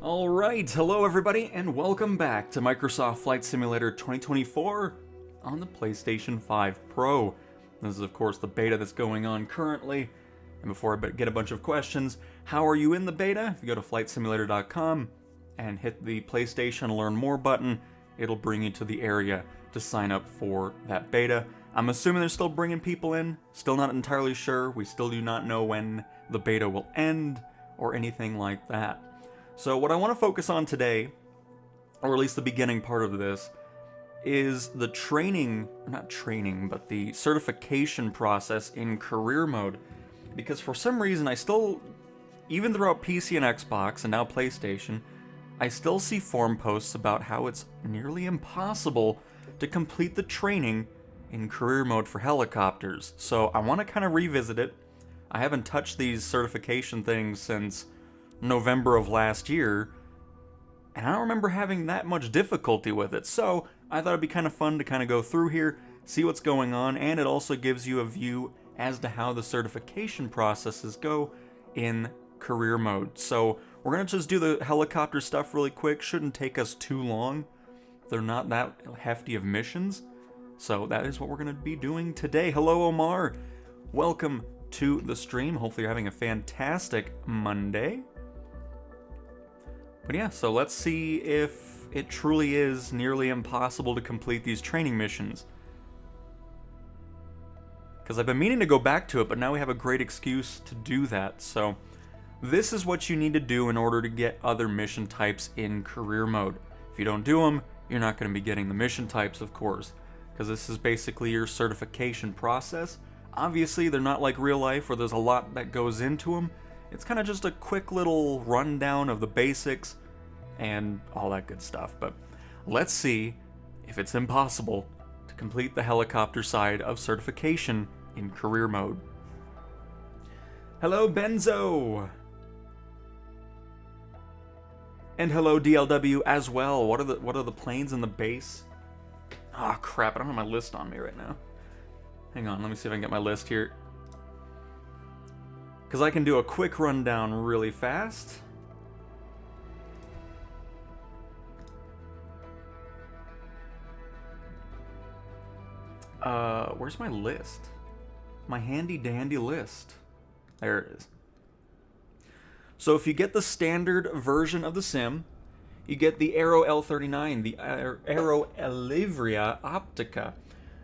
Alright, hello everybody, and welcome back to Microsoft Flight Simulator 2024 on the PlayStation 5 Pro. This is, of course, the beta that's going on currently. And before I get a bunch of questions, how are you in the beta? If you go to flightsimulator.com and hit the PlayStation Learn More button, it'll bring you to the area to sign up for that beta. I'm assuming they're still bringing people in, still not entirely sure. We still do not know when the beta will end or anything like that. So what I want to focus on today, or at least the beginning part of this, is the the certification process in career mode. Because for some reason I still, even throughout PC and Xbox and now PlayStation, I still see forum posts about how it's nearly impossible to complete the training in career mode for helicopters. So I want to kind of revisit it. I haven't touched these certification things since November of last year, and I don't remember having that much difficulty with it, so I thought it'd be kind of fun to kind of go through here, see what's going on, and it also gives you a view as to how the certification processes go in career mode. So we're going to just do the helicopter stuff really quick, shouldn't take us too long. They're not that hefty of missions, so that is what we're going to be doing today. Hello Omar, welcome to the stream, hopefully you're having a fantastic Monday. But yeah, so let's see if it truly is nearly impossible to complete these training missions. Because I've been meaning to go back to it, but now we have a great excuse to do that. So this is what you need to do in order to get other mission types in career mode. If you don't do them, you're not going to be getting the mission types, of course. Because this is basically your certification process. Obviously, they're not like real life where there's a lot that goes into them. It's kind of just a quick little rundown of the basics and all that good stuff. But let's see if it's impossible to complete the helicopter side of certification in career mode. Hello Benzo! And hello DLW as well. What are the planes in the base? Ah, crap, I don't have my list on me right now. Hang on, let me see if I can get my list here. Because I can do a quick rundown really fast. Where's my list? My handy dandy list. There it is. So if you get the standard version of the sim, you get the Aero L39, the Aero Elivria Optica,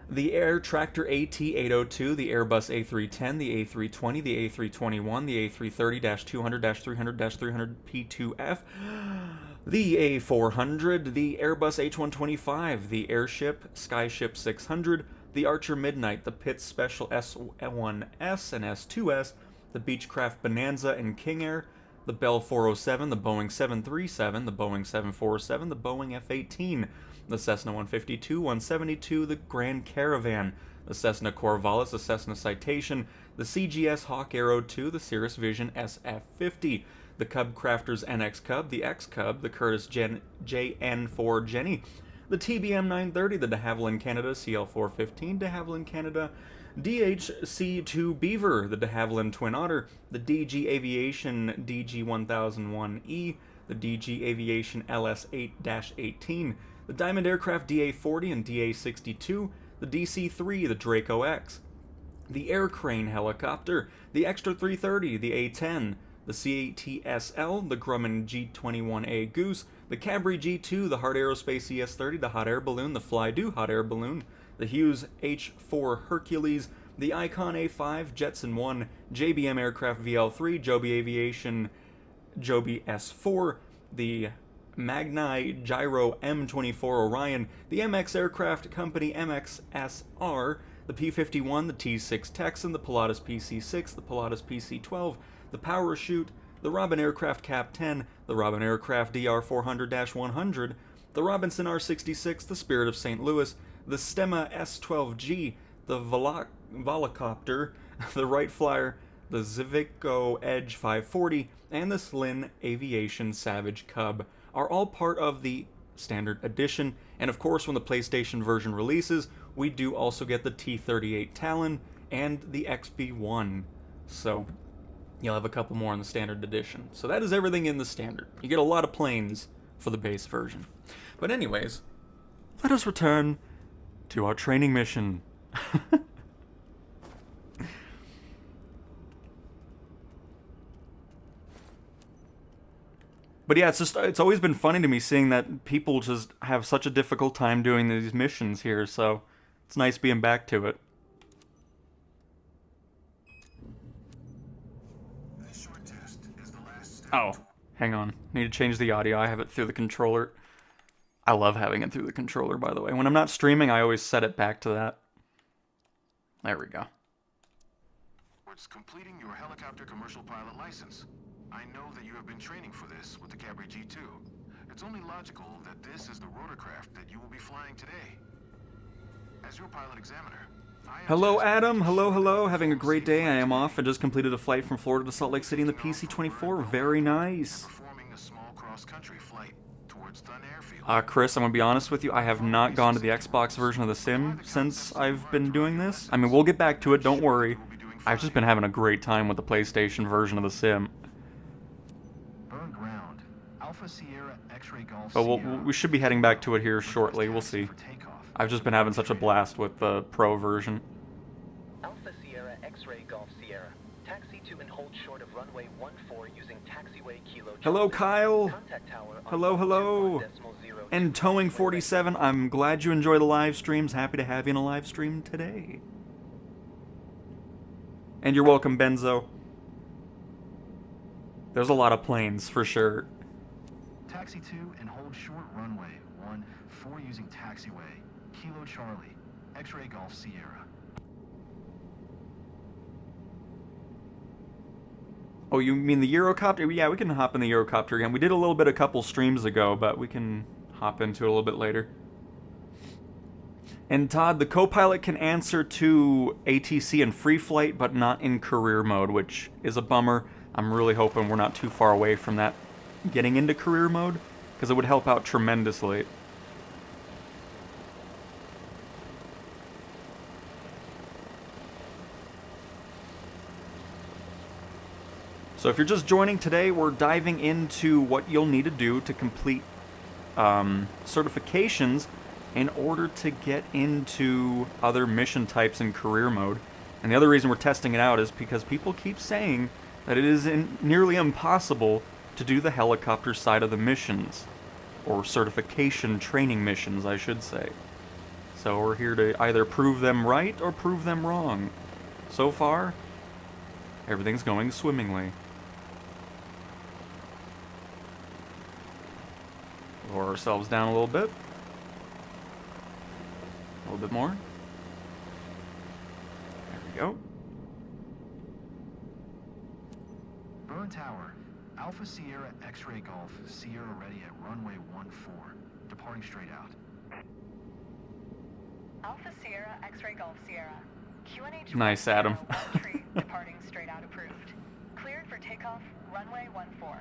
the Air Tractor AT802, the Airbus A310, the A320, the A321, the A330-200-300-300P2F, the A400, the Airbus H125, the Airship Skyship 600, the Archer Midnight, the Pitts Special S1S and S2S, the Beechcraft Bonanza and King Air, the Bell 407, the Boeing 737, the Boeing 747, the Boeing F-18, the Cessna 152, 172, the Grand Caravan, the Cessna Corvallis, the Cessna Citation, the CGS Hawk Arrow 2, the Cirrus Vision SF-50, the Cub Crafters NX Cub, the X Cub, the Curtiss JN4 Jenny, the TBM 930, the de Havilland Canada CL415, de Havilland Canada DHC2 Beaver, the de Havilland Twin Otter, the DG Aviation DG1001E, the DG Aviation LS8-18, the Diamond Aircraft DA-40 and DA-62, the DC-3, the Draco X, the Air Crane Helicopter, the Extra 330, the A-10, the CATSL, the Grumman G21A Goose, the Cabri G2, the Hart Aerospace ES-30, the Hot Air Balloon, the Fly-Do Hot Air Balloon, the Hughes H-4 Hercules, the Icon A-5, Jetson 1, JBM Aircraft VL-3, Joby Aviation Joby S-4, the Magnai Gyro M24 Orion, the MX Aircraft Company MXSR, the P-51, the T-6 Texan, the Pilatus PC-6, the Pilatus PC-12, the Powerchute, the Robin Aircraft Cap-10, the Robin Aircraft DR-400-100, the Robinson R-66, the Spirit of St. Louis, the Stemma S-12G, the Volocopter, the Wright Flyer, the Zivico Edge 540, and the Slin Aviation Savage Cub are all part of the Standard Edition, and of course when the PlayStation version releases, we do also get the T-38 Talon and the XB-1. So You'll have a couple more in the standard edition. So that is everything in the standard. You get a lot of planes for the base version. But anyways, let us return to our training mission. But yeah, it's always been funny to me seeing that people just have such a difficult time doing these missions here, so it's nice being back to it. Oh, hang on. Need to change the audio. I have it through the controller. I love having it through the controller, by the way. When I'm not streaming, I always set it back to that. There we go. Towards completing your helicopter commercial pilot license. I know that you have been training for this with the Cabri G2. It's only logical that this is the rotorcraft that you will be flying today. As your pilot examiner, hello, Adam. Hello, hello. Having a great day. I am off. I just completed a flight from Florida to Salt Lake City in the PC-24. Very nice. Performing a small cross-country flight towards Thun Airfield. Chris, I'm gonna be honest with you. I have not gone to the Xbox version of The Sim since I've been doing this. I mean, we'll get back to it. Don't worry. I've just been having a great time with the PlayStation version of The Sim. Burn ground. Alpha Sierra X-ray Golf. But we should be heading back to it here shortly. We'll see. I've just been having such a blast with the Pro version. Alpha Sierra X-ray Golf Sierra. Taxi to and hold short of runway 14 using taxiway Kilo. Hello, Kyle. Hello, hello. And Towing 47. I'm glad you enjoy the live streams. Happy to have you in a live stream today. And you're welcome, Benzo. There's a lot of planes for sure. Taxi to and hold short runway 14 using taxiway Kilo Charlie X-ray Golf Sierra. Oh, you mean the Eurocopter? Yeah, we can hop in the Eurocopter again. We did a little bit a couple streams ago, but we can hop into it a little bit later. And Todd, the co-pilot can answer to ATC in free flight, but not in career mode, which is a bummer. I'm really hoping we're not too far away from that getting into career mode, because it would help out tremendously. So if you're just joining today, we're diving into what you'll need to do to complete certifications in order to get into other mission types in career mode. And the other reason we're testing it out is because people keep saying that it is nearly impossible to do the helicopter side of the missions, or certification training missions, I should say. So we're here to either prove them right or prove them wrong. So far, everything's going swimmingly. Lower ourselves down a little bit. A little bit more. There we go. Burn Tower. Alpha Sierra X-ray Golf Sierra ready at runway 14. Departing straight out. Alpha Sierra X-ray Golf Sierra. QNH. Nice, Adam. Departing straight out approved. Cleared for takeoff. Runway 14.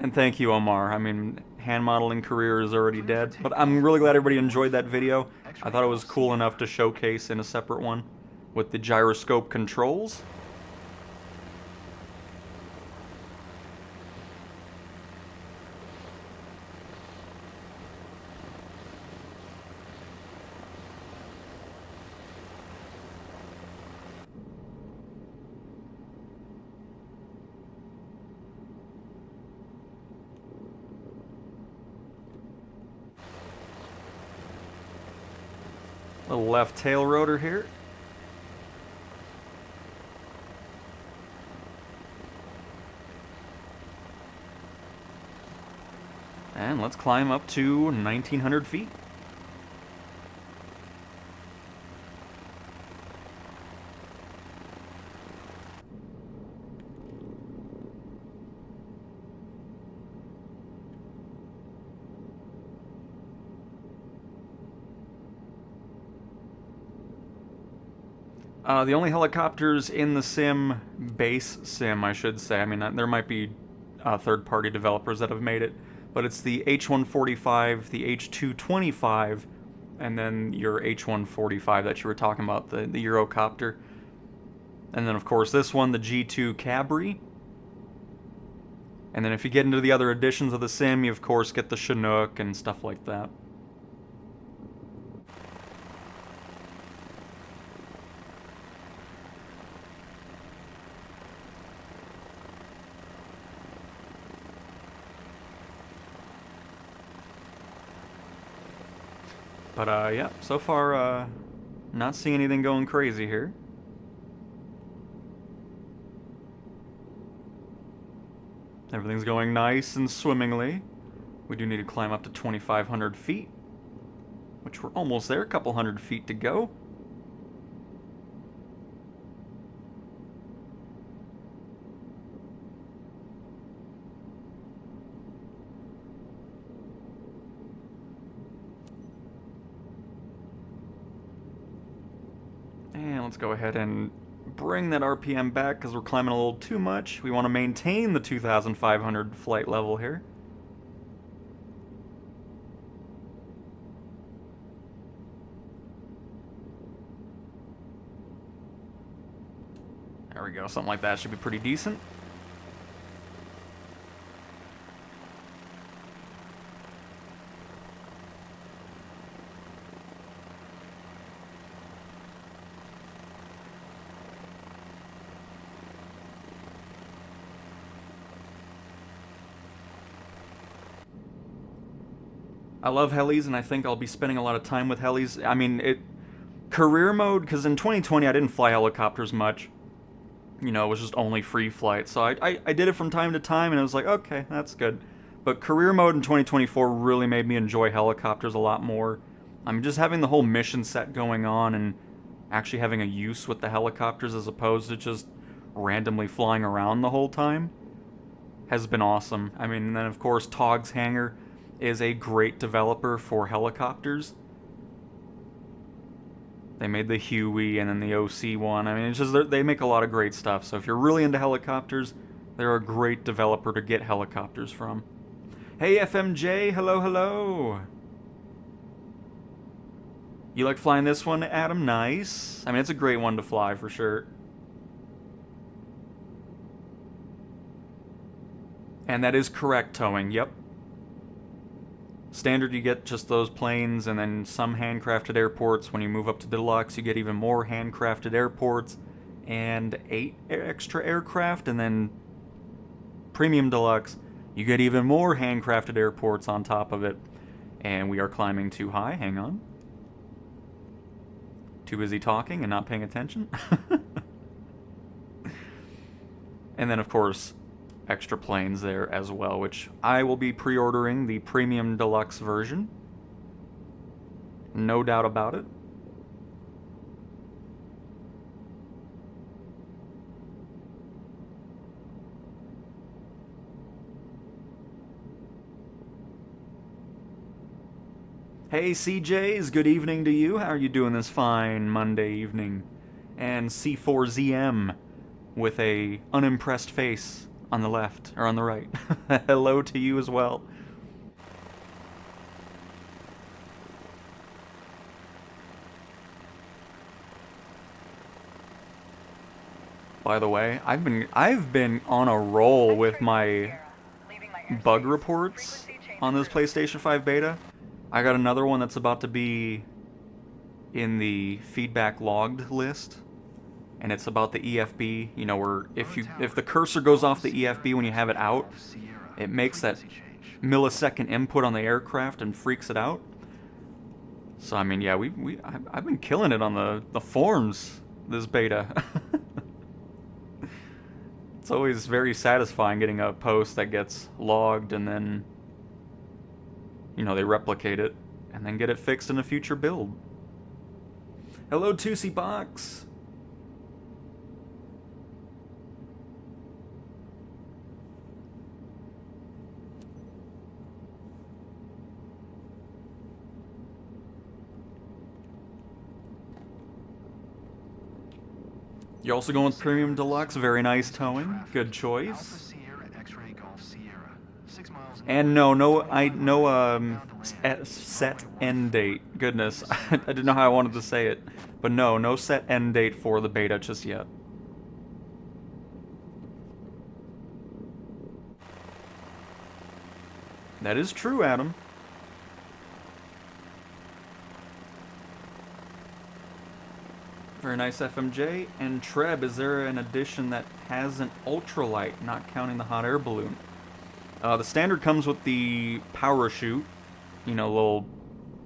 And thank you, Omar. I mean, hand modeling career is already dead, but I'm really glad everybody enjoyed that video. I thought it was cool enough to showcase in a separate one with the gyroscope controls. Little left tail rotor here. And let's climb up to 1,900 feet. The only helicopters in the sim, base sim, I should say, I mean, there might be third-party developers that have made it, but it's the H-145, the H-225, and then your H-145 that you were talking about, the Eurocopter. And then, of course, this one, the G2 Cabri. And then if you get into the other editions of the sim, you, of course, get the Chinook and stuff like that. But, yeah, so far, not seeing anything going crazy here. Everything's going nice and swimmingly. We do need to climb up to 2,500 feet, which we're almost there, a couple hundred feet to go. And let's go ahead and bring that RPM back because we're climbing a little too much. We want to maintain the 2,500 flight level here. There we go, something like that should be pretty decent. I love helis, and I think I'll be spending a lot of time with helis. I mean, career mode, because in 2020 I didn't fly helicopters much. You know, it was just only free flight. So I did it from time to time, and it was like, okay, that's good. But career mode in 2024 really made me enjoy helicopters a lot more. I'm just having the whole mission set going on, and actually having a use with the helicopters as opposed to just randomly flying around the whole time has been awesome. I mean, and then of course Togg's Hangar is a great developer for helicopters. They made the Huey and then the OC one. I mean, it's just they make a lot of great stuff. So if you're really into helicopters, they're a great developer to get helicopters from. Hey FMJ, hello, hello. You like flying this one, Adam? Nice. I mean, it's a great one to fly for sure. And that is correct, towing. Yep. Standard, you get just those planes, and then some handcrafted airports. When you move up to Deluxe, you get even more handcrafted airports, and 8 extra aircraft, and then Premium Deluxe, you get even more handcrafted airports on top of it. And we are climbing too high, hang on. Too busy talking and not paying attention. And then, of course, extra planes there as well, which I will be pre-ordering the Premium Deluxe version. No doubt about it. Hey CJs, good evening to you. How are you doing this fine Monday evening? And C4ZM with a unimpressed face on the left, or on the right. Hello to you as well. By the way, I've been on a roll with my bug reports on this PlayStation 5 beta. I got another one that's about to be in the feedback logged list. And it's about the EFB, you know, where if the cursor goes off the EFB when you have it out, it makes that millisecond input on the aircraft and freaks it out. So I mean, yeah, I've been killing it on the forums this beta. It's always very satisfying getting a post that gets logged and then, you know, they replicate it and then get it fixed in a future build. Hello, Tusi Box. You're also going with Premium Deluxe, very nice towing, good choice. And no set end date. Goodness, I didn't know how I wanted to say it, but no set end date for the beta just yet. That is true, Adam. Very nice, FMJ. And Treb, is there an edition that has an ultralight, not counting the hot air balloon? The standard comes with the parachute, you know, little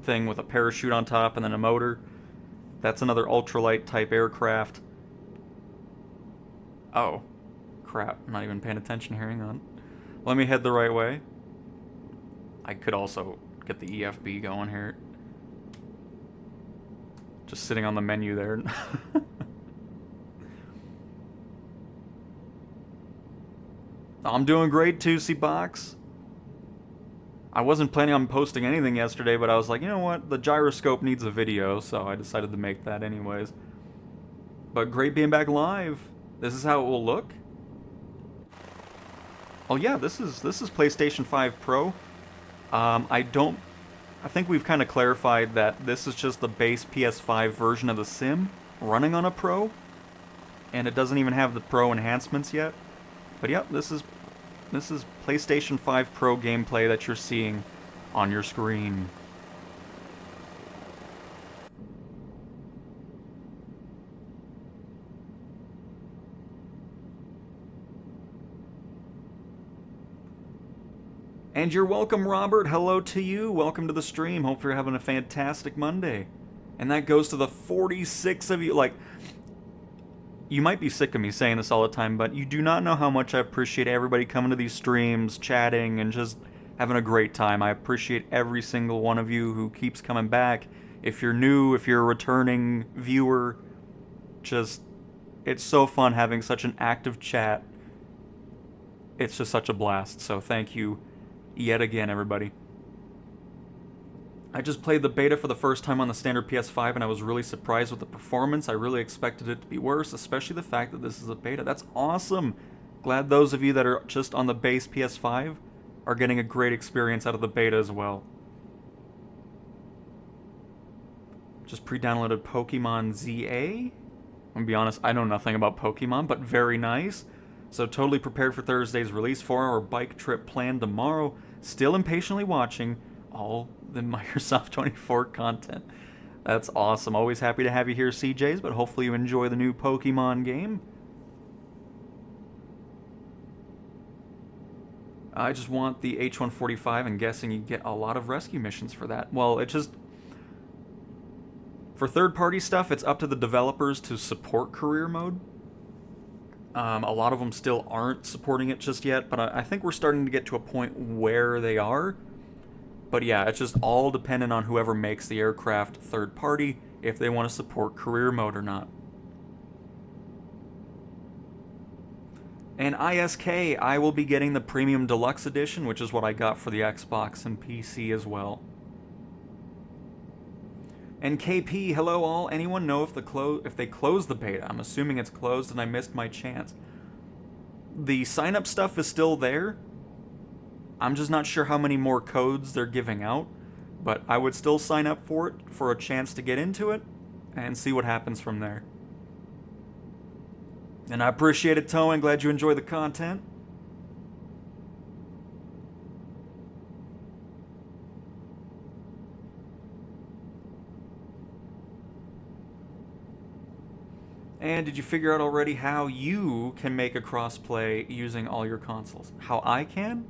thing with a parachute on top and then a motor. That's another ultralight type aircraft. Oh, crap. I'm not even paying attention here. Hang on. Let me head the right way. I could also get the EFB going here. Just sitting on the menu there. I'm doing great too, C-Box. I wasn't planning on posting anything yesterday, but I was like, you know what? The gyroscope needs a video, so I decided to make that anyways. But great being back live. This is how it will look. Oh yeah, this is PlayStation 5 Pro. I think we've kind of clarified that this is just the base PS5 version of the sim running on a Pro, and it doesn't even have the Pro enhancements yet. But yep, this is PlayStation 5 Pro gameplay that you're seeing on your screen. And you're welcome, Robert. Hello to you. Welcome to the stream. Hope you're having a fantastic Monday. And that goes to the 46 of you. Like, you might be sick of me saying this all the time, but you do not know how much I appreciate everybody coming to these streams, chatting, and just having a great time. I appreciate every single one of you who keeps coming back. If you're new, if you're a returning viewer, just, it's so fun having such an active chat. It's just such a blast. So thank you yet again, everybody. I just played the beta for the first time on the standard PS5, and I was really surprised with the performance. I really expected it to be worse, especially the fact that this is a beta. That's awesome! Glad those of you that are just on the base PS5 are getting a great experience out of the beta as well. Just pre-downloaded Pokemon ZA. I'm gonna be honest, I know nothing about Pokemon, but very nice. So totally prepared for Thursday's release. 4-hour bike trip planned tomorrow. Still impatiently watching all the Microsoft 24 content. That's awesome. Always happy to have you here, CJs, but hopefully you enjoy the new Pokemon game. I just want the H145. I'm guessing you get a lot of rescue missions for that. Well, it just... For third-party stuff, it's up to the developers to support career mode. A lot of them still aren't supporting it just yet, but I think we're starting to get to a point where they are. But yeah, it's just all dependent on whoever makes the aircraft third party, if they want to support career mode or not. And ISK, I will be getting the Premium Deluxe Edition, which is what I got for the Xbox and PC as well. And KP, hello all. Anyone know if they closed the beta? I'm assuming it's closed and I missed my chance. The sign-up stuff is still there. I'm just not sure how many more codes they're giving out, but I would still sign up for it for a chance to get into it and see what happens from there. And I appreciate it, Toe, and glad you enjoy the content. And did you figure out already how you can make a crossplay using all your consoles? How I can?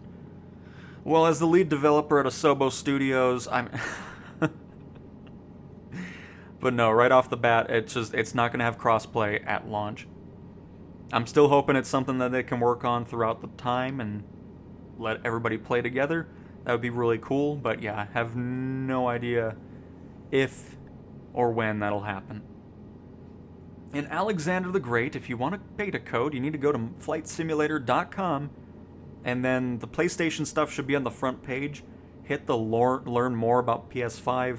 Well, as the lead developer at Asobo Studios, I'm... But no, right off the bat, it's not going to have crossplay at launch. I'm still hoping it's something that they can work on throughout the time and let everybody play together. That would be really cool, but yeah, I have no idea if or when that'll happen. And Alexander the Great, if you want a beta code, you need to go to flightsimulator.com, and then the PlayStation stuff should be on the front page. Hit the learn more about PS5,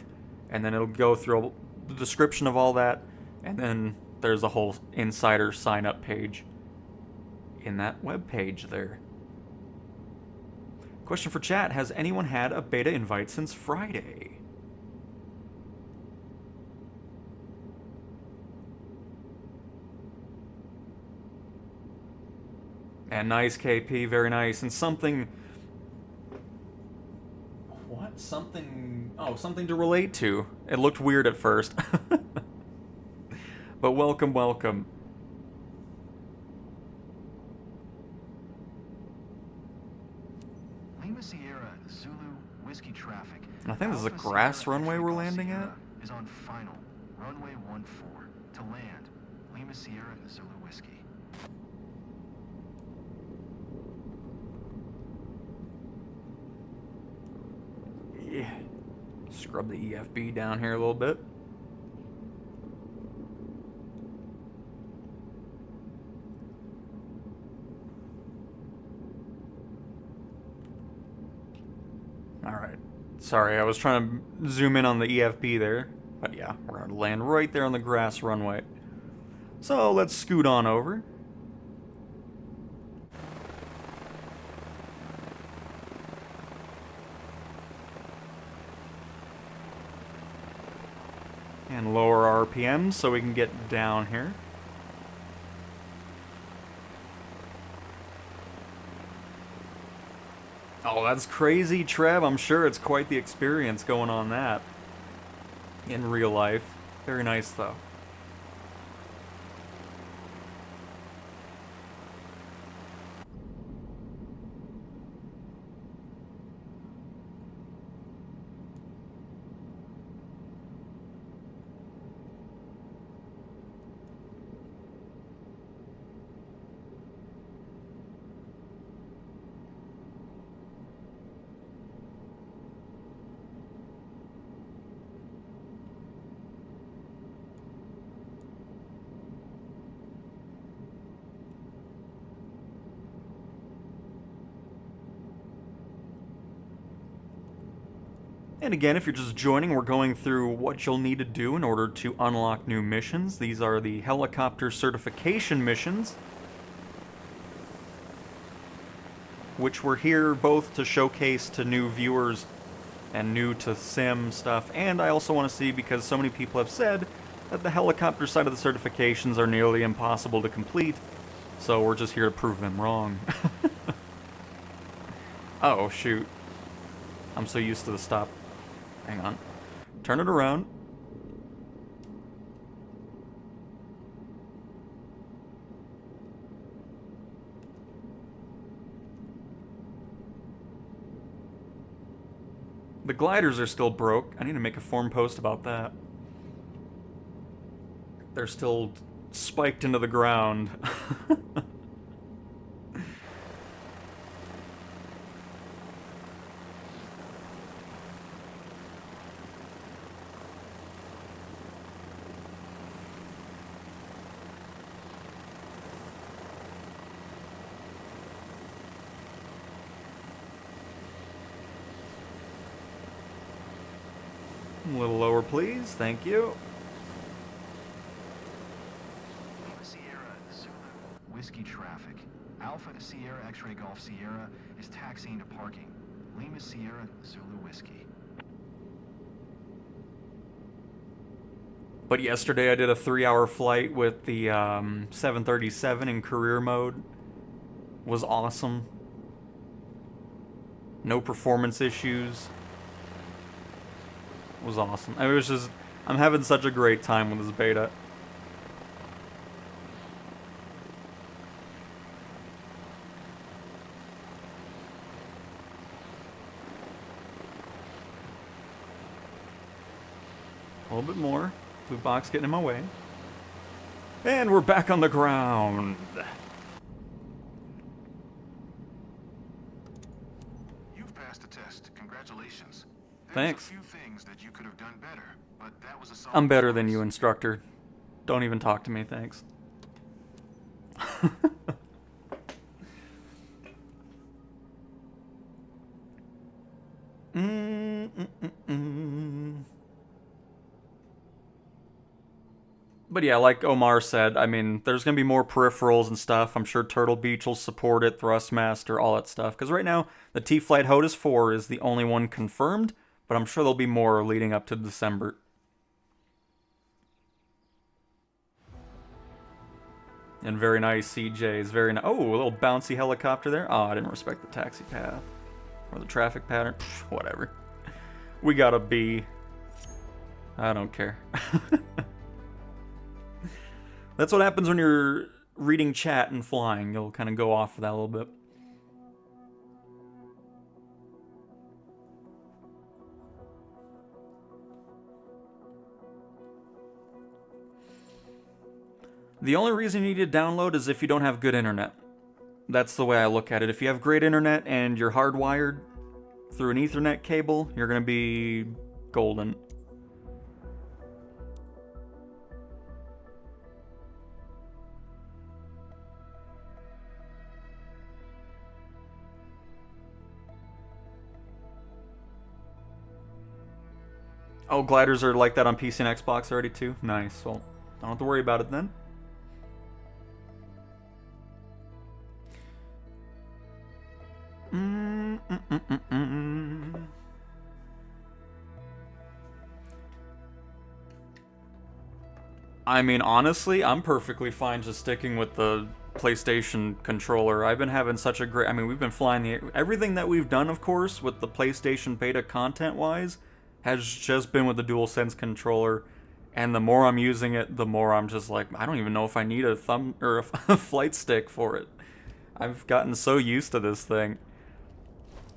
and then it'll go through the description of all that, and then there's a whole insider sign-up page in that web page there. Question for chat, has anyone had a beta invite since Friday? And nice, KP, very nice. And something something... Oh, something to relate to. It looked weird at first. But welcome, welcome. Lima Sierra Zulu Whiskey traffic. I think this is a Alpha grass Sierra runway X-ray we're Golf landing Sierra at. Is on final. Runway 14. To land. Lima Sierra Zulu Whiskey. Yeah. Scrub the EFB down here a little bit. Alright. Sorry, I was trying to zoom in on the EFB there. But yeah, we're going to land right there on the grass runway. So let's scoot on over. And lower RPM so we can get down here. Oh, that's crazy, Trev. I'm sure it's quite the experience going on that in real life. Very nice, though. And again, if you're just joining, we're going through what you'll need to do in order to unlock new missions. These are the helicopter certification missions, which we're here both to showcase to new viewers and new to sim stuff, and I also want to see, because so many people have said that the helicopter side of the certifications are nearly impossible to complete, so we're just here to prove them wrong. Oh, shoot. I'm so used to the stop. Hang on. Turn it around. The gliders are still broke. I need to make a forum post about that. They're still spiked into the ground. A little lower, please. Thank you. Lima Sierra Zulu Whiskey traffic. Alpha Sierra X-ray Golf Sierra is taxiing to parking. Lima Sierra Zulu Whiskey. But yesterday I did a 3-hour flight with the 737 in career mode. Was awesome. No performance issues. Was awesome. It was just, I'm having such a great time with this beta. A little bit more. Blue box getting in my way. And we're back on the ground. You've passed the test. Congratulations. Thanks. There's a few things that you could have done better, but that was a solid I'm better than choice. you, instructor. Don't even talk to me, thanks. But yeah, like Omar said, I mean, there's going to be more peripherals and stuff. I'm sure Turtle Beach will support it, Thrustmaster, all that stuff. Because right now, the T-Flight HOTAS 4 is the only one confirmed, but I'm sure there'll be more leading up to December. And very nice CJs, very nice. Oh, a little bouncy helicopter there. Oh, I didn't respect the taxi path. Or the traffic pattern. Pfft, whatever. We got a B. I don't care. That's what happens when you're reading chat and flying. You'll kind of go off of that a little bit. The only reason you need to download is if you don't have good internet. That's the way I look at it. If you have great internet and you're hardwired through an Ethernet cable, you're going to be golden. Oh, gliders are like that on PC and Xbox already too? Nice. Well, I don't have to worry about it then. I mean, honestly, I'm perfectly fine just sticking with the PlayStation controller. I've been having such a great... I mean, we've been flying the... Everything that we've done, of course, with the PlayStation beta content-wise, has just been with the DualSense controller. And the more I'm using it, the more I'm just like, I don't even know if I need a thumb or a flight stick for it. I've gotten so used to this thing.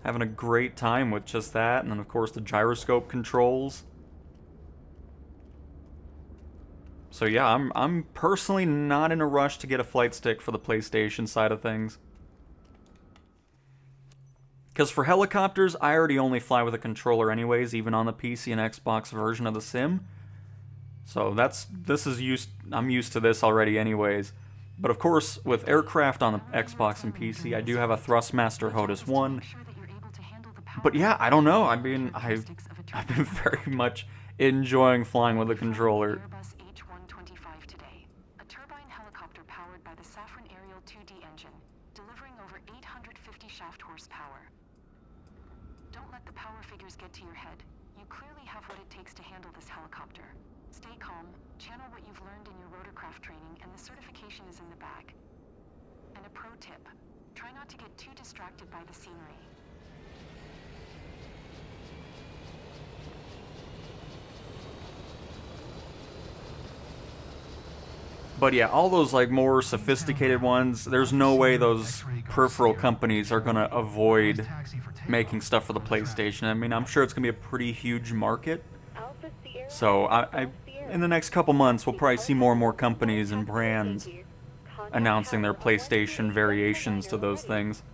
Having a great time with just that, and then of course the gyroscope controls. So yeah, I'm personally not in a rush to get a flight stick for the PlayStation side of things. Because for helicopters, I already only fly with a controller anyways, even on the PC and Xbox version of the sim. So I'm used to this already anyways. But of course, with aircraft on the Xbox and PC, I do have a Thrustmaster HOTAS 1. But yeah, I don't know. I mean, I've been very much enjoying flying with a controller. Airbus H125 today. A turbine helicopter powered by the Safran Ariel 2D engine, delivering over 850 shaft horsepower. Don't let the power figures get to your head. You clearly have what it takes to handle this helicopter. Stay calm, channel what you've learned in your rotorcraft training, and the certification is in the bag. And a pro tip, try not to get too distracted by the scenery. But yeah, all those like more sophisticated ones, there's no way those peripheral companies are gonna avoid making stuff for the PlayStation. I mean, I'm sure it's gonna be a pretty huge market. So in the next couple months, we'll probably see more and more companies and brands announcing their PlayStation variations to those things.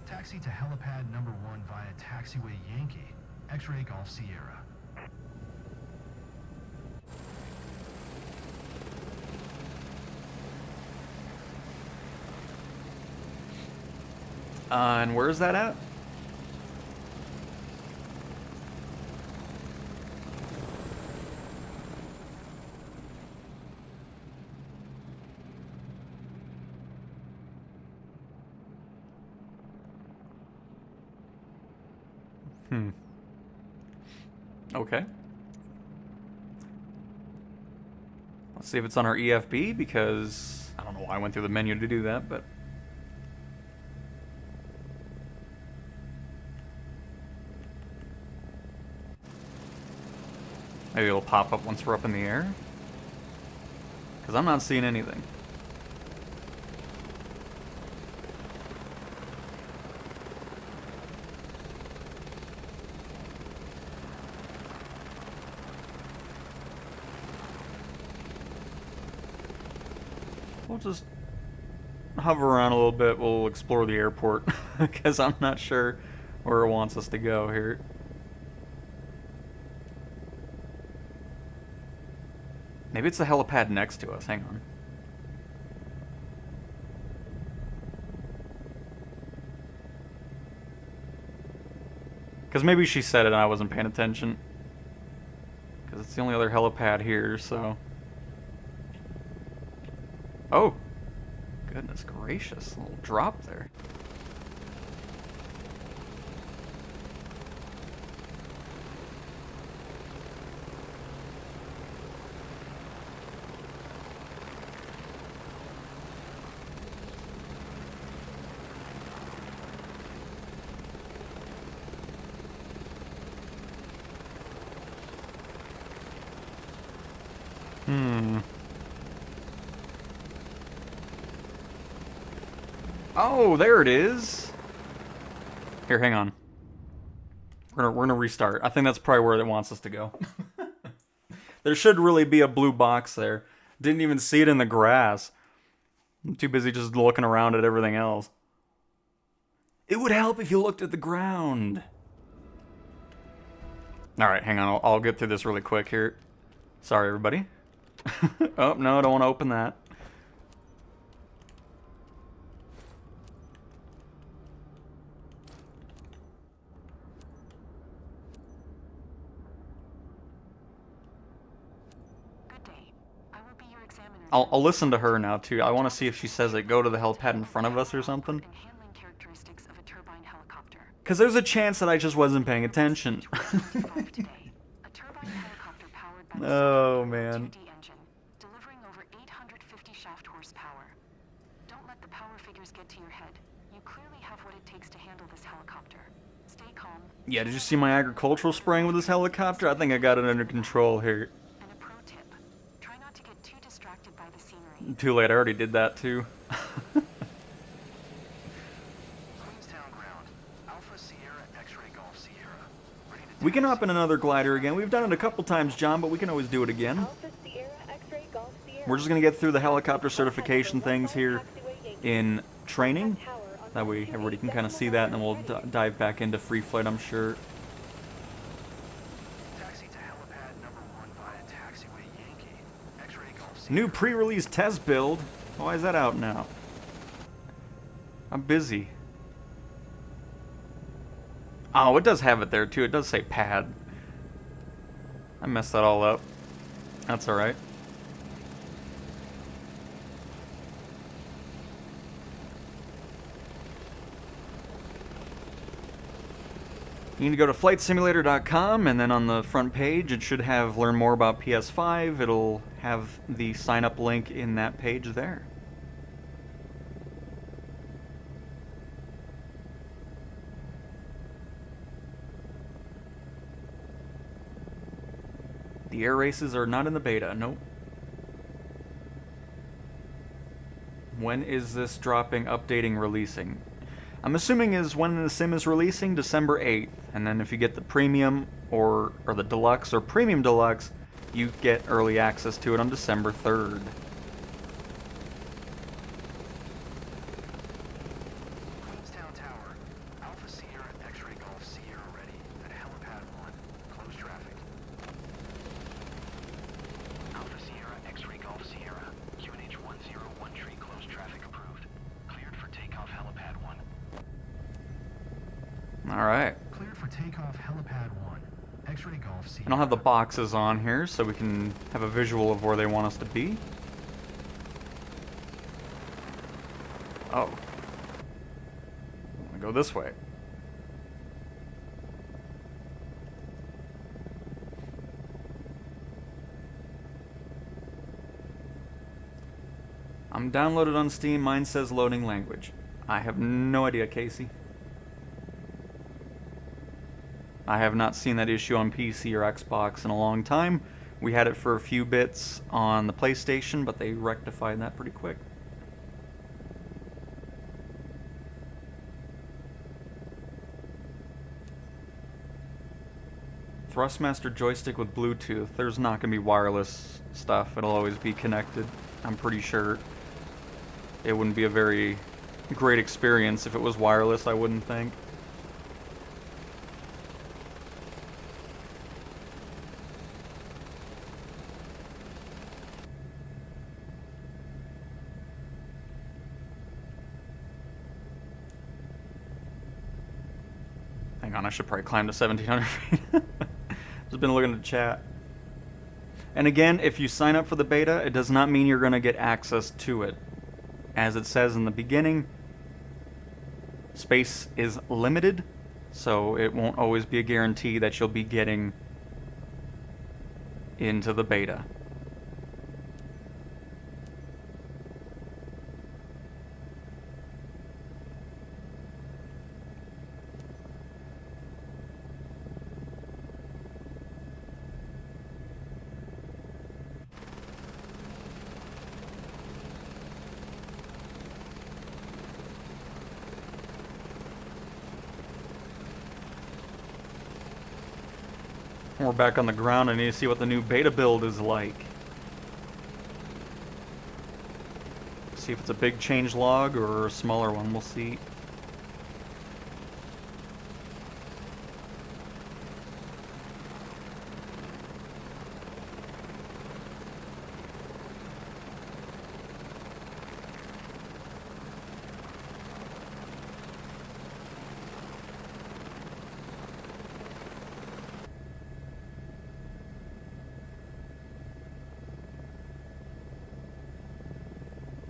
Taxi to helipad number 1 via taxiway Yankee, X-ray Golf Sierra. And where's that at? Okay. Let's see if it's on our EFB, because I don't know why I went through the menu to do that, but... Maybe it'll pop up once we're up in the air? Because I'm not seeing anything. We'll just hover around a little bit. We'll explore the airport, because I'm not sure where it wants us to go here. Maybe it's the helipad next to us. Hang on. Because maybe she said it and I wasn't paying attention. Because it's the only other helipad here, so... Oh! Goodness gracious. A little drop there. Oh, there it is. Here, hang on. We're gonna restart. I think that's probably where it wants us to go. There should really be a blue box there. Didn't even see it in the grass. I'm too busy just looking around at everything else. It would help if you looked at the ground. Alright, hang on. I'll get through this really quick here. Sorry, everybody. Oh, no, I don't want to open that. I'll listen to her now, too. I want to see if she says it. Go to the helipad in front of us or something. Because there's a chance that I just wasn't paying attention. Oh, man. Delivering over 850 shaft horsepower. Don't let the power figures get to your head. You clearly have what it takes to handle this helicopter. Stay calm. Yeah, did you see my agricultural spraying with this helicopter? I think I got it under control here. And a pro tip. Try not to get too distracted by the scenery. Too late, I already did that too. We can hop in another glider again. We've done it a couple times, John, but we can always do it again. We're just going to get through the helicopter certification things here in training. That way everybody can kind of see that, and then we'll dive back into free flight, I'm sure. New pre-release test build. Why is that out now? I'm busy. Oh, it does have it there, too. It does say pad. I messed that all up. That's alright. You need to go to flightsimulator.com, and then on the front page it should have learn more about PS5. It'll have the sign up link in that page there. The air races are not in the beta, nope. When is this dropping, updating, releasing? I'm assuming is when the sim is releasing, December 8th. And then if you get the premium or the deluxe or premium deluxe, you get early access to it on December 3rd. Alright. Cleared for takeoff, helipad 1. X-ray Golf Sierra. And I'll have the boxes on here so we can have a visual of where they want us to be. Oh. I'm gonna go this way. I'm downloaded on Steam. Mine says loading language. I have no idea, Casey. I have not seen that issue on PC or Xbox in a long time. We had it for a few bits on the PlayStation, but they rectified that pretty quick. Thrustmaster joystick with Bluetooth. There's not going to be wireless stuff. It'll always be connected. I'm pretty sure. It wouldn't be a very great experience if it was wireless, I wouldn't think. Hang on, I should probably climb to 1,700 feet. Just been looking at the chat. And again, if you sign up for the beta, it does not mean you're going to get access to it. As it says in the beginning, space is limited, so it won't always be a guarantee that you'll be getting into the beta. We're back on the ground. I need to see what the new beta build is like. See if it's a big change log or a smaller one. We'll see.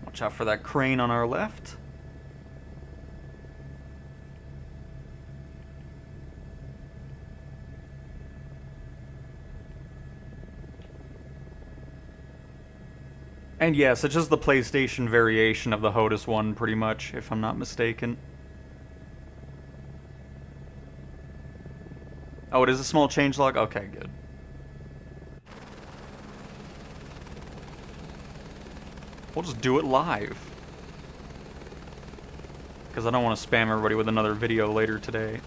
Watch out for that crane on our left. And yes, it's just the PlayStation variation of the HOTUS one, pretty much, if I'm not mistaken. Oh, it is a small changelog? Okay, good. We'll just do it live. Because I don't want to spam everybody with another video later today.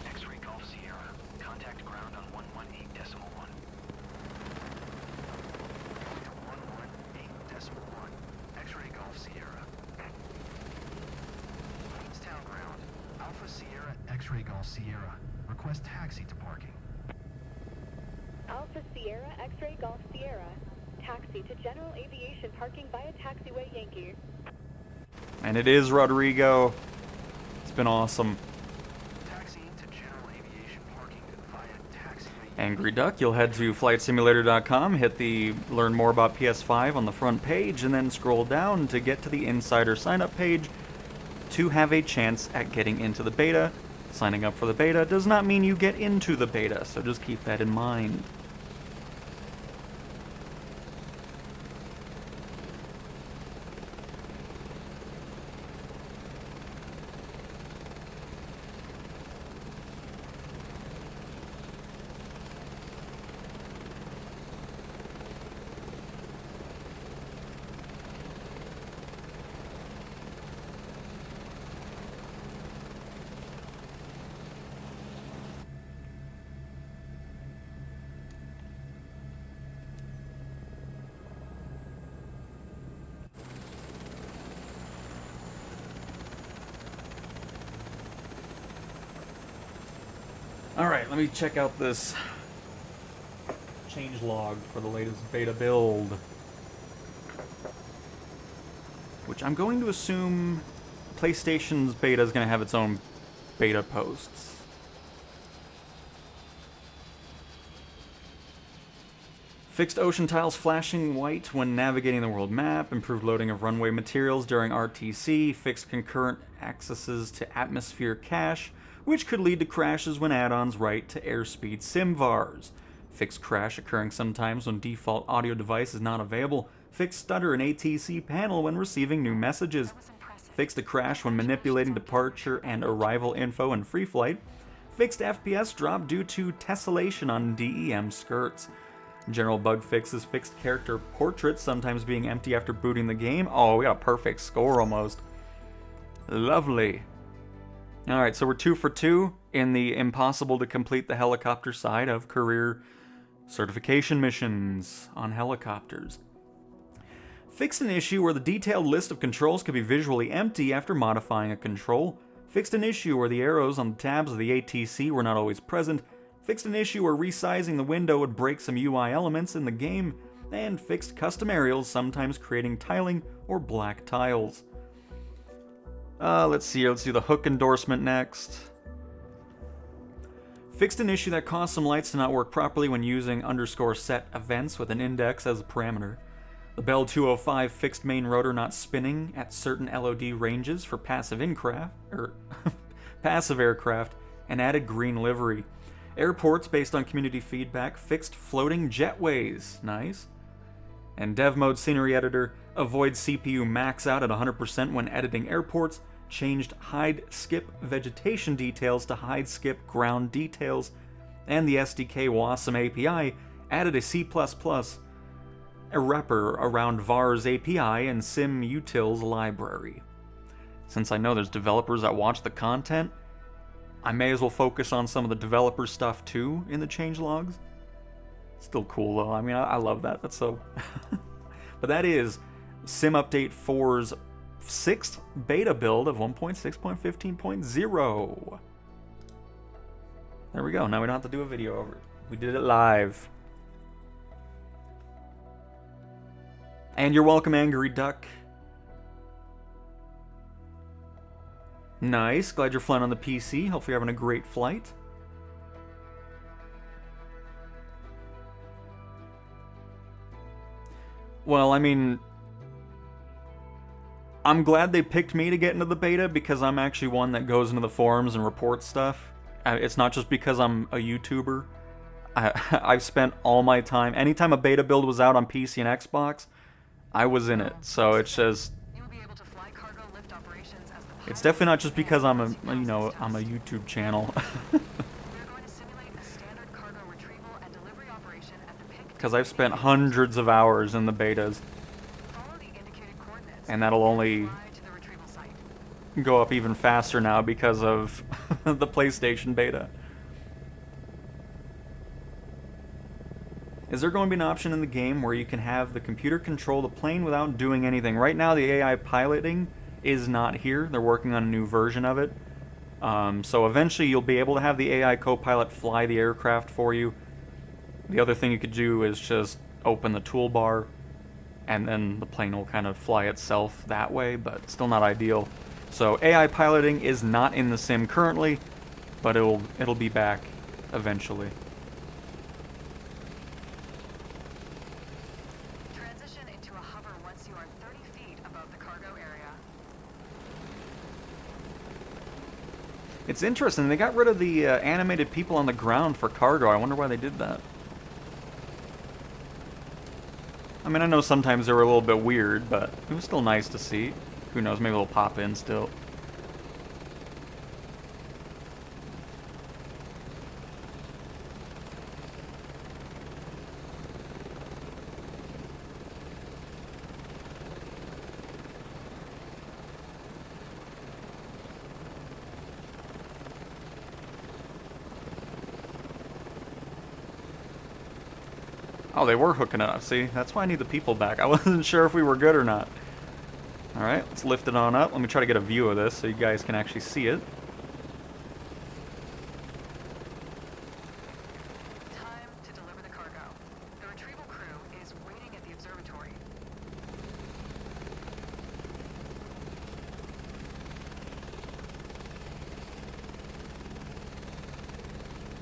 X-ray Golf Sierra. Contact ground on 118.1. 118.1. X-ray Golf Sierra. Queenstown ground. Alpha Sierra X-ray Golf Sierra. Request taxi to parking. Alpha Sierra X-ray Golf Sierra. Taxi to General Aviation Parking via Taxiway Yankee. And it is Rodrigo. It's been awesome. Taxiing to General Aviation Parking via Taxiway Angry Duck, you'll head to flightsimulator.com, hit the Learn More About PS5 on the front page, and then scroll down to get to the Insider sign-up page to have a chance at getting into the beta. Signing up for the beta does not mean you get into the beta, so just keep that in mind. Alright, let me check out this changelog for the latest beta build. Which I'm going to assume PlayStation's beta is going to have its own beta posts. Fixed ocean tiles flashing white when navigating the world map, improved loading of runway materials during RTC, fixed concurrent accesses to atmosphere cache, which could lead to crashes when add-ons write to airspeed simvars. Fixed crash occurring sometimes when default audio device is not available. Fixed stutter in ATC panel when receiving new messages. Fixed a crash when manipulating departure and arrival info in free flight. Fixed FPS drop due to tessellation on DEM skirts. General bug fixes, fixed character portraits sometimes being empty after booting the game. Oh, we got a perfect score almost. Lovely. Alright, so we're 2 for 2 in the impossible to complete the helicopter side of career certification missions on helicopters. Fixed an issue where the detailed list of controls could be visually empty after modifying a control. Fixed an issue where the arrows on the tabs of the ATC were not always present. Fixed an issue where resizing the window would break some UI elements in the game. And fixed custom aerials, sometimes creating tiling or black tiles. Let's see, let's do the hook endorsement next. Fixed an issue that caused some lights to not work properly when using _set events with an index as a parameter. The Bell 205 fixed main rotor not spinning at certain LOD ranges for passive aircraft and added green livery. Airports, based on community feedback, fixed floating jetways. Nice. And Dev Mode Scenery Editor, avoid CPU max out at 100% when editing airports, changed hide skip vegetation details to hide skip ground details, and the SDK Wasm API added a C++ a wrapper around VAR's API and SimUtil's library. Since I know there's developers that watch the content, I may as well focus on some of the developer stuff too in the changelogs. Still cool though. I mean, I love that. That's so... But that is Sim Update 4's 6th beta build of 1.6.15.0. There we go. Now we don't have to do a video over it. We did it live. And you're welcome, Angry Duck. Nice. Glad you're flying on the PC. Hopefully you're having a great flight. Well, I mean, I'm glad they picked me to get into the beta because I'm actually one that goes into the forums and reports stuff. It's not just because I'm a YouTuber. I've spent all my time, anytime a beta build was out on PC and Xbox, I was in it. So it's just, it's definitely not just because I'm a, I'm a YouTube channel. Because I've spent hundreds of hours in the betas. And that'll only go up even faster now because of the PlayStation beta. Is there going to be an option in the game where you can have the computer control the plane without doing anything? Right now the AI piloting is not here. They're working on a new version of it. So eventually you'll be able to have the AI co-pilot fly the aircraft for you. The other thing you could do is just open the toolbar and then the plane will kind of fly itself that way, but still not ideal. So AI piloting is not in the sim currently, but it'll be back eventually. Transition into a hover once you are 30 feet above the cargo area. It's interesting, they got rid of the animated people on the ground for cargo. I wonder why they did that. I mean, I know sometimes they were a little bit weird, but it was still nice to see. Who knows, maybe they'll pop in still. Oh, they were hooking it up. See, that's why I need the people back. I wasn't sure if we were good or not. Alright, let's lift it on up. Let me try to get a view of this so you guys can actually see it. Time to deliver the cargo. The retrieval crew is waiting at the observatory.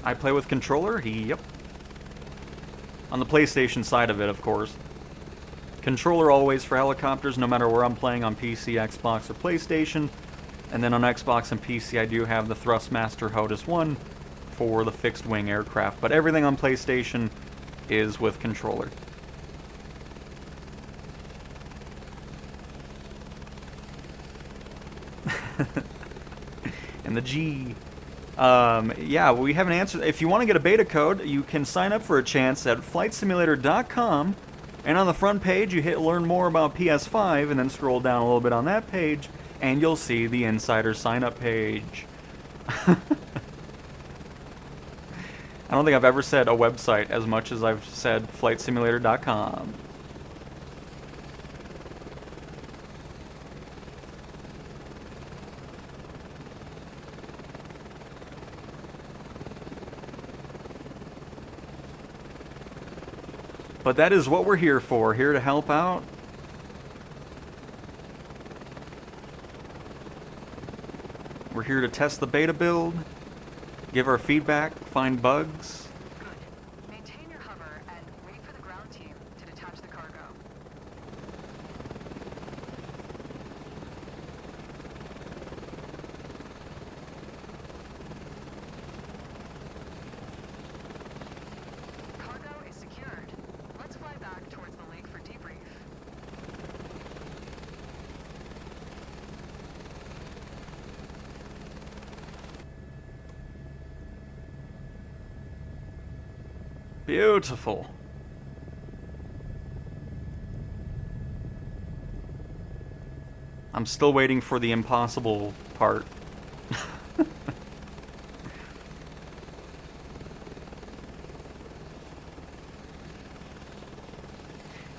I play with controller? Yep. On the PlayStation side of it, of course. Controller always for helicopters, no matter where I'm playing on PC, Xbox, or PlayStation. And then on Xbox and PC, I do have the Thrustmaster HOTAS 1 for the fixed-wing aircraft. But everything on PlayStation is with controller. And the G. Yeah, we haven't answered. If you want to get a beta code, you can sign up for a chance at flightsimulator.com, and on the front page you hit learn more about PS5 and then scroll down a little bit on that page and you'll see the insider sign up page. I don't think I've ever said a website as much as I've said flightsimulator.com. But that is what we're here for, here to help out. We're here to test the beta build, give our feedback, find bugs. Good. Maintain your hover and wait for the ground team to detach the cargo. Cargo is secured. Let's fly back towards the lake for debrief. Beautiful. I'm still waiting for the impossible part.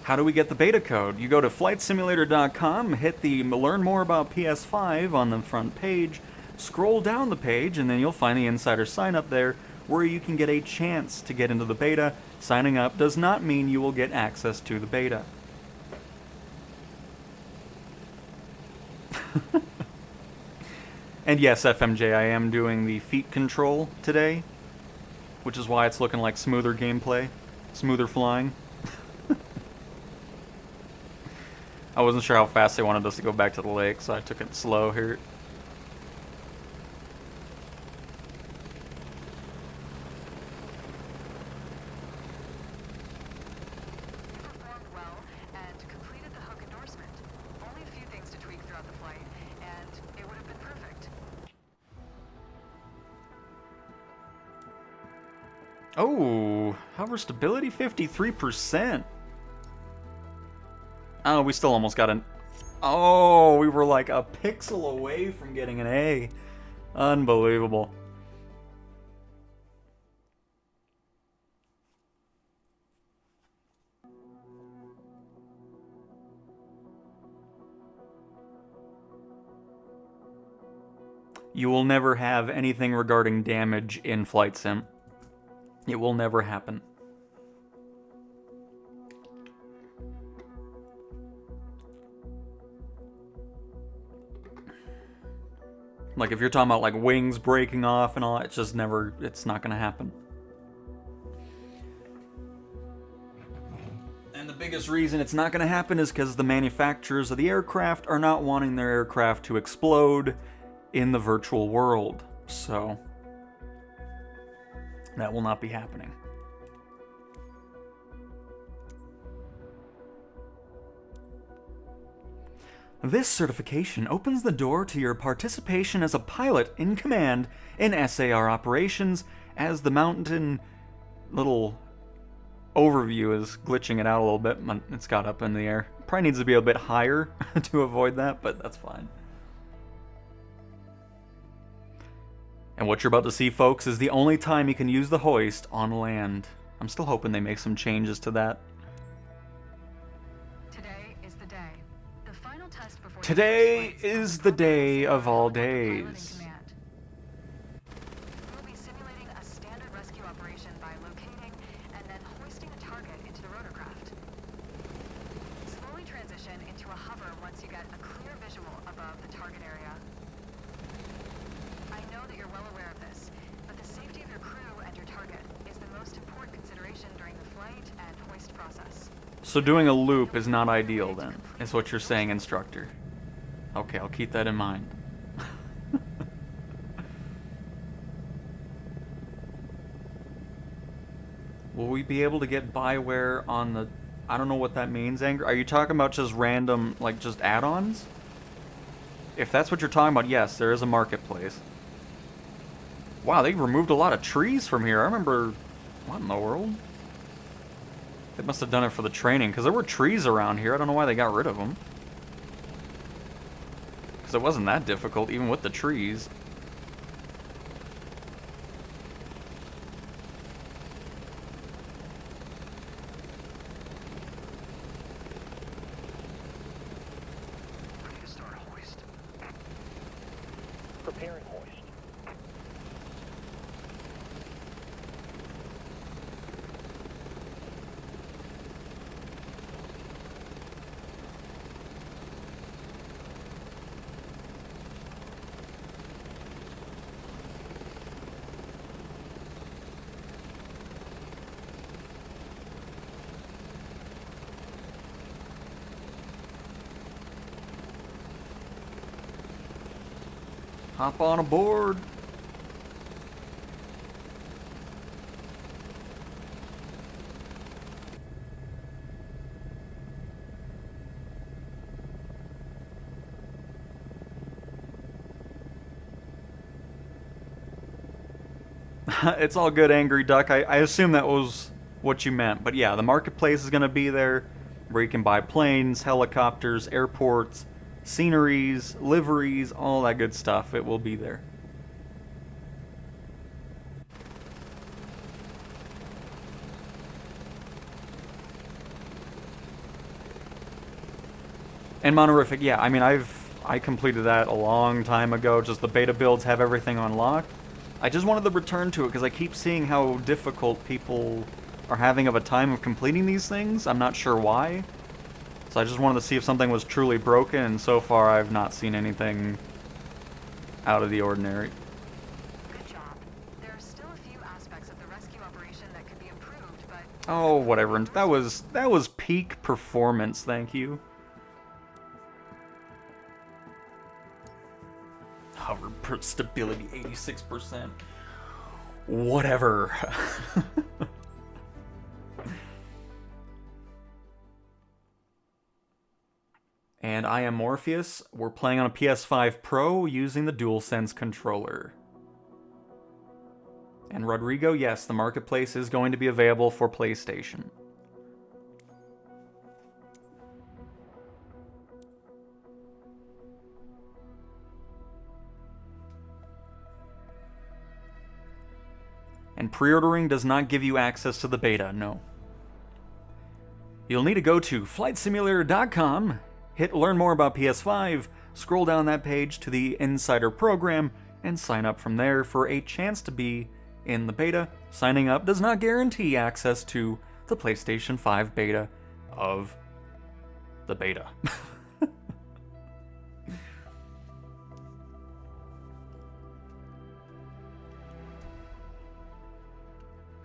How do we get the beta code? You go to flightsimulator.com, hit the Learn More About PS5 on the front page, scroll down the page, and then you'll find the insider sign up there, where you can get a chance to get into the beta. Signing up does not mean you will get access to the beta. And yes, FMJ, I am doing the feet control today, which is why it's looking like smoother gameplay, smoother flying. I wasn't sure how fast they wanted us to go back to the lake, so I took it slow here. You performed well and completed the hook endorsement. Only a few things to tweak throughout the flight, and it would have been perfect. Oh, hover stability 53%. Oh, we still almost got an... Oh, we were like a pixel away from getting an A. Unbelievable. You will never have anything regarding damage in Flight Sim. It will never happen. Like, if you're talking about, like, wings breaking off and all, it's just never, it's not gonna happen. And the biggest reason it's not gonna happen is because the manufacturers of the aircraft are not wanting their aircraft to explode in the virtual world. So, that will not be happening. This certification opens the door to your participation as a pilot in command in SAR operations, as the mountain little overview is glitching it out a little bit. It's got up in the air. Probably needs to be a bit higher to avoid that, but that's fine. And what you're about to see, folks, is the only time you can use the hoist on land. I'm still hoping they make some changes to that. Today is the day. The final test before Today is the day of all days. We'll be simulating a standard rescue operation by locating and then hoisting a target into the rotorcraft. Slowly transition into a hover once you get a clear visual above the target area. I know that you're well aware of this, but the safety of your crew and your target is the most important consideration during the flight and hoist process. So doing a loop is not ideal then, is what you're saying, instructor. Okay, I'll keep that in mind. Will we be able to get Bioware on the... I don't know what that means, Angry. Are you talking about just random, like, just add-ons? If that's what you're talking about, yes, there is a marketplace. Wow, they removed a lot of trees from here. I remember... What in the world? They must have done it for the training, because there were trees around here. I don't know why they got rid of them. Because it wasn't that difficult, even with the trees. Ready to start hoist. Preparing hoist. Hop on aboard. It's all good, Angry Duck. I assume that was what you meant. But yeah, the marketplace is going to be there, where you can buy planes, helicopters, airports, sceneries, liveries, all that good stuff. It will be there. And Monorific, yeah, I mean, I completed that a long time ago. Just the beta builds have everything unlocked. I just wanted to return to it because I keep seeing how difficult people are having of a time of completing these things. I'm not sure why. So I just wanted to see if something was truly broken, and so far I've not seen anything out of the ordinary. Good job. There are still a few aspects of the rescue operation that could be improved, but... Oh, whatever. That was peak performance, thank you. Hover stability 86%. Whatever. And I am Morpheus. We're playing on a PS5 Pro using the DualSense controller. And Rodrigo, yes, the marketplace is going to be available for PlayStation. And pre-ordering does not give you access to the beta, no. You'll need to go to flightsimulator.com, hit learn more about PS5, scroll down that page to the Insider program, and sign up from there for a chance to be in the beta. Signing up does not guarantee access to the PlayStation 5 beta of the beta.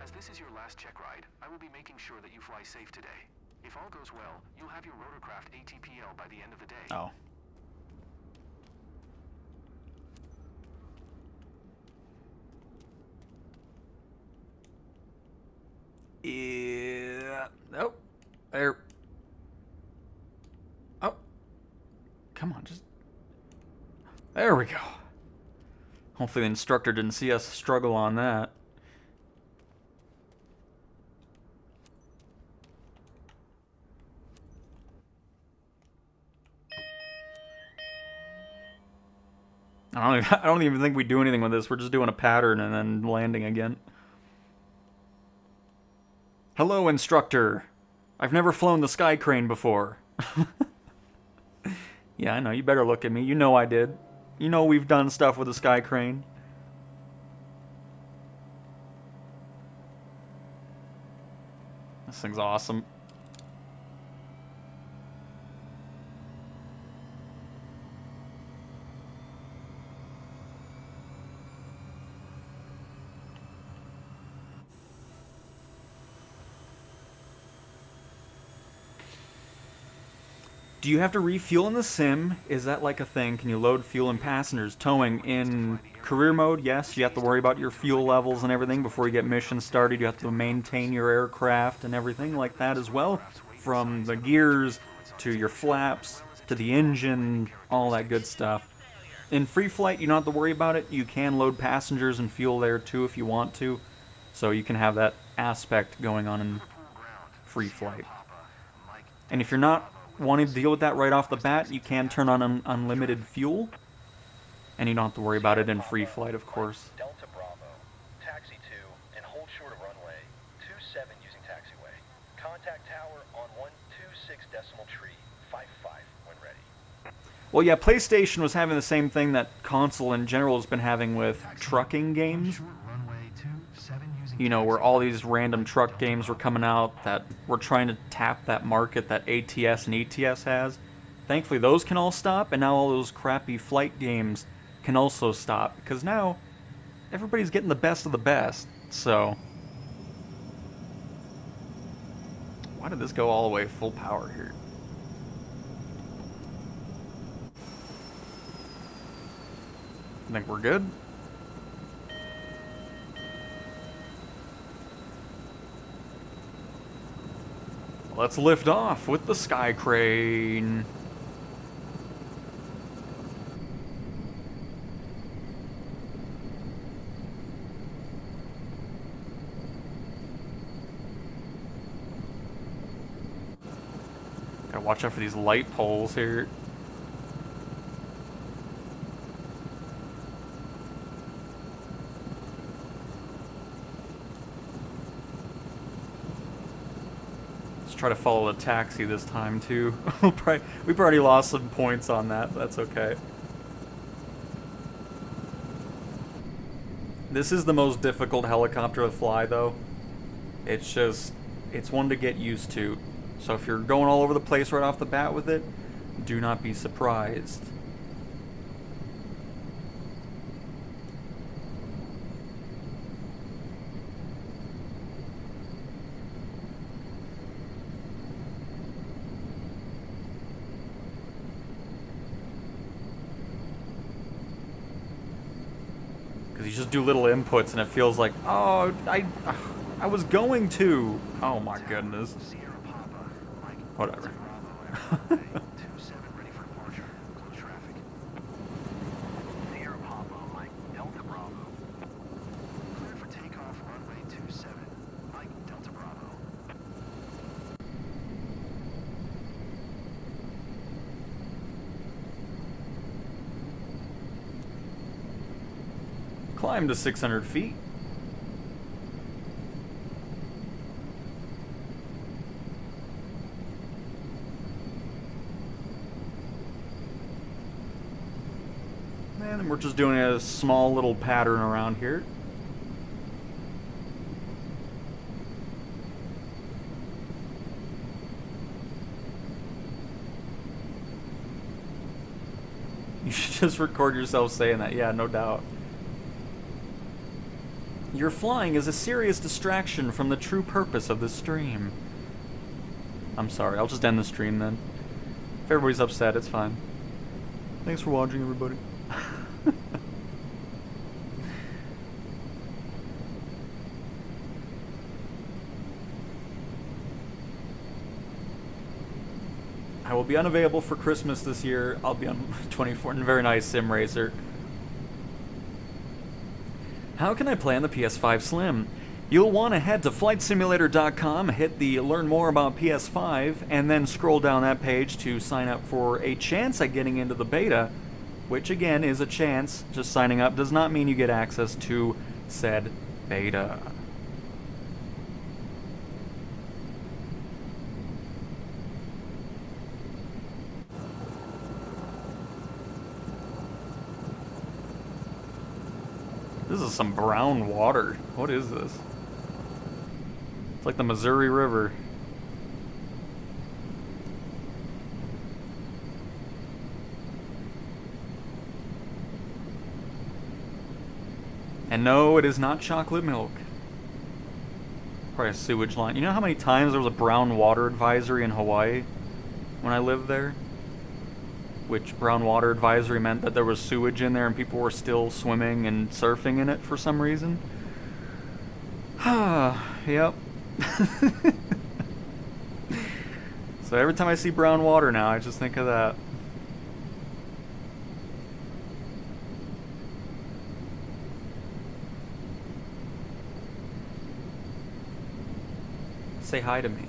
As this is your last check ride, I will be making sure that you fly safe today. If all goes well, you'll have your rotorcraft ATPL by the end of the day. Oh. Yeah. Oh. There. Oh. Come on, just... There we go. Hopefully the instructor didn't see us struggle on that. I don't even think we do anything with this. We're just doing a pattern and then landing again. Hello, instructor. I've never flown the sky crane before. Yeah, I know. You better look at me. You know I did. You know we've done stuff with the sky crane. This thing's awesome. Do you have to refuel in the sim? Is that like a thing? Can you load fuel and passengers? Towing in career mode, yes. You have to worry about your fuel levels and everything before you get missions started. You have to maintain your aircraft and everything like that as well. From the gears to your flaps to the engine, all that good stuff. In free flight, you don't have to worry about it. You can load passengers and fuel there too if you want to. So you can have that aspect going on in free flight. And if you're not wanting to deal with that right off the bat, you can turn on unlimited fuel, and you don't have to worry about it in free flight, of course. Delta Bravo, taxi 2 and hold short of runway 27 using taxiway. Contact tower on 126 decimal tree 55 when ready. Well, yeah, PlayStation was having the same thing that console in general has been having with trucking games. You know, where all these random truck games were coming out that were trying to tap that market that ATS and ETS has. Thankfully, those can all stop, and now all those crappy flight games can also stop, because now everybody's getting the best of the best, so... Why did this go all the way full power here? I think we're good. Let's lift off with the sky crane. Gotta watch out for these light poles here. try to follow the taxi this time, too. We've already lost some points on that, but that's okay. This is the most difficult helicopter to fly, though. It's just, it's one to get used to. So if you're going all over the place right off the bat with it, do not be surprised. Because you just do little inputs and it feels like, oh, I was going to. Oh my goodness. Whatever. Climb to 600 feet. And we're just doing a small little pattern around here. You should just record yourself saying that. Yeah, no doubt. Your flying is a serious distraction from the true purpose of the stream. I'm sorry, I'll just end the stream then. If everybody's upset, it's fine. Thanks for watching, everybody. I will be unavailable for Christmas this year. I'll be on 24. Very nice, Sim Racer. How can I play on the PS5 Slim? You'll want to head to flightsimulator.com, hit the Learn More About PS5, and then scroll down that page to sign up for a chance at getting into the beta, which again is a chance. Just signing up does not mean you get access to said beta. This is some brown water. What is this? It's like the Missouri River. And no, it is not chocolate milk. Probably a sewage line. You know how many times there was a brown water advisory in Hawaii when I lived there? Which brown water advisory meant that there was sewage in there and people were still swimming and surfing in it for some reason. Yep. So every time I see brown water now, I just think of that. Say hi to me.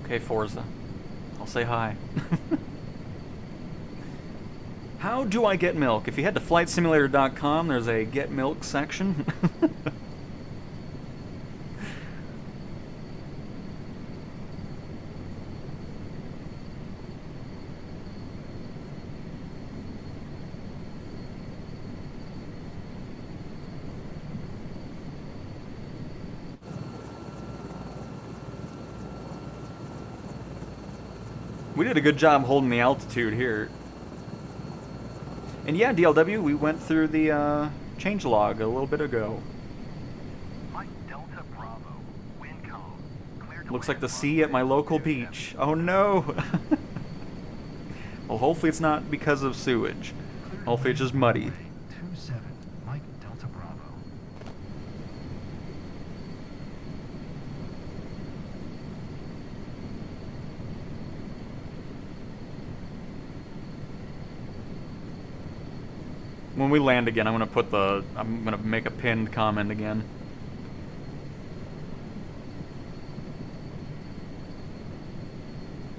Okay, Forza. I'll say hi. How do I get milk? If you head to flightsimulator.com, there's a Get Milk section. We did a good job holding the altitude here. And yeah, DLW, we went through the changelog a little bit ago. Looks like the sea at my local beach. Oh no! Well, hopefully it's not because of sewage. Hopefully it's just muddy. When we land again, I'm gonna make a pinned comment again.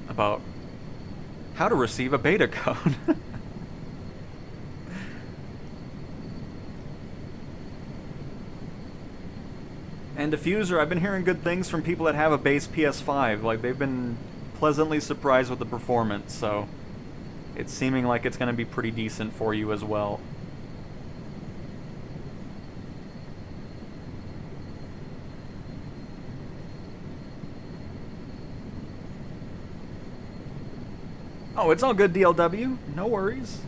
About how to receive a beta code. And Diffuser, I've been hearing good things from people that have a base PS5. Like, they've been pleasantly surprised with the performance, so it's seeming like it's going to be pretty decent for you as well. Oh, it's all good, DLW. No worries.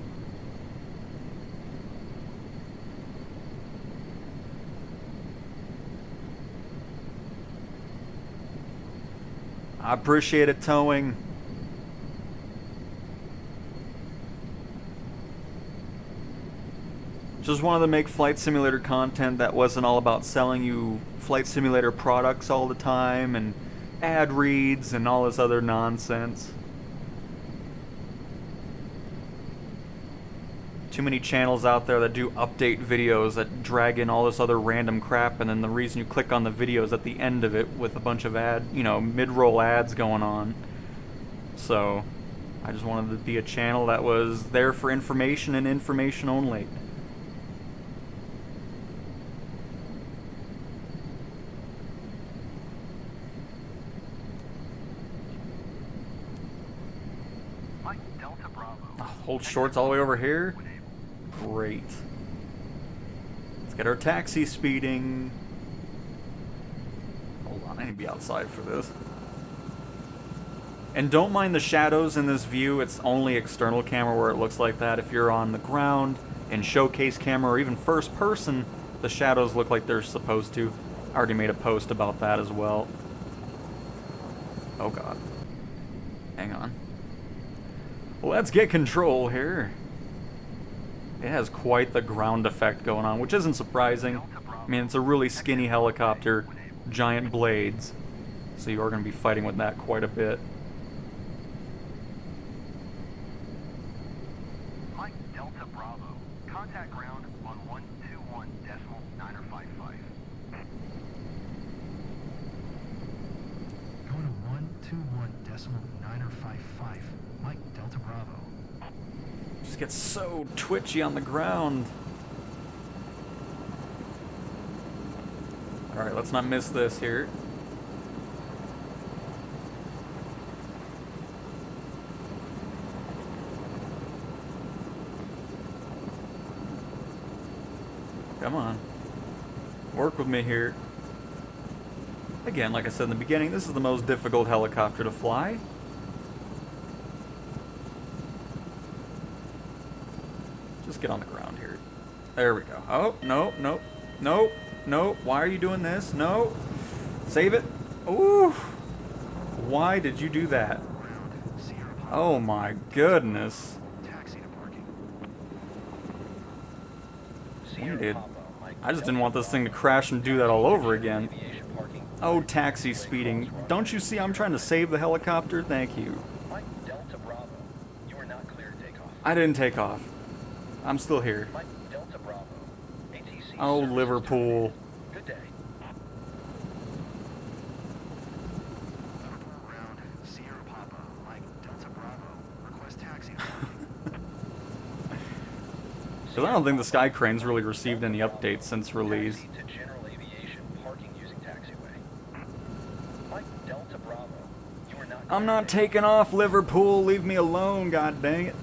I appreciate it, towing. Just wanted to make Flight Simulator content that wasn't all about selling you Flight Simulator products all the time and ad reads and all this other nonsense. Too many channels out there that do update videos that drag in all this other random crap, and then the reason you click on the video is at the end of it with a bunch of mid-roll ads going on. So, I just wanted to be a channel that was there for information and information only. Hold shorts all the way over here. Great. Let's get our taxi speeding. Hold on, I need to be outside for this. And don't mind the shadows in this view. It's only external camera where it looks like that. If you're on the ground, in showcase camera, or even first person, the shadows look like they're supposed to. I already made a post about that as well. Oh god. Hang on. Let's get control here. It has quite the ground effect going on, which isn't surprising. I mean, it's a really skinny helicopter, giant blades, so you are going to be fighting with that quite a bit. Mike Delta Bravo, contact ground on 121.955. Going to 121.955. Mike Delta Bravo. Just gets so twitchy on the ground. Alright, let's not miss this here. Come on. Work with me here. Again, like I said in the beginning, this is the most difficult helicopter to fly. Just get on the ground here. There we go. Oh, no, no, no, no. Why are you doing this? No. Save it. Ooh. Why did you do that? Oh my goodness. We did. I just didn't want this thing to crash and do that all over again. Oh, taxi speeding. Don't you see I'm trying to save the helicopter? Thank you. Mike Delta Bravo, you are not clear to take off. I didn't take off. I'm still here. Mike Delta Bravo, ATC Oh, services Liverpool. terminated. Good day. Liverpool ground, Sierra Papa, Mike Delta Bravo. Request taxi. Because I don't think the Sky Crane's really received any updates since release. Taxi to general aviation, parking using taxiway. Mike Delta Bravo, you are not I'm clear not to take taking off, Liverpool. Leave me alone, god dang it.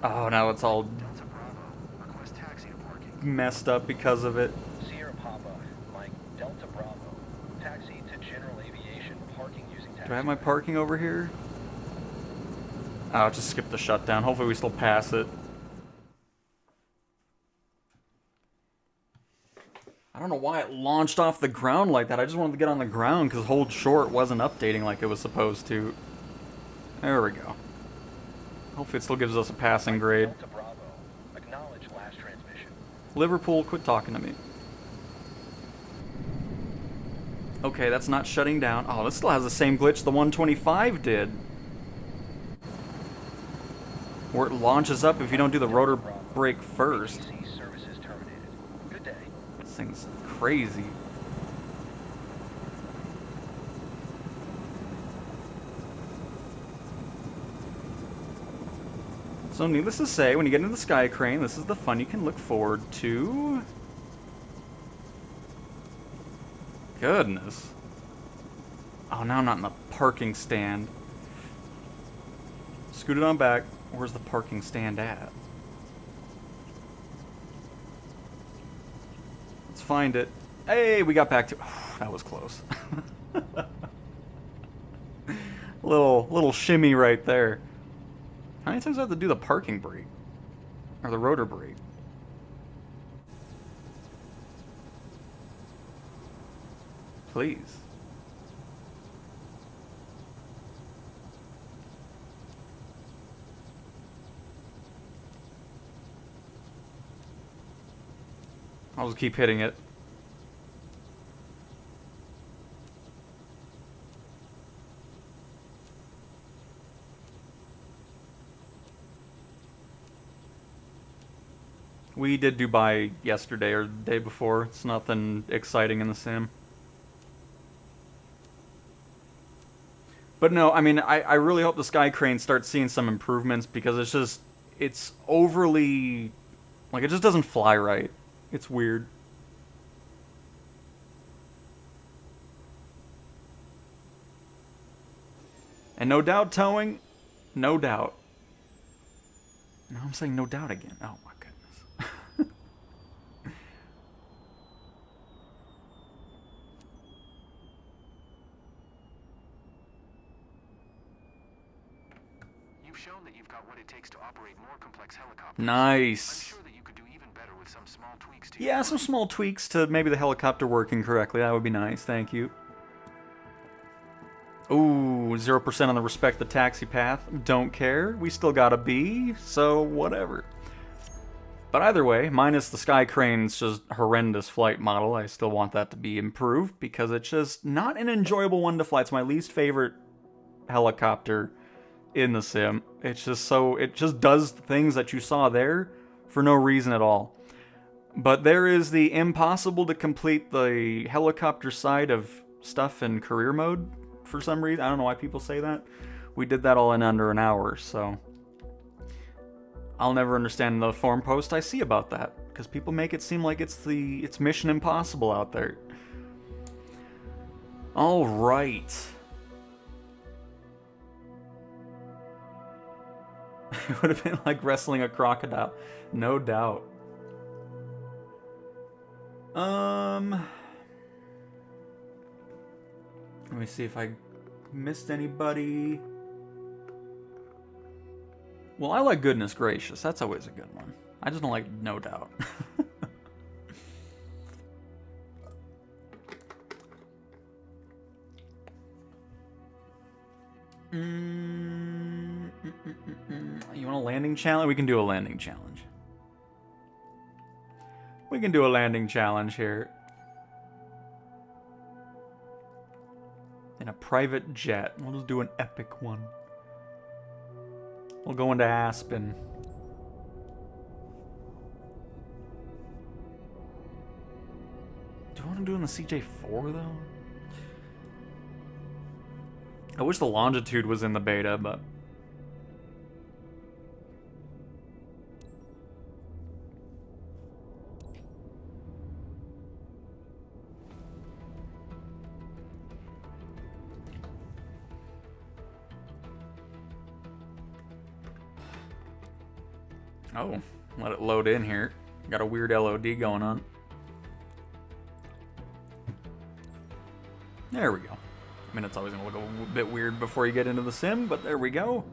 Oh, now it's all Delta Bravo. Request taxi to parking. messed up because of it. Sierra Papa, Mike Delta Bravo, taxi to general aviation, parking using taxiway. Do I have my parking over here? Oh, just skip the shutdown. Hopefully we still pass it. I don't know why it launched off the ground like that. I just wanted to get on the ground because hold short wasn't updating like it was supposed to. There we go. Hopefully it still gives us a passing grade. Delta Bravo, acknowledge last transmission. Liverpool, quit talking to me. Okay, that's not shutting down. Oh, this still has the same glitch the 125 did. Where it launches up if you don't do the rotor brake first. ATC services terminated. Good day. This thing's crazy. So needless to say, when you get into the Sky Crane, this is the fun you can look forward to. Goodness. Oh, now I'm not in the parking stand. Scoot it on back. Where's the parking stand at? Let's find it. Hey, we got back to... that was close. little shimmy right there. How many times do I have to do the parking brake? Or the rotor brake? Please. I'll just keep hitting it. We did Dubai yesterday or the day before. It's nothing exciting in the sim. But no, I mean, I really hope the Sky Crane starts seeing some improvements because it's overly, like, it just doesn't fly right. It's weird. And no doubt towing, no doubt. Now I'm saying no doubt again. Oh my goodness. You've shown that you've got what it takes to operate more complex helicopters. Nice. I'm sure that you could do even better with some small tweaks to Yeah, some small tweaks to maybe the helicopter working correctly. That would be nice. Thank you. Ooh, 0% on the respect the taxi path. Don't care. We still got a B, so whatever. But either way, minus the Sky Crane's just horrendous flight model, I still want that to be improved because it's just not an enjoyable one to fly. It's my least favorite helicopter in the sim. It's just so, it just does the things that you saw there for no reason at all. But there is the impossible to complete the helicopter side of stuff in career mode for some reason. I don't know why people say that. We did that all in under an hour, so I'll never understand the forum post I see about that because people make it seem like it's Mission Impossible out there. All right. It would have been like wrestling a crocodile, no doubt. Let me see if I missed anybody. Well, I like Goodness Gracious. That's always a good one. I just don't like No Doubt. You want a landing challenge? We can do a landing challenge. We can do a landing challenge here. In a private jet. We'll just do an epic one. We'll go into Aspen. Do I want to do it in the CJ4 though? I wish the Longitude was in the beta, but oh, let it load in here. Got a weird LOD going on. There we go. I mean, it's always going to look a bit weird before you get into the sim, but there we go.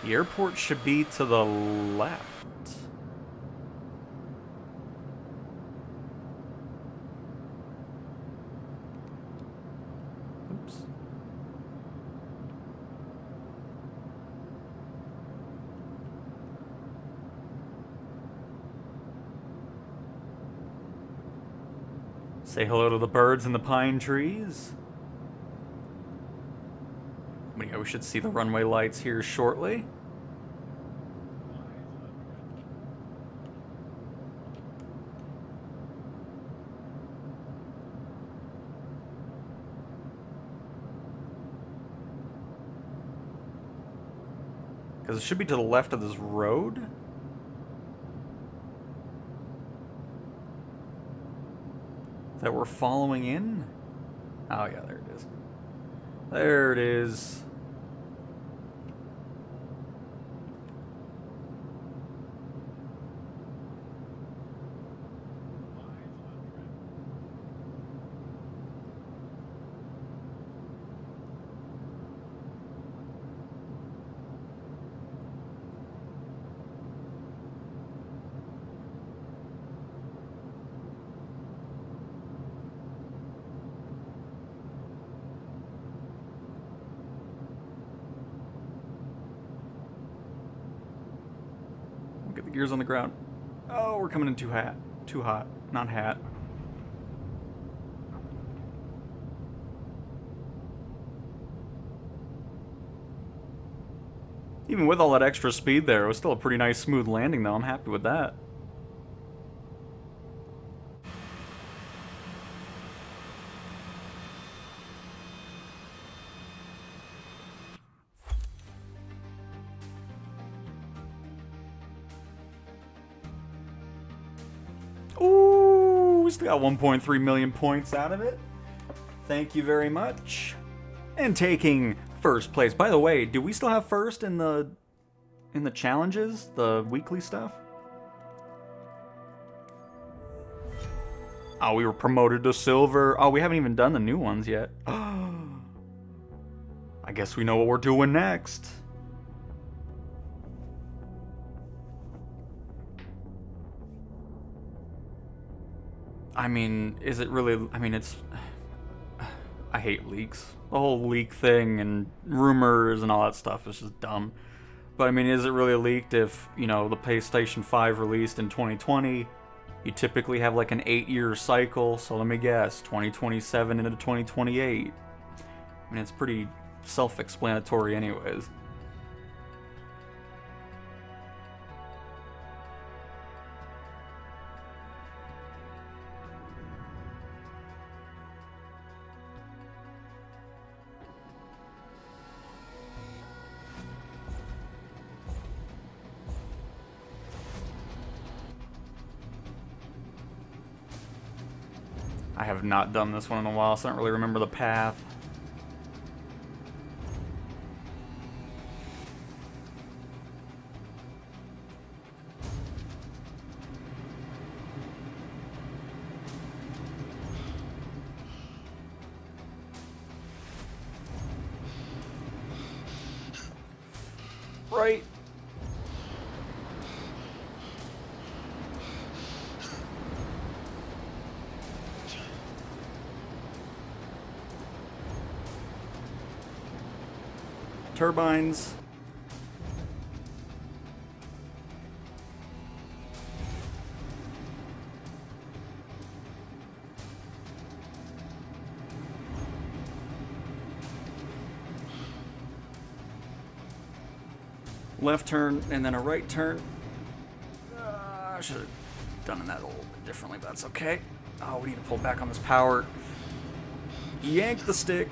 The airport should be to the left. Oops. Say hello to the birds in the pine trees. But yeah, we should see the runway lights here shortly. Because it should be to the left of this road. That we're following in? Oh yeah, there it is. There it is. Get the gears on the ground. Oh, we're coming in too hot. Too hot. Not hat. Even with all that extra speed there, it was still a pretty nice smooth landing though. I'm happy with that. Ooh, we still got 1.3 million points out of it. Thank you very much. And taking first place. By the way, do we still have first in the challenges, the weekly stuff? Oh, we were promoted to silver. Oh, we haven't even done the new ones yet. I guess we know what we're doing next. I mean, is it really... I mean, it's... I hate leaks. The whole leak thing and rumors and all that stuff is just dumb. But I mean, is it really leaked if, you know, the PlayStation 5 released in 2020? You typically have like an 8-year cycle, so let me guess, 2027 into 2028. I mean, it's pretty self-explanatory anyways. I have not done this one in a while, so I don't really remember the path. Right. Turbines. Left turn and then a right turn. I should have done that a little bit differently, but that's okay. Oh, we need to pull back on this power. Yank the stick.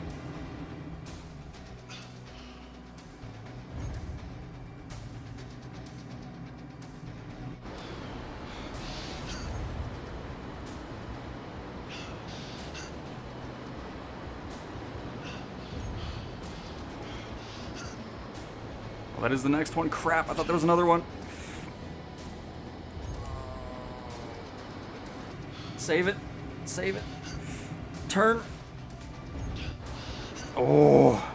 That is the next one. Crap, I thought there was another one. Save it. Save it. Turn. Oh.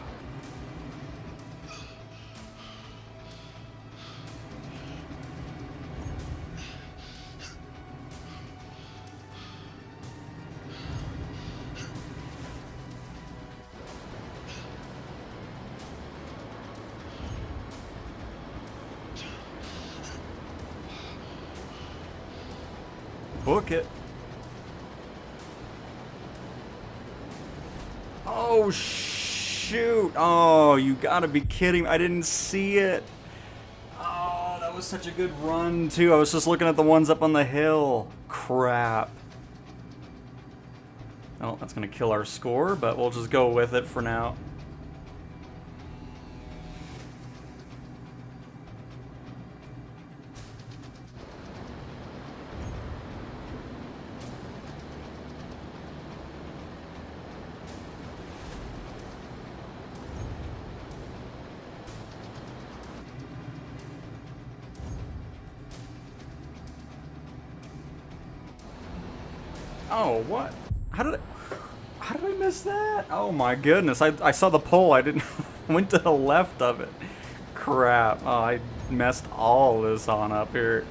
Book it. Oh, shoot. Oh, you gotta be kidding. I didn't see it. Oh, that was such a good run, too. I was just looking at the ones up on the hill. Crap. Oh, that's gonna kill our score, but we'll just go with it for now. Oh, what? How did I miss that? Oh my goodness, I saw the pole, I didn't, went to the left of it. Crap, oh, I messed all this on up here.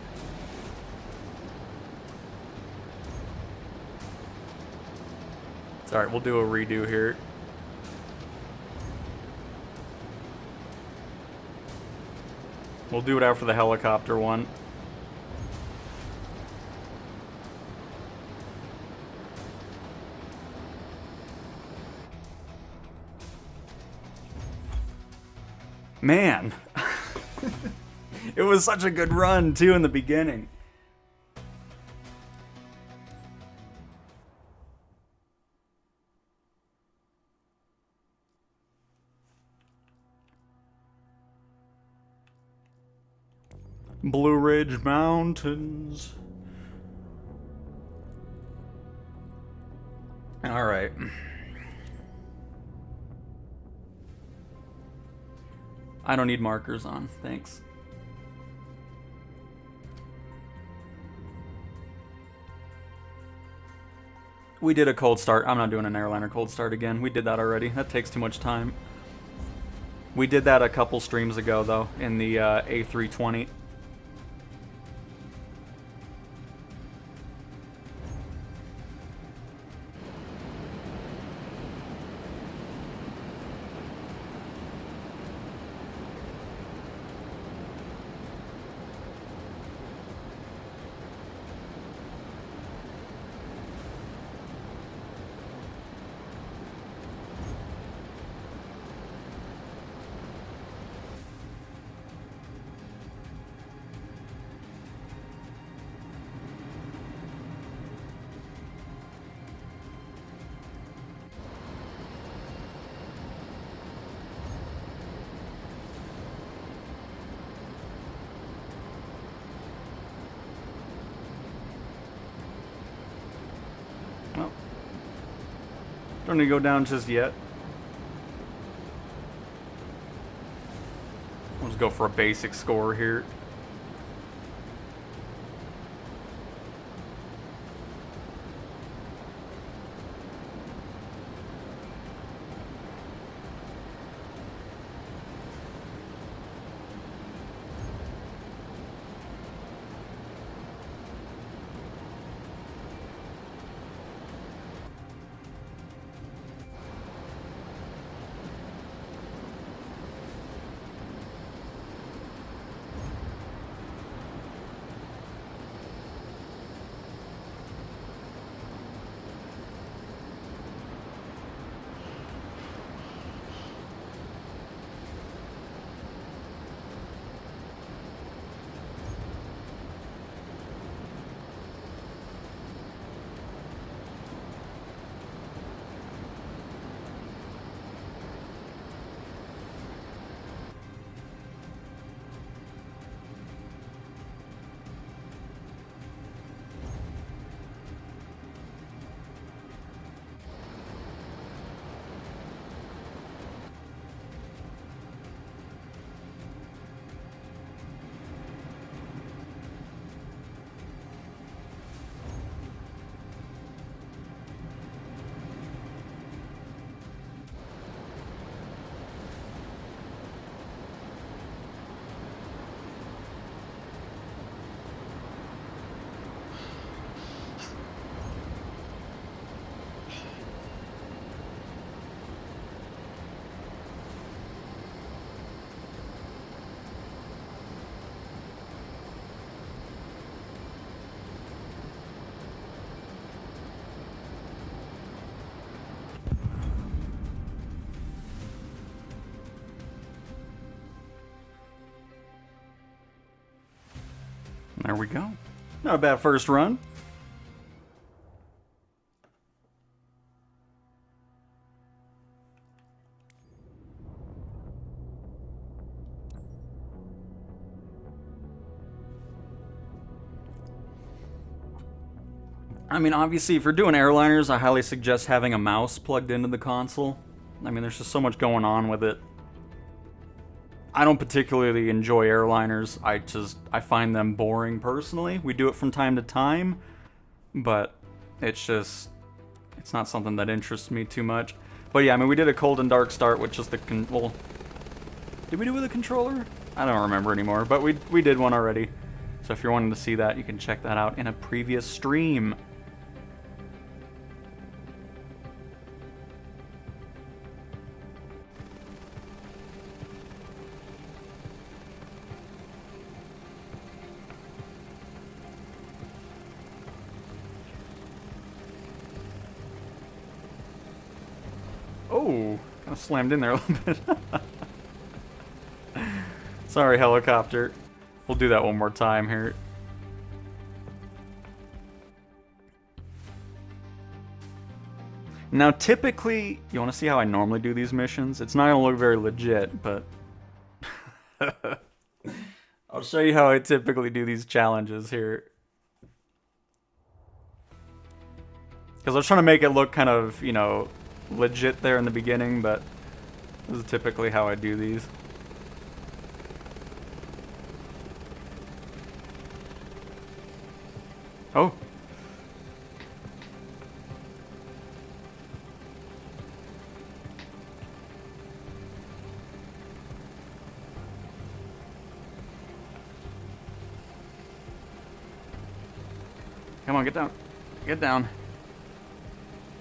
It's alright, we'll do a redo here. We'll do it after the helicopter one. Man, it was such a good run, too, in the beginning. Blue Ridge Mountains. All right. I don't need markers on, thanks. We did a cold start. I'm not doing an airliner cold start again. We did that already. That takes too much time. We did that a couple streams ago, though, in the A320. Well, don't need to go down just yet. Let's go for a basic score here. There we go. Not a bad first run. I mean, obviously, if you're doing airliners, I highly suggest having a mouse plugged into the console. I mean, there's just so much going on with it. I don't particularly enjoy airliners. I find them boring personally. We do it from time to time, but it's not something that interests me too much. But yeah, I mean, we did a cold and dark start with just the well, did we do it with a controller? I don't remember anymore, but we did one already. So if you're wanting to see that, you can check that out in a previous stream. Oh, kind of slammed in there a little bit. Sorry, helicopter. We'll do that one more time here. Now, typically, you want to see how I normally do these missions? It's not going to look very legit, but I'll show you how I typically do these challenges here. Because I was trying to make it look kind of, you know, legit there in the beginning, but this is typically how I do these. Oh. Come on, get down. Get down.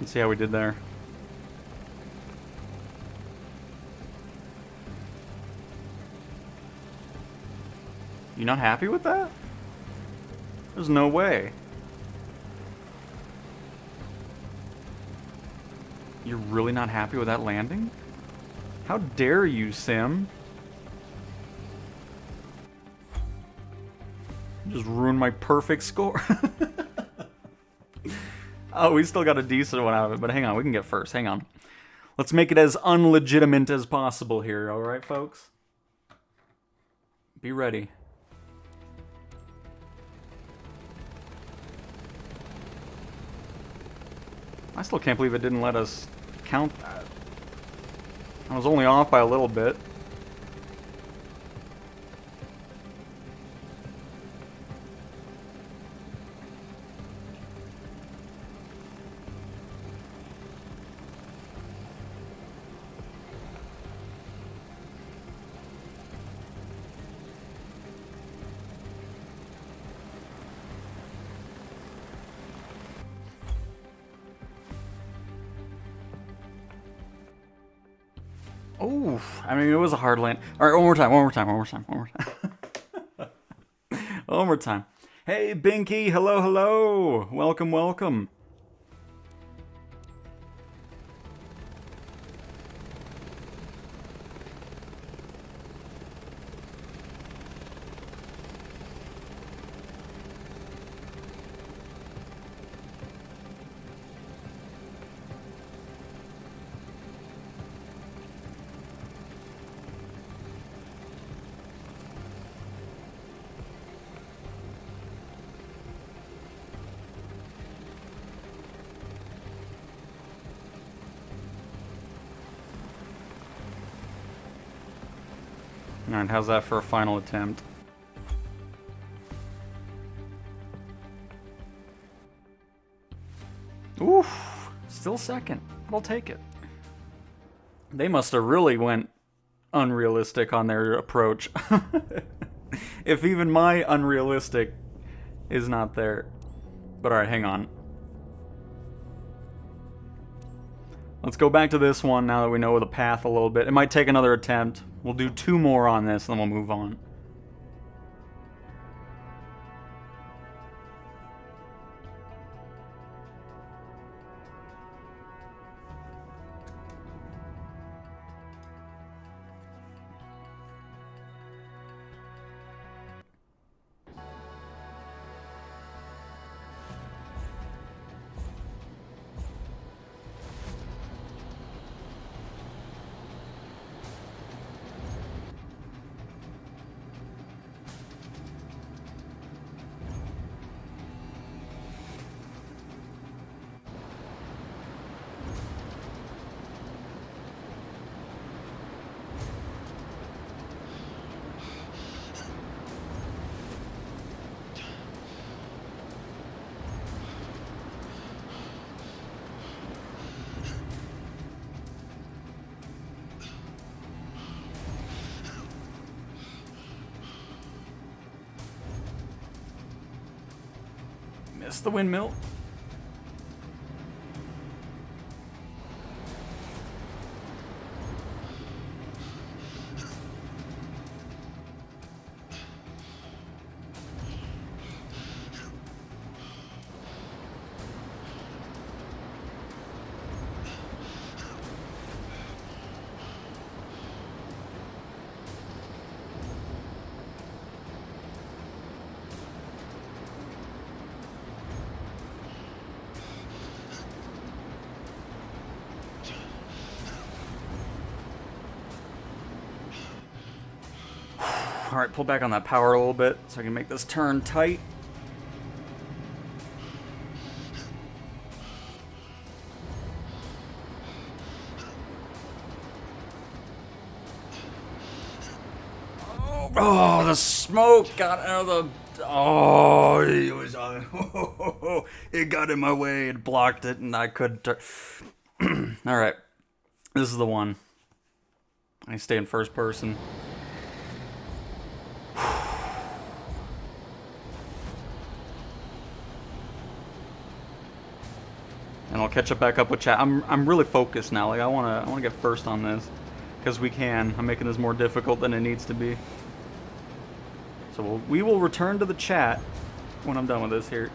Let's see how we did there. You not happy with that? There's no way. You're really not happy with that landing? How dare you, Sim? Just ruined my perfect score. Oh, we still got a decent one out of it, but hang on, we can get first. Hang on. Let's make it as unlegitimate as possible here, alright, folks? Be ready. I still can't believe it didn't let us count that. I was only off by a little bit. Oof. I mean, it was a hard land. All right, one more time. One more time. Hey, Binky. Hello, hello. Welcome, welcome. Alright, how's that for a final attempt? Oof, still second. I'll take it. They must have really went unrealistic on their approach. If even my unrealistic is not there. But alright, hang on. Let's go back to this one now that we know the path a little bit. It might take another attempt. We'll do 2 more on this, and then we'll move on. Missed the windmill. Alright, pull back on that power a little bit so I can make this turn tight. Oh, the smoke got out of the... Oh, it was... it got in my way. It blocked it and I couldn't turn... Alright. This is the one. I stay in first person. And I'll catch up back up with chat. I'm really focused now. Like I wanna get first on this because we can. I'm making this more difficult than it needs to be. So we will return to the chat when I'm done with this here.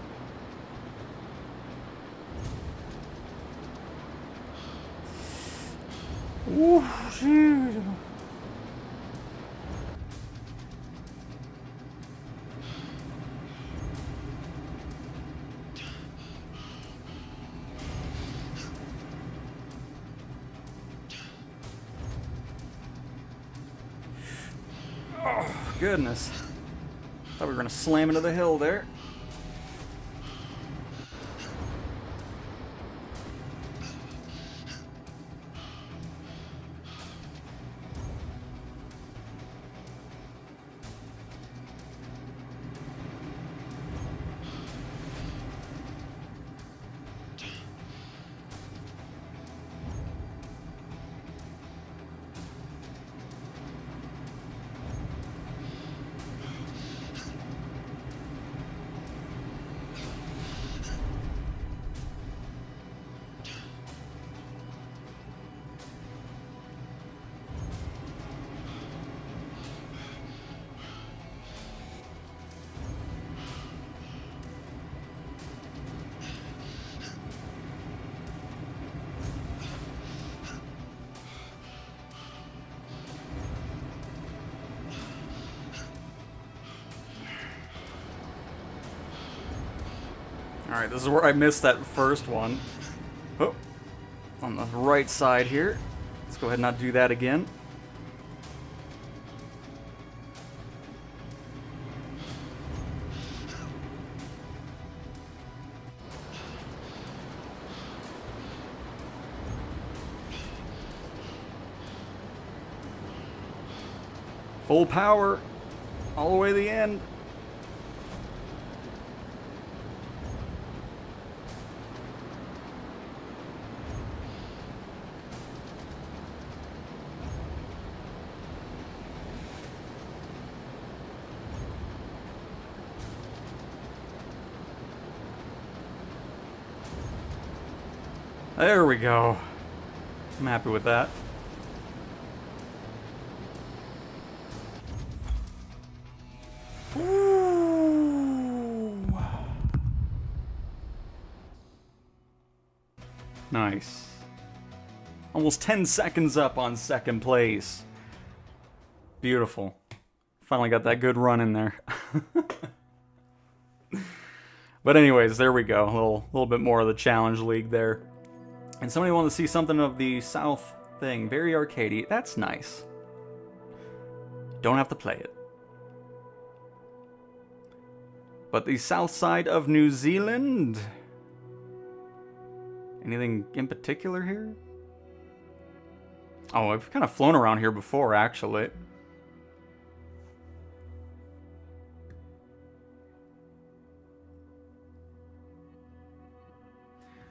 Ooh, shoot. Oh, goodness. Thought we were going to slam into the hill there. Alright, this is where I missed that first one. Oh, on the right side here. Let's go ahead and not do that again. Full power, all the way to the end. There we go. I'm happy with that. Ooh. Nice. Almost 10 seconds up on second place. Beautiful. Finally got that good run in there. But anyways, there we go. A little bit more of the challenge league there. And somebody wanted to see something of the South thing. Very arcadey. That's nice. Don't have to play it. But the south side of New Zealand. Anything in particular here? Oh, I've kind of flown around here before, actually.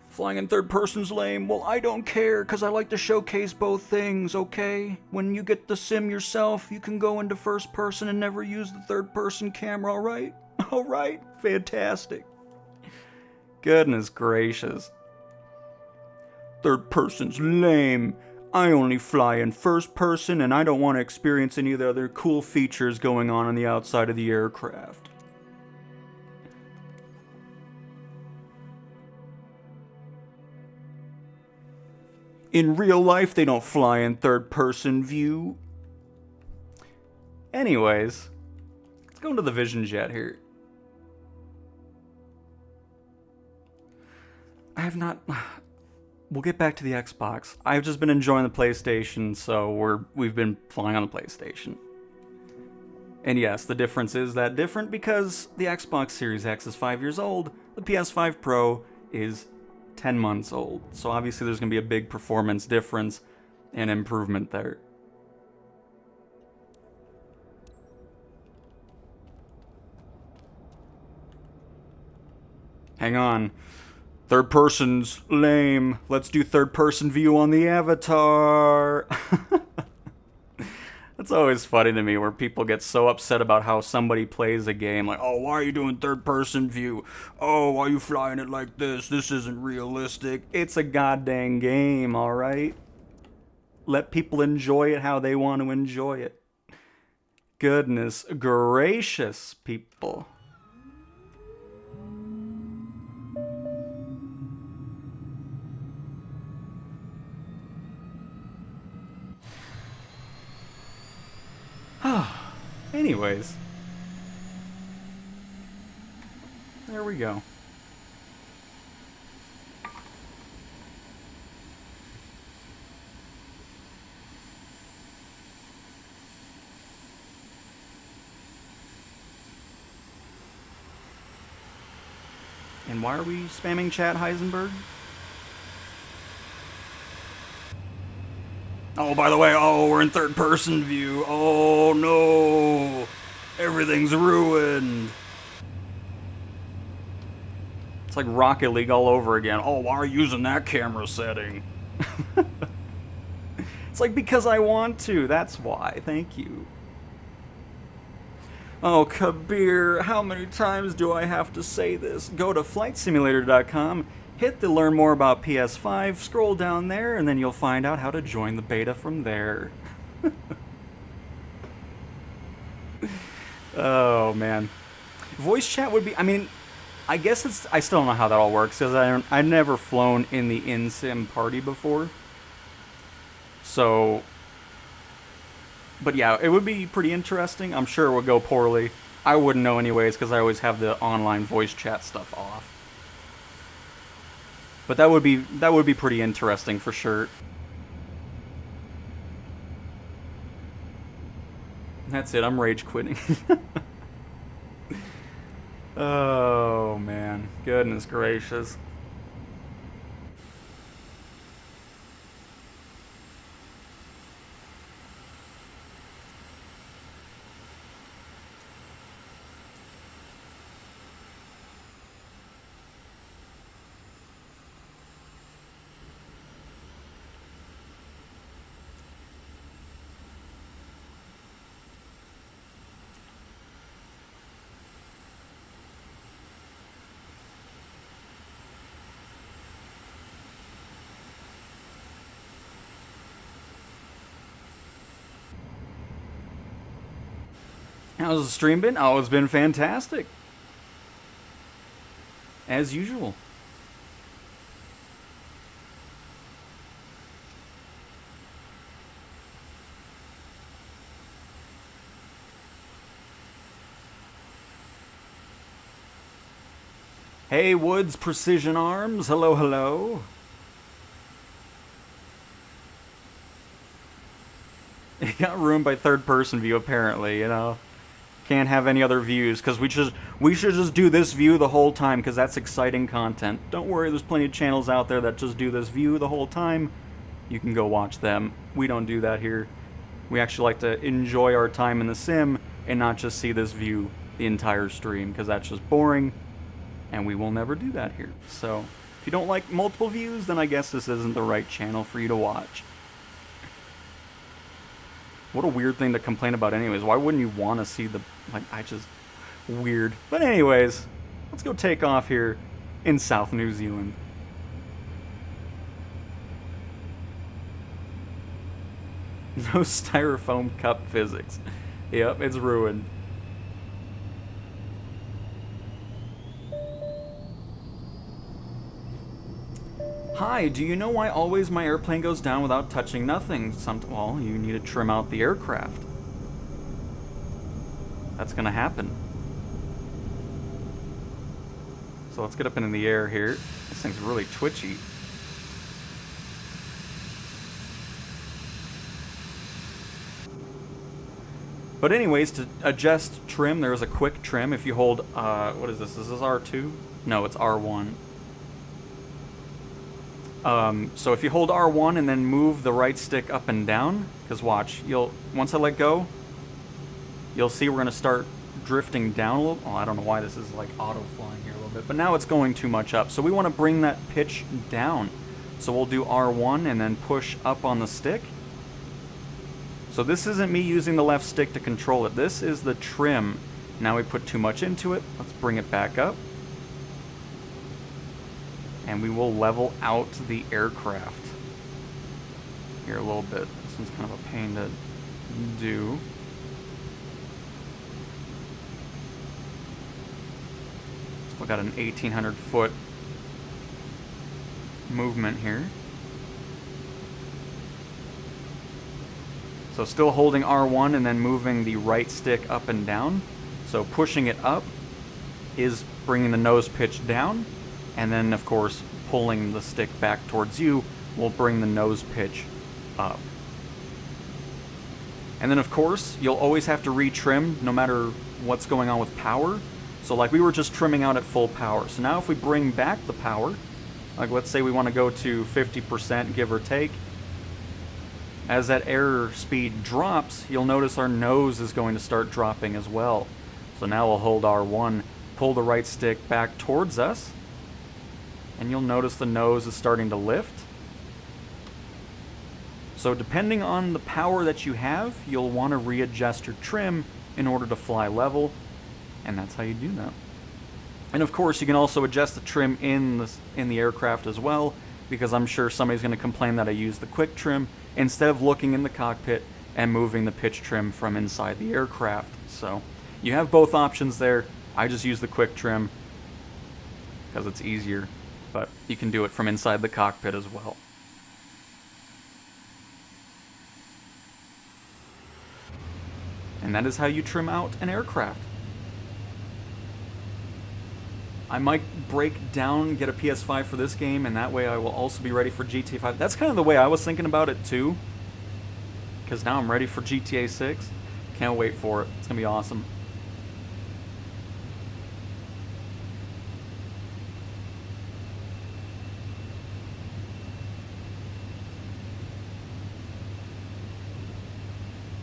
Flying in third person's lame. Well, I don't care, because I like to showcase both things, okay? When you get the sim yourself, you can go into first person and never use the third person camera, alright? Alright? Fantastic. Goodness gracious. Third person's lame. I only fly in first person and I don't want to experience any of the other cool features going on the outside of the aircraft. In real life, they don't fly in third person view. Anyways, let's go into the Vision Jet here. I have not... We'll get back to the Xbox. I've just been enjoying the PlayStation, so we've been flying on the PlayStation. And yes, the difference is that different because the Xbox Series X is 5 years old, the PS5 Pro is 10 months old. So obviously there's going to be a big performance difference and improvement there. Hang on. Third person's lame. Let's do third person view on the avatar. That's always funny to me where people get so upset about how somebody plays a game. Like, oh, why are you doing third person view? Oh, why are you flying it like this? This isn't realistic. It's a goddamn game, alright? Let people enjoy it how they want to enjoy it. Goodness gracious, people. Anyways. There we go. And why are we spamming chat, Heisenberg? Oh, by the way, we're in third person view. Oh no, everything's ruined. It's like Rocket League all over again. Oh, why are you using that camera setting? It's like because I want to, that's why, thank you. Oh, Kabir, how many times do I have to say this? Go to flightsimulator.com. Hit the learn more about PS5, scroll down there, and then you'll find out how to join the beta from there. Oh, man. Voice chat would be, I mean, I guess I still don't know how that all works, because I've never flown in the in-sim party before. So, but yeah, it would be pretty interesting. I'm sure it would go poorly. I wouldn't know anyways, because I always have the online voice chat stuff off. But that would be pretty interesting for sure. That's it, I'm rage quitting. Oh man, goodness gracious. How's the stream been? Oh, it's been fantastic. As usual. Hey, Woods Precision Arms. Hello, hello. It got ruined by third-person view, apparently, you know. Can't have any other views, because we should just do this view the whole time, because that's exciting content. Don't worry, there's plenty of channels out there that just do this view the whole time. You can go watch them. We don't do that here. We actually like to enjoy our time in the sim, and not just see this view the entire stream, because that's just boring, and we will never do that here. So, if you don't like multiple views, then I guess this isn't the right channel for you to watch. What a weird thing to complain about anyways. Why wouldn't you want to see the... Like, weird. But anyways, let's go take off here. in South New Zealand. No styrofoam cup physics. Yep, it's ruined. Hi, do you know why always my airplane goes down without touching nothing? Well, you need to trim out the aircraft. That's gonna happen. So let's get up into the air here. This thing's really twitchy. But anyways, to adjust trim, there's a quick trim. If you hold, what is this? This is R2? No, it's R1. So if you hold R1 and then move the right stick up and down, because watch, once I let go, you'll see we're going to start drifting down a little. Oh, I don't know why this is like auto flying here a little bit, but now it's going too much up. So we want to bring that pitch down. So we'll do R1 and then push up on the stick. So this isn't me using the left stick to control it. This is the trim. Now we put too much into it. Let's bring it back up. And we will level out the aircraft here a little bit. This one's kind of a pain to do. Still got an 1,800 foot movement here. So still holding R1 and then moving the right stick up and down. So pushing it up is bringing the nose pitch down. And then, of course, pulling the stick back towards you will bring the nose pitch up. And then, of course, you'll always have to retrim no matter what's going on with power. So like we were just trimming out at full power. So now if we bring back the power, like let's say we want to go to 50%, give or take, as that air speed drops, you'll notice our nose is going to start dropping as well. So now we'll hold R1, pull the right stick back towards us, and you'll notice the nose is starting to lift. So depending on the power that you have, you'll want to readjust your trim in order to fly level, and that's how you do that. And of course, you can also adjust the trim in the aircraft as well, because I'm sure somebody's going to complain that I use the quick trim instead of looking in the cockpit and moving the pitch trim from inside the aircraft. So you have both options there. I just use the quick trim because it's easier, but you can do it from inside the cockpit as well. And that is how you trim out an aircraft. I might break down, get a PS5 for this game, and that way I will also be ready for GTA 5. That's kind of the way I was thinking about it too, because now I'm ready for GTA 6. Can't wait for it. It's going to be awesome.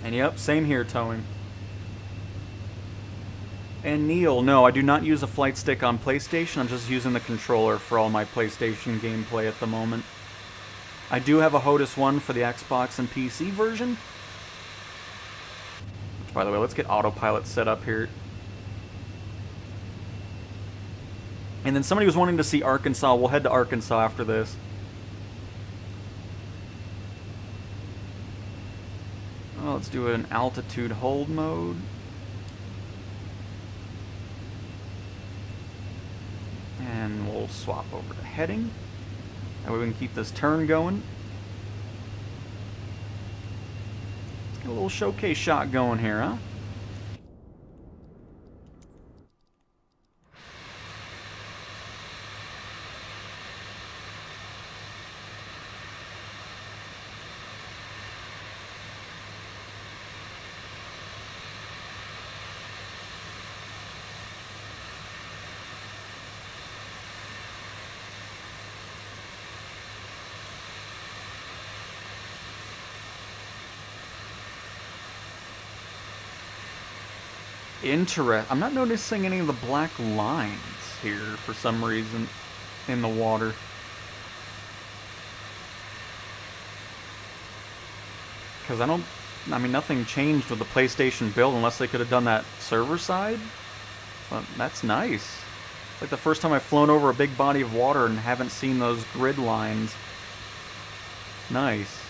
And yep, same here, towing. And Neil, no, I do not use a flight stick on PlayStation. I'm just using the controller for all my PlayStation gameplay at the moment. I do have a HOTAS one for the Xbox and PC version. Which, by the way, let's get autopilot set up here. And then somebody was wanting to see Arkansas. We'll head to Arkansas after this. Well, let's do an altitude hold mode. And we'll swap over to heading. That way we can keep this turn going. Let's get a little showcase shot going here, huh? I'm not noticing any of the black lines here for some reason in the water. Because I mean, nothing changed with the PlayStation build unless they could have done that server side. But that's nice. Like the first time I've flown over a big body of water and haven't seen those grid lines. Nice.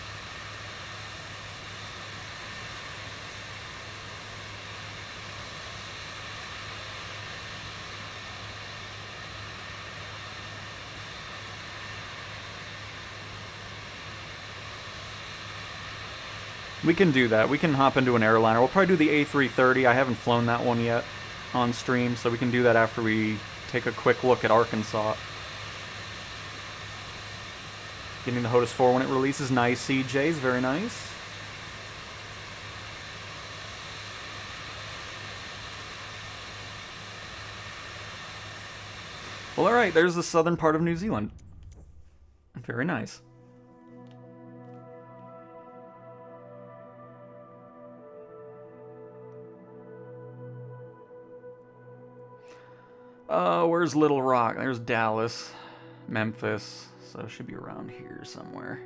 We can do that. We can hop into an airliner. We'll probably do the A330. I haven't flown that one yet on stream, so we can do that after we take a quick look at Arkansas. Getting the HOTUS 4 when it releases. Nice, CJs. Very nice. Well, alright. There's the southern part of New Zealand. Very nice. Where's Little Rock? There's Dallas, Memphis, so it should be around here somewhere.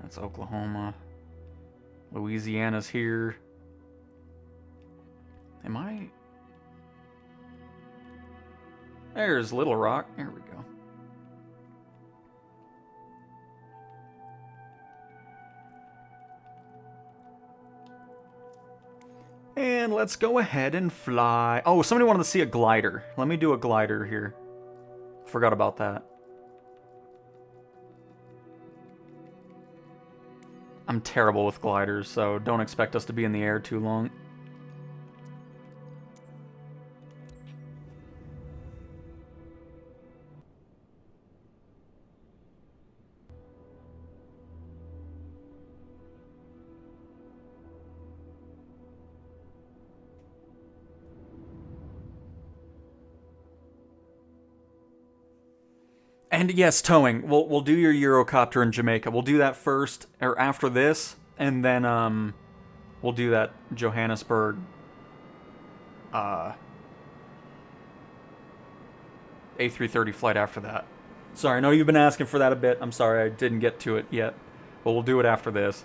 That's Oklahoma. Louisiana's here. Am I? There's Little Rock. There we go. And let's go ahead and fly. Oh, somebody wanted to see a glider. Let me do a glider here. Forgot about that. I'm terrible with gliders, so don't expect us to be in the air too long. And yes, towing. We'll do your Eurocopter in Jamaica. We'll do that first, or after this, and then we'll do that Johannesburg A330 flight after that. Sorry, I know you've been asking for that a bit. I'm sorry I didn't get to it yet, but we'll do it after this.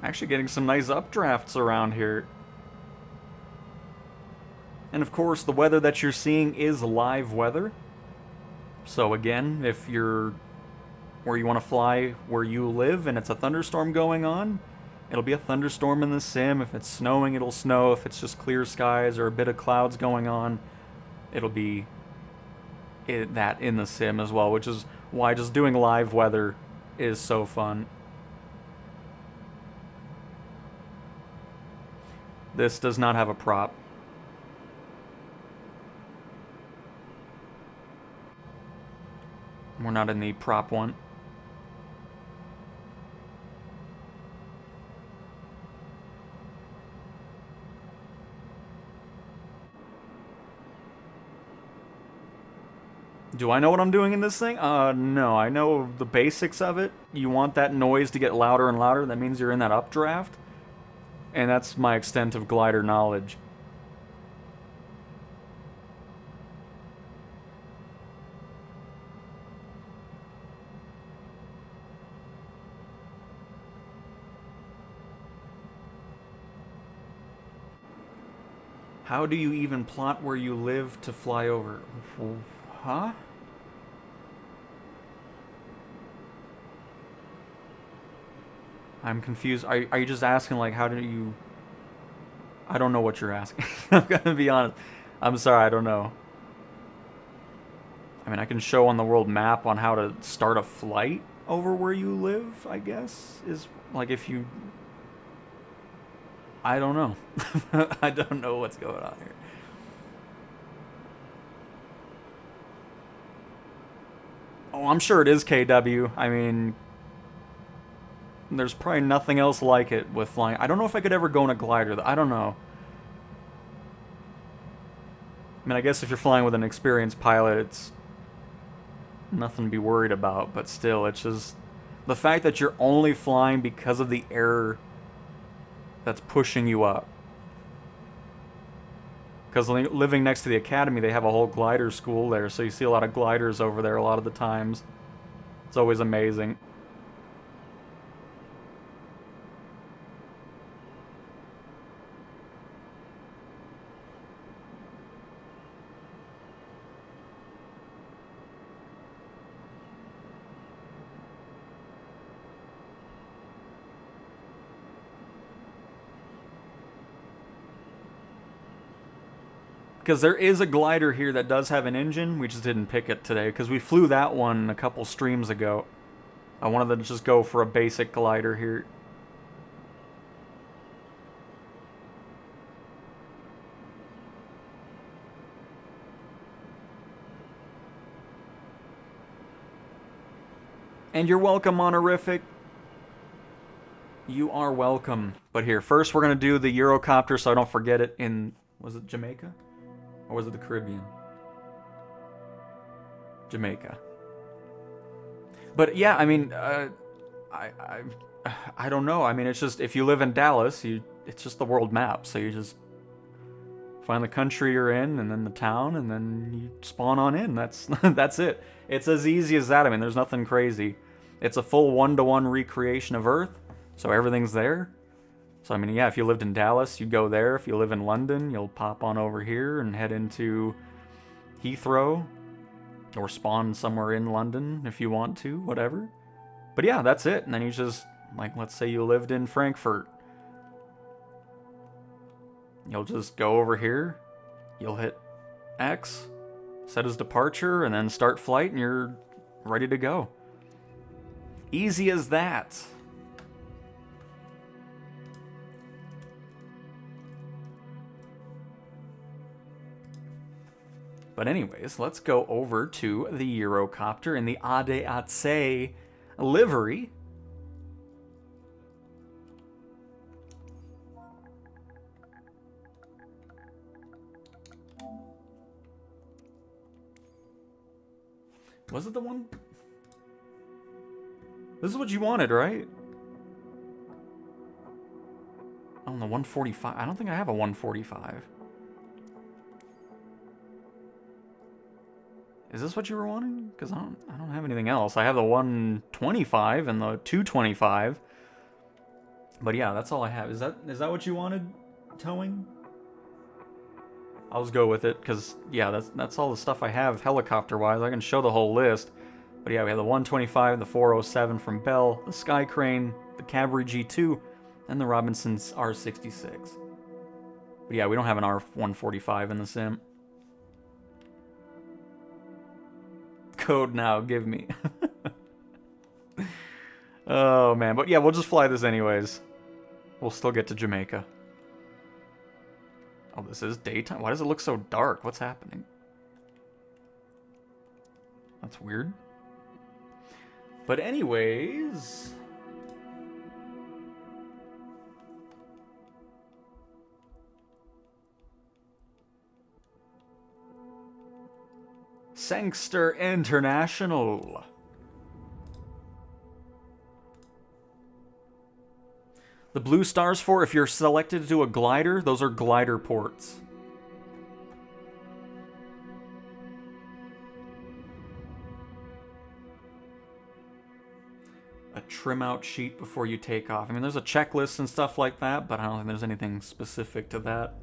Actually getting some nice updrafts around here. And of course, the weather that you're seeing is live weather. So again, if you're where you want to fly where you live and it's a thunderstorm going on, it'll be a thunderstorm in the sim. If it's snowing, it'll snow. If it's just clear skies or a bit of clouds going on, it'll be that in the sim as well, which is why just doing live weather is so fun. This does not have a prop. We're not in the prop one. Do I know what I'm doing in this thing? No. I know the basics of it. You want that noise to get louder and louder. That means you're in that updraft. And that's my extent of glider knowledge. How do you even plot where you live to fly over? Huh? I'm confused. Are you just asking, like, how do you... I don't know what you're asking. I'm gonna be honest. I'm sorry, I don't know. I mean, I can show on the world map on how to start a flight over where you live, I guess, is, like, if you... I don't know. I don't know what's going on here. Oh, I'm sure it is KW. I mean, there's probably nothing else like it with flying. I don't know if I could ever go in a glider. I don't know. I mean, I guess if you're flying with an experienced pilot, it's nothing to be worried about. But still, it's just... the fact that you're only flying because of the air that's pushing you up. Because living next to the academy, they have a whole glider school there, so you see a lot of gliders over there a lot of the times. It's always amazing. Because there is a glider here that does have an engine. We just didn't pick it today because we flew that one a couple streams ago. I wanted to just go for a basic glider here. And you're welcome, Honorific. You are welcome. But here, first we're going to do the Eurocopter so I don't forget it in... was it Jamaica? Or was it the Caribbean? Jamaica. But yeah, I mean, I don't know. I mean, it's just, if you live in Dallas, it's just the world map. So you just find the country you're in, and then the town, and then you spawn on in. That's that's it. It's as easy as that. I mean, there's nothing crazy. It's a full 1-to-1 recreation of Earth, so everything's there. So, I mean, yeah, if you lived in Dallas, you'd go there. If you live in London, you'll pop on over here and head into Heathrow. Or spawn somewhere in London if you want to, whatever. But yeah, that's it. And then you just, like, let's say you lived in Frankfurt. You'll just go over here. You'll hit X, set as departure, and then start flight, and you're ready to go. Easy as that. But anyways, let's go over to the Eurocopter in the ADAC livery. Was it the one? This is what you wanted, right? Oh, the 145. I don't think I have a 145. Is this what you were wanting? Because I don't have anything else. I have the 125 and the 225. But yeah, that's all I have. Is that what you wanted? Towing? I'll just go with it, because yeah, that's all the stuff I have helicopter-wise. I can show the whole list. But yeah, we have the 125, the 407 from Bell, the Sky Crane, the Cavalry G2, and the Robinson's R66. But yeah, we don't have an R145 in the sim. Code now, give me. Oh man, but yeah, we'll just fly this anyways. We'll still get to Jamaica. Oh, this is daytime? Why does it look so dark? What's happening? That's weird. But anyways... Sangster International. The blue stars for, if you're selected to do a glider, those are glider ports. A trim out sheet before you take off. I mean, there's a checklist and stuff like that, but I don't think there's anything specific to that.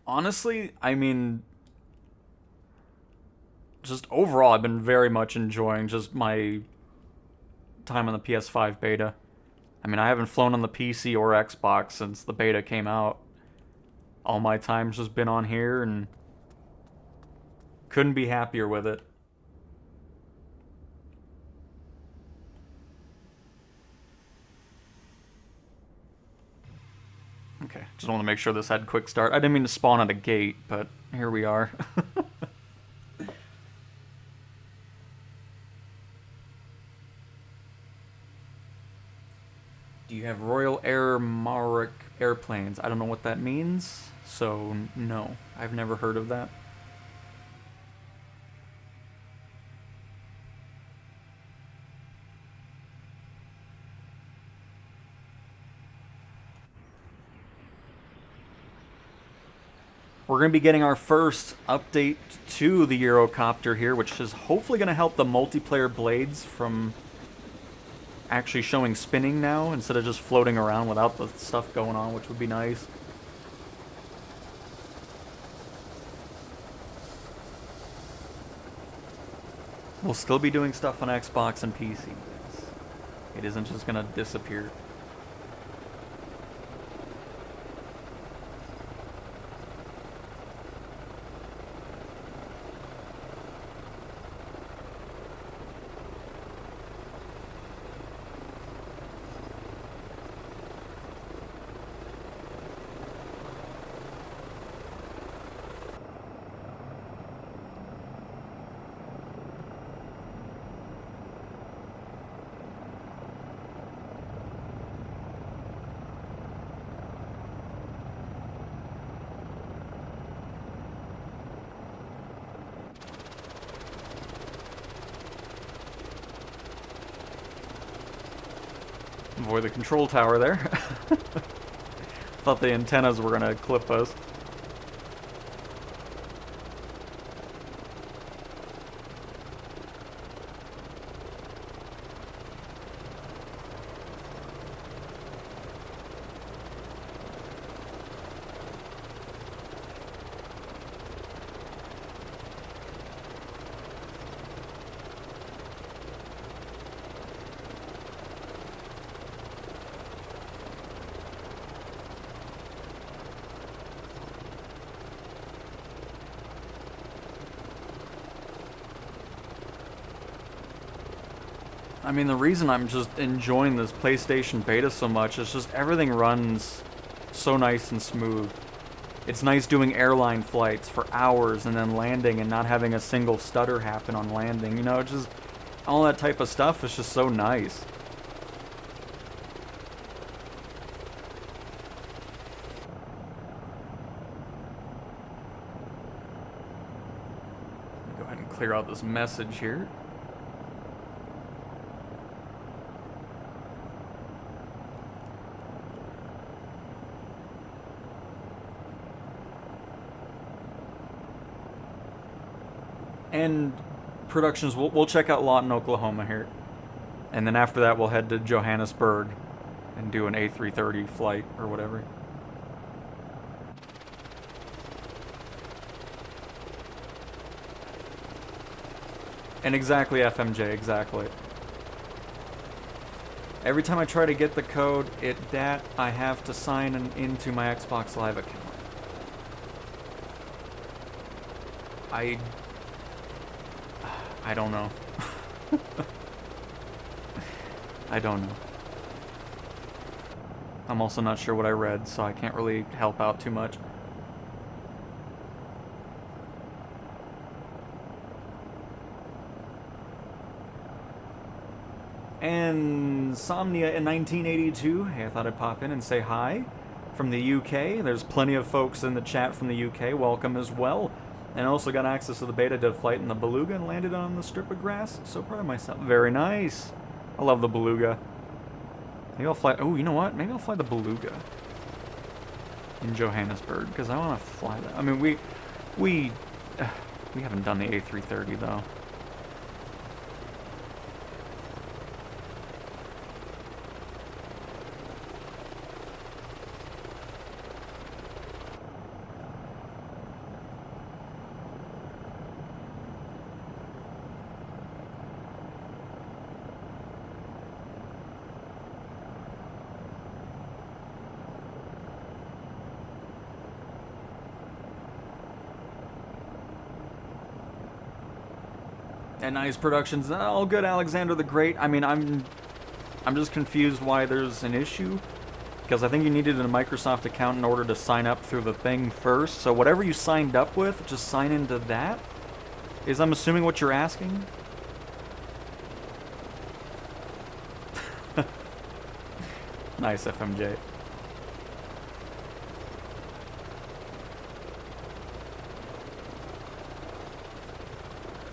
Honestly, I mean, just overall, I've been very much enjoying just my time on the PS5 beta. I mean, I haven't flown on the PC or Xbox since the beta came out. All my time's just been on here, and couldn't be happier with it. Okay, just want to make sure this had quick start. I didn't mean to spawn at a gate, but here we are. Do you have Royal Air Marik airplanes? I don't know what that means, so no. I've never heard of that. We're going to be getting our first update to the Eurocopter here, which is hopefully going to help the multiplayer blades from actually showing spinning now, instead of just floating around without the stuff going on, which would be nice. We'll still be doing stuff on Xbox and PC. It isn't just going to disappear. Avoid the control tower there. Thought the antennas were gonna clip us. I mean, the reason I'm just enjoying this PlayStation beta so much is just everything runs so nice and smooth. It's nice doing airline flights for hours and then landing and not having a single stutter happen on landing. You know, just all that type of stuff is just so nice. Go ahead and clear out this message here. And productions, we'll check out Lawton, Oklahoma here. And then after that, we'll head to Johannesburg and do an A330 flight or whatever. And exactly, FMJ, exactly. Every time I try to get the code, I have to sign into my Xbox Live account. I don't know. I don't know. I'm also not sure what I read, so I can't really help out too much. And Somnia in 1982. Hey, I thought I'd pop in and say hi from the UK. There's plenty of folks in the chat from the UK. Welcome as well. And also got access to the beta, did a flight in the Beluga and landed on the strip of grass. So proud of myself. Very nice. I love the Beluga. Maybe I'll fly... Oh, you know what? Maybe I'll fly the Beluga in Johannesburg, because I want to fly that. I mean, we haven't done the A330, though. And Nice Productions, all good, Alexander the Great. I mean, I'm just confused why there's an issue. Because I think you needed a Microsoft account in order to sign up through the thing first. So whatever you signed up with, just sign into that. Is, I'm assuming, what you're asking? Nice, FMJ.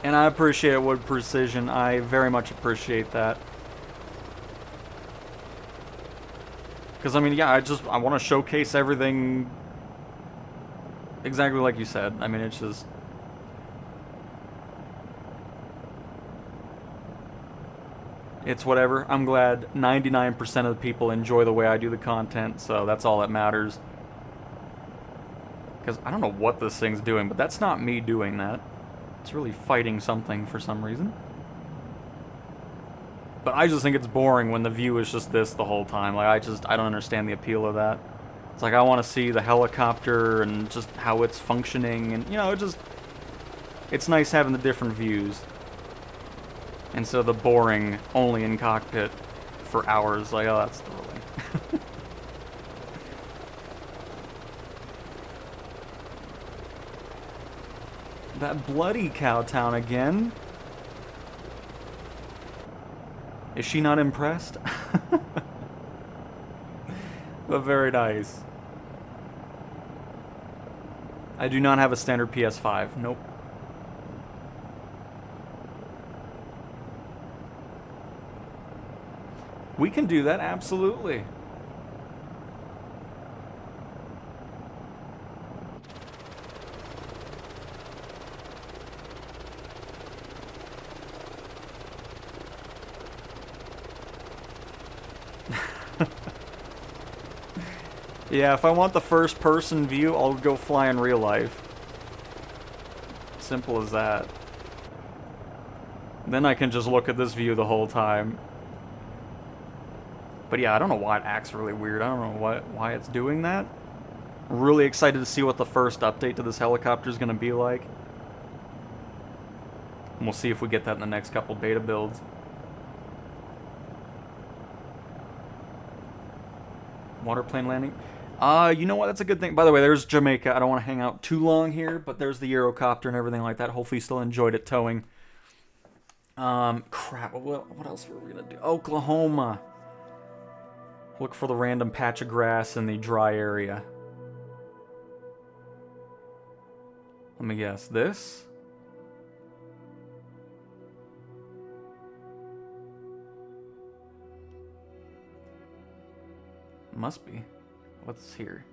And I appreciate it with precision. I very much appreciate that. Because, I mean, yeah, I want to showcase everything exactly like you said. I mean, it's just... It's whatever. I'm glad 99% of the people enjoy the way I do the content, so that's all that matters. Because I don't know what this thing's doing, but that's not me doing that. It's really fighting something for some reason. But I just think it's boring when the view is just this the whole time. Like, I don't understand the appeal of that. It's like, I want to see the helicopter and just how it's functioning, and, you know, it's nice having the different views. Instead of the boring, only in cockpit for hours. Like, oh, that's thrilling. That bloody Cowtown again. Is she not impressed? But very nice. I do not have a standard PS5. Nope. We can do that, absolutely. Yeah, if I want the first-person view, I'll go fly in real life. Simple as that. Then I can just look at this view the whole time. But yeah, I don't know why it acts really weird. I don't know why it's doing that. Really excited to see what the first update to this helicopter is going to be like. And we'll see if we get that in the next couple beta builds. Waterplane landing. You know what? That's a good thing. By the way, there's Jamaica. I don't want to hang out too long here, but there's the Eurocopter and everything like that. Hopefully you still enjoyed it towing. Crap. What else were we going to do? Oklahoma. Look for the random patch of grass in the dry area. Let me guess. This? Must be. What's here?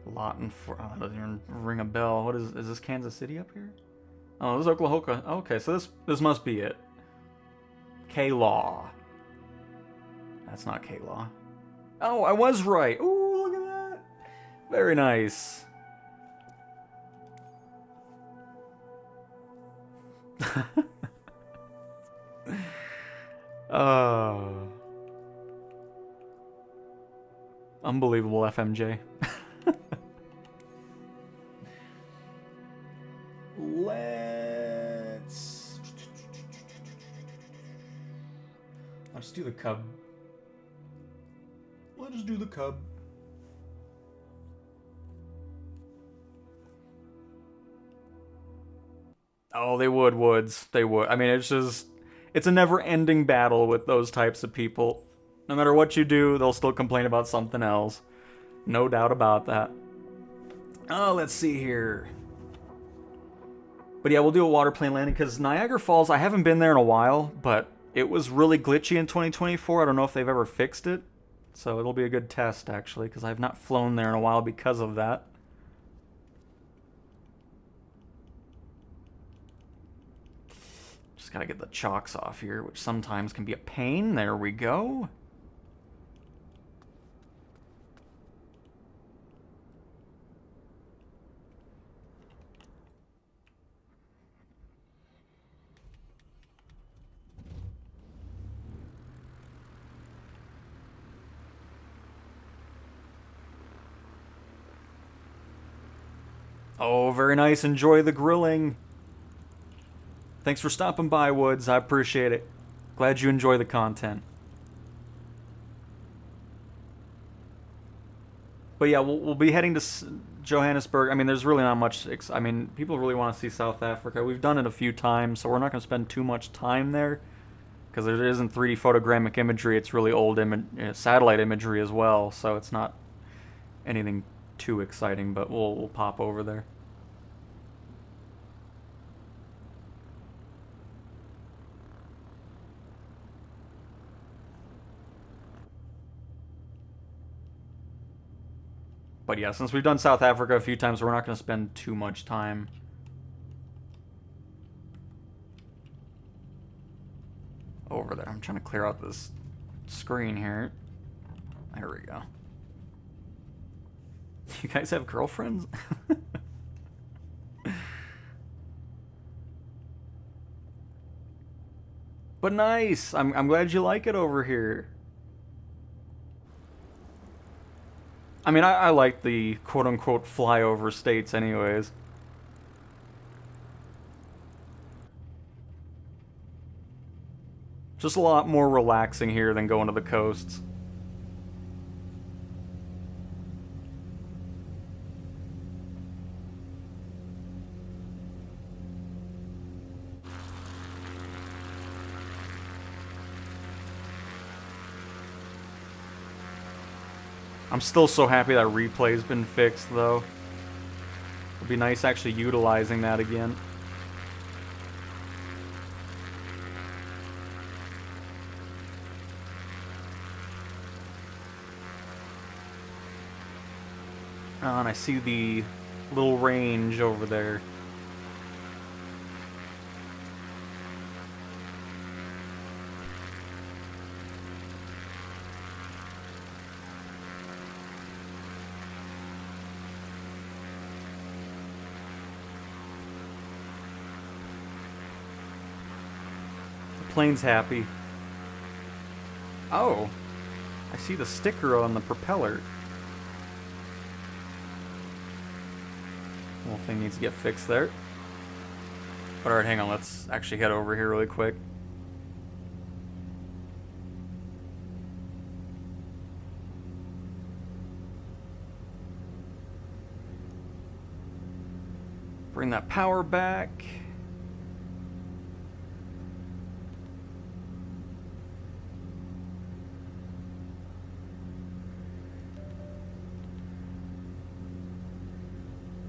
Lawton for... Oh, that doesn't even ring a bell. What is this Kansas City up here? Oh, this is Oklahoma. Okay, so this must be it. K-Law. That's not K-Law. Oh, I was right. Ooh, look at that. Very nice. Unbelievable, FMJ. Let's do the Cub. Let's do the Cub. Oh, they would, Woods. They would. I mean, it's a never-ending battle with those types of people. No matter what you do, they'll still complain about something else. No doubt about that. Oh, let's see here. But yeah, we'll do a waterplane landing, because Niagara Falls, I haven't been there in a while, but it was really glitchy in 2024. I don't know if they've ever fixed it. So it'll be a good test, actually, because I've not flown there in a while because of that. Just gotta get the chocks off here, which sometimes can be a pain. There we go. Oh, very nice. Enjoy the grilling. Thanks for stopping by, Woods. I appreciate it. Glad you enjoy the content. But yeah, we'll be heading to Johannesburg. I mean, there's really not much. I mean, people really want to see South Africa. We've done it a few times, so we're not going to spend too much time there because there isn't 3D photogrammic imagery. It's really old satellite imagery as well, so it's not anything too exciting. But we'll pop over there. But yeah, since we've done South Africa a few times, we're not going to spend too much time. Over there. I'm trying to clear out this screen here. There we go. You guys have girlfriends? But nice. I'm glad you like it over here. I mean, I like the quote-unquote flyover states anyways. Just a lot more relaxing here than going to the coasts. I'm still so happy that replay's been fixed, though. It'd be nice actually utilizing that again. Oh, and I see the little range over there. Plane's happy. Oh, I see the sticker on the propeller. Little thing needs to get fixed there. But alright, hang on, let's actually head over here really quick. Bring that power back.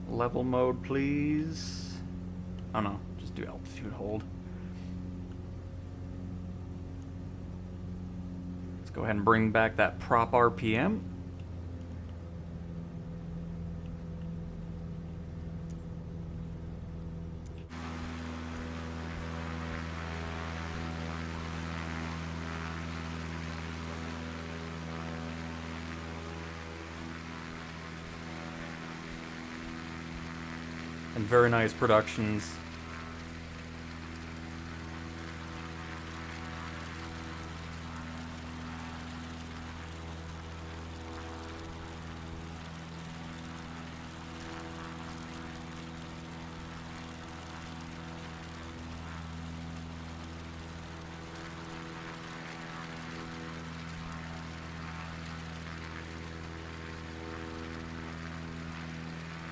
Level mode, please. Oh no, just do altitude hold. Let's go ahead and bring back that prop RPM. And very nice productions.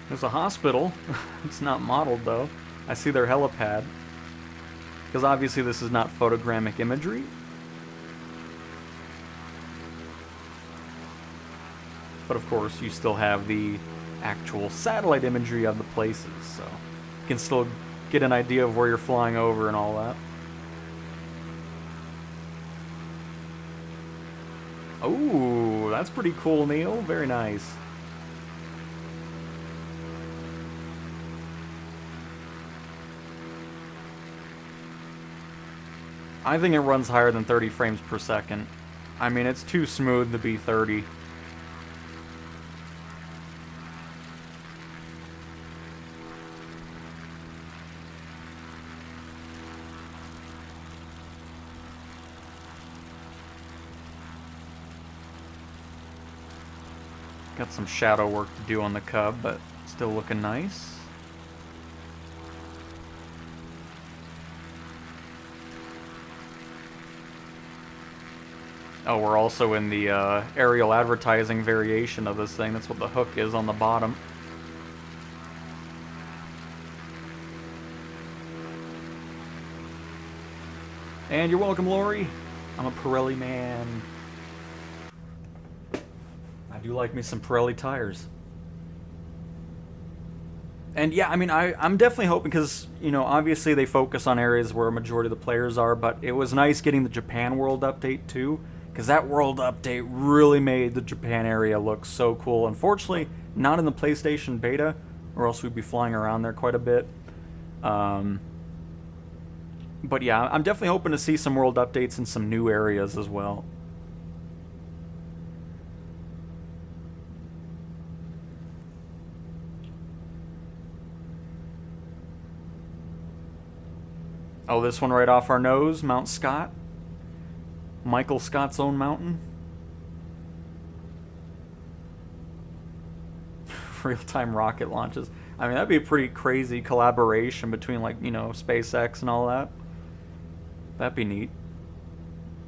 There's a hospital. It's not modeled though. I see their helipad. Because obviously this is not photogrammic imagery. But of course you still have the actual satellite imagery of the places, so you can still get an idea of where you're flying over and all that. Oh, that's pretty cool, Neil. Very nice. I think it runs higher than 30 frames per second. I mean, it's too smooth to be 30. Got some shadow work to do on the Cub, but still looking nice. Oh, we're also in the aerial advertising variation of this thing. That's what the hook is on the bottom. And you're welcome, Lori. I'm a Pirelli man. I do like me some Pirelli tires. And yeah, I mean, I'm definitely hoping, because, you know, obviously they focus on areas where a majority of the players are, but it was nice getting the Japan World Update too, because that World Update really made the Japan area look so cool. Unfortunately, not in the PlayStation beta, or else we'd be flying around there quite a bit. But yeah, I'm definitely hoping to see some World Updates in some new areas as well. Oh, this one right off our nose, Mount Scott. Michael Scott's own mountain. Real-time rocket launches. I mean, that'd be a pretty crazy collaboration between, like, you know, SpaceX and all that. That'd be neat.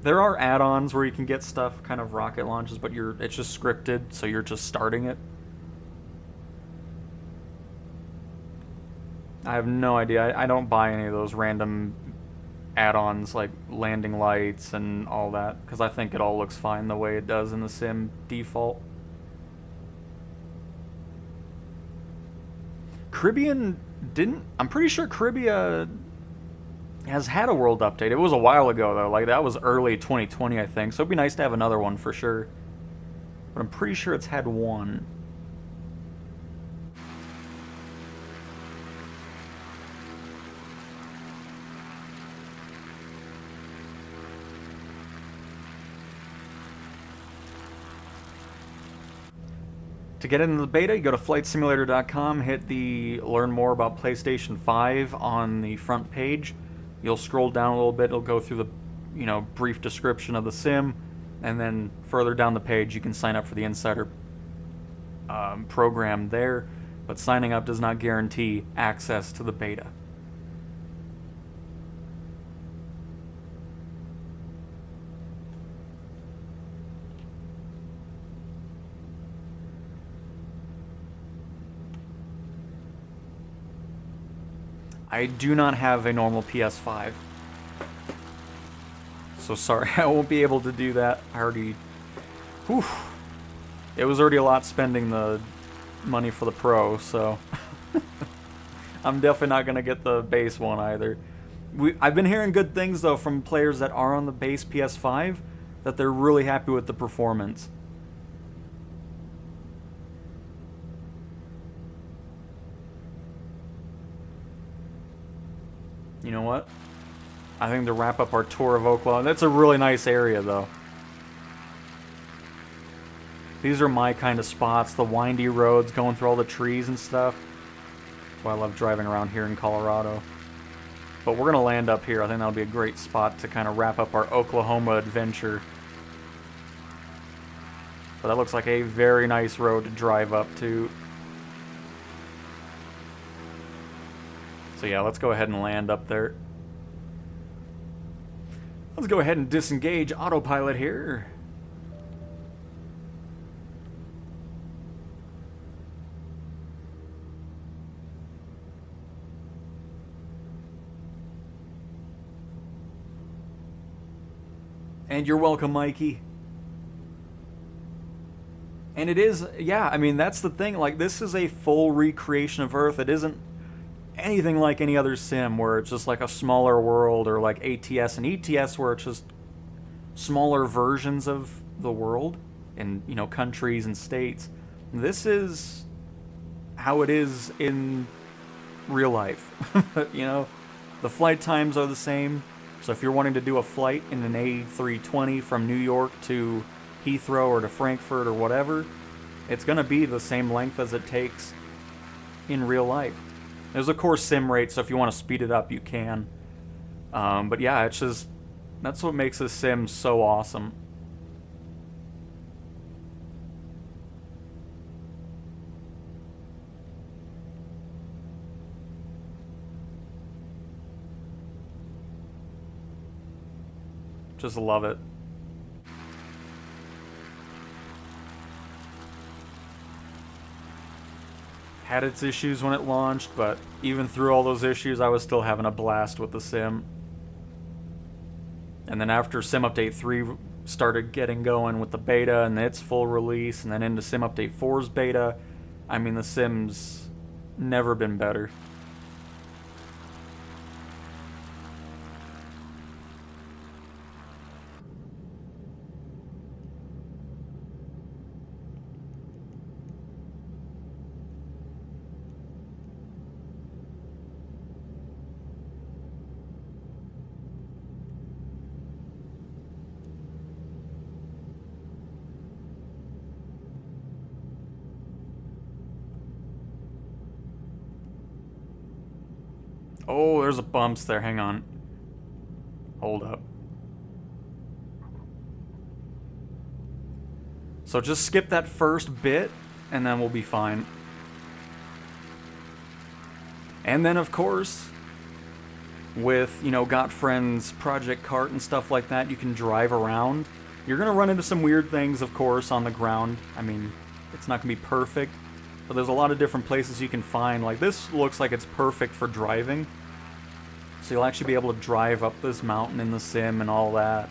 There are add-ons where you can get stuff, kind of rocket launches, but it's just scripted, so you're just starting it. I have no idea. I don't buy any of those random add-ons like landing lights and all that, because I think it all looks fine the way it does in the sim default. Caribbean didn't... I'm pretty sure Caribbean has had a world update. It was a while ago, though. Like, that was early 2020, I think. So it'd be nice to have another one for sure. But I'm pretty sure it's had one. To get into the beta, you go to flightsimulator.com, hit the Learn More About PlayStation 5 on the front page. You'll scroll down a little bit, it'll go through the, you know, brief description of the sim, and then further down the page you can sign up for the Insider program there, but signing up does not guarantee access to the beta. I do not have a normal PS5. So sorry, I won't be able to do that. I already... Whew. It was already a lot spending the money for the Pro, so... I'm definitely not going to get the base one either. I've been hearing good things, though, from players that are on the base PS5, that they're really happy with the performance. You know what? I think to wrap up our tour of Oklahoma, that's a really nice area, though. These are my kind of spots, the windy roads going through all the trees and stuff. That's why I love driving around here in Colorado. But we're going to land up here. I think that'll be a great spot to kind of wrap up our Oklahoma adventure. But that looks like a very nice road to drive up to. So yeah, let's go ahead and land up there. Let's go ahead and disengage autopilot here. And you're welcome, Mikey. And it is, yeah, I mean, that's the thing. Like, this is a full recreation of Earth. It isn't anything like any other sim where it's just like a smaller world, or like ATS and ETS where it's just smaller versions of the world and, you know, countries and states. This is how it is in real life. You know, the flight times are the same. So if you're wanting to do a flight in an A320 from New York to Heathrow or to Frankfurt or whatever, it's going to be the same length as it takes in real life. There's, of course, sim rate, so if you want to speed it up, you can. But yeah, it's just... that's what makes this sim so awesome. Just love it. had its issues when it launched, but even through all those issues, I was still having a blast with the sim. And then after Sim Update 3 started getting going with the beta and its full release, and then into Sim Update 4's beta, I mean, the Sim's never been better. Oh, there's a bumps there. Hang on. Hold up. So just skip that first bit, and then we'll be fine. And then, of course, with, you know, Got Friends, Project Cart, and stuff like that, you can drive around. You're going to run into some weird things, of course, on the ground. I mean, it's not going to be perfect, but there's a lot of different places you can find. Like, this looks like it's perfect for driving. So you'll actually be able to drive up this mountain in the sim and all that.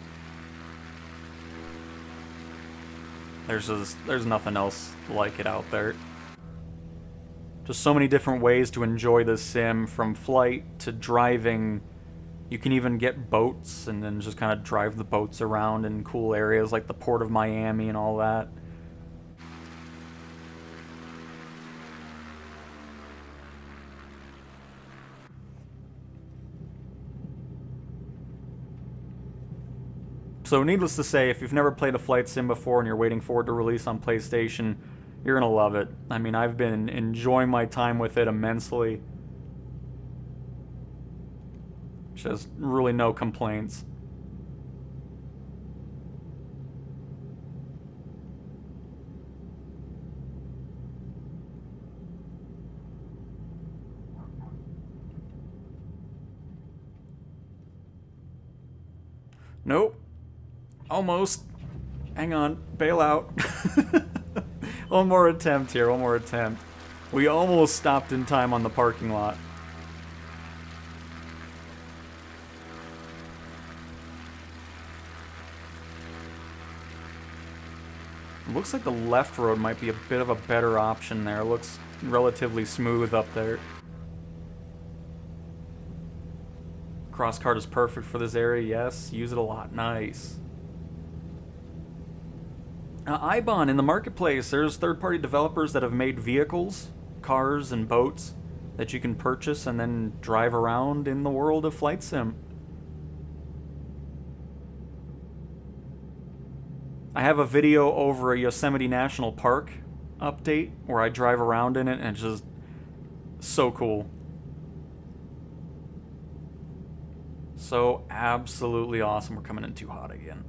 There's nothing else like it out there. Just so many different ways to enjoy this sim, from flight to driving. You can even get boats and then just kind of drive the boats around in cool areas like the Port of Miami and all that. So needless to say, if you've never played a flight sim before and you're waiting for it to release on PlayStation, you're going to love it. I mean, I've been enjoying my time with it immensely. Just really no complaints. Nope. Almost. Hang on. Bail out. One more attempt here. One more attempt. We almost stopped in time on the parking lot. It looks like the left road might be a bit of a better option there. It looks relatively smooth up there. Crosscart is perfect for this area, yes. Use it a lot. Nice. Ibon, in the marketplace, there's third-party developers that have made vehicles, cars, and boats that you can purchase and then drive around in the world of Flight Sim. I have a video over a Yosemite National Park update where I drive around in it, and it's just so cool. So absolutely awesome. We're coming in too hot again.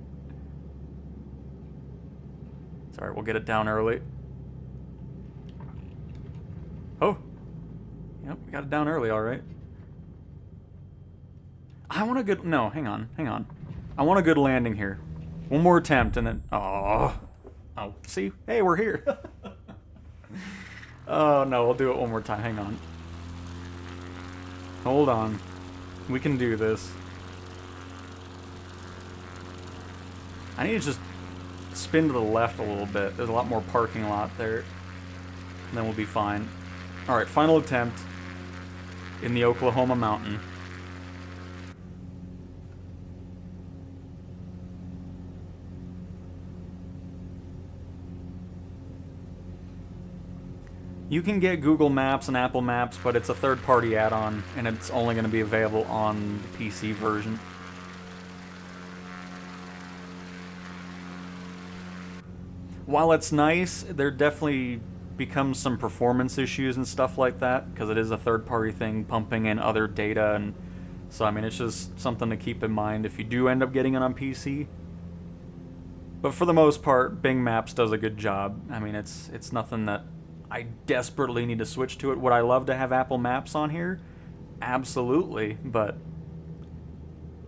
Sorry, we'll get it down early. Oh. Yep, we got it down early, alright. I want a good... No, hang on, hang on. I want a good landing here. One more attempt, and then... Oh, see? Hey, we're here. Oh, no, we'll do it one more time. Hang on. Hold on. We can do this. I need to just spin to the left a little bit. There's a lot more parking lot there. And then we'll be fine. Alright, final attempt in the Oklahoma mountain. You can get Google Maps and Apple Maps, but it's a third-party add-on, and it's only going to be available on the PC version. While it's nice, there definitely becomes some performance issues and stuff like that, because it is a third-party thing pumping in other data, and so I mean it's just something to keep in mind if you do end up getting it on PC. But for the most part, Bing Maps does a good job. I mean, it's nothing that I desperately need to switch to it. Would I love to have Apple Maps on here? Absolutely, but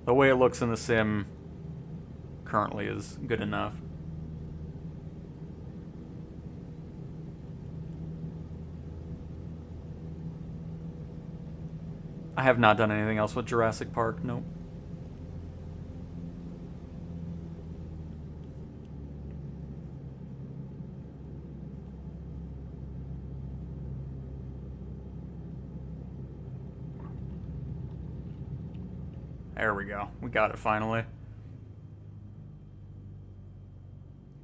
the way it looks in the sim currently is good enough. I have not done anything else with Jurassic Park, nope. There we go. We got it finally.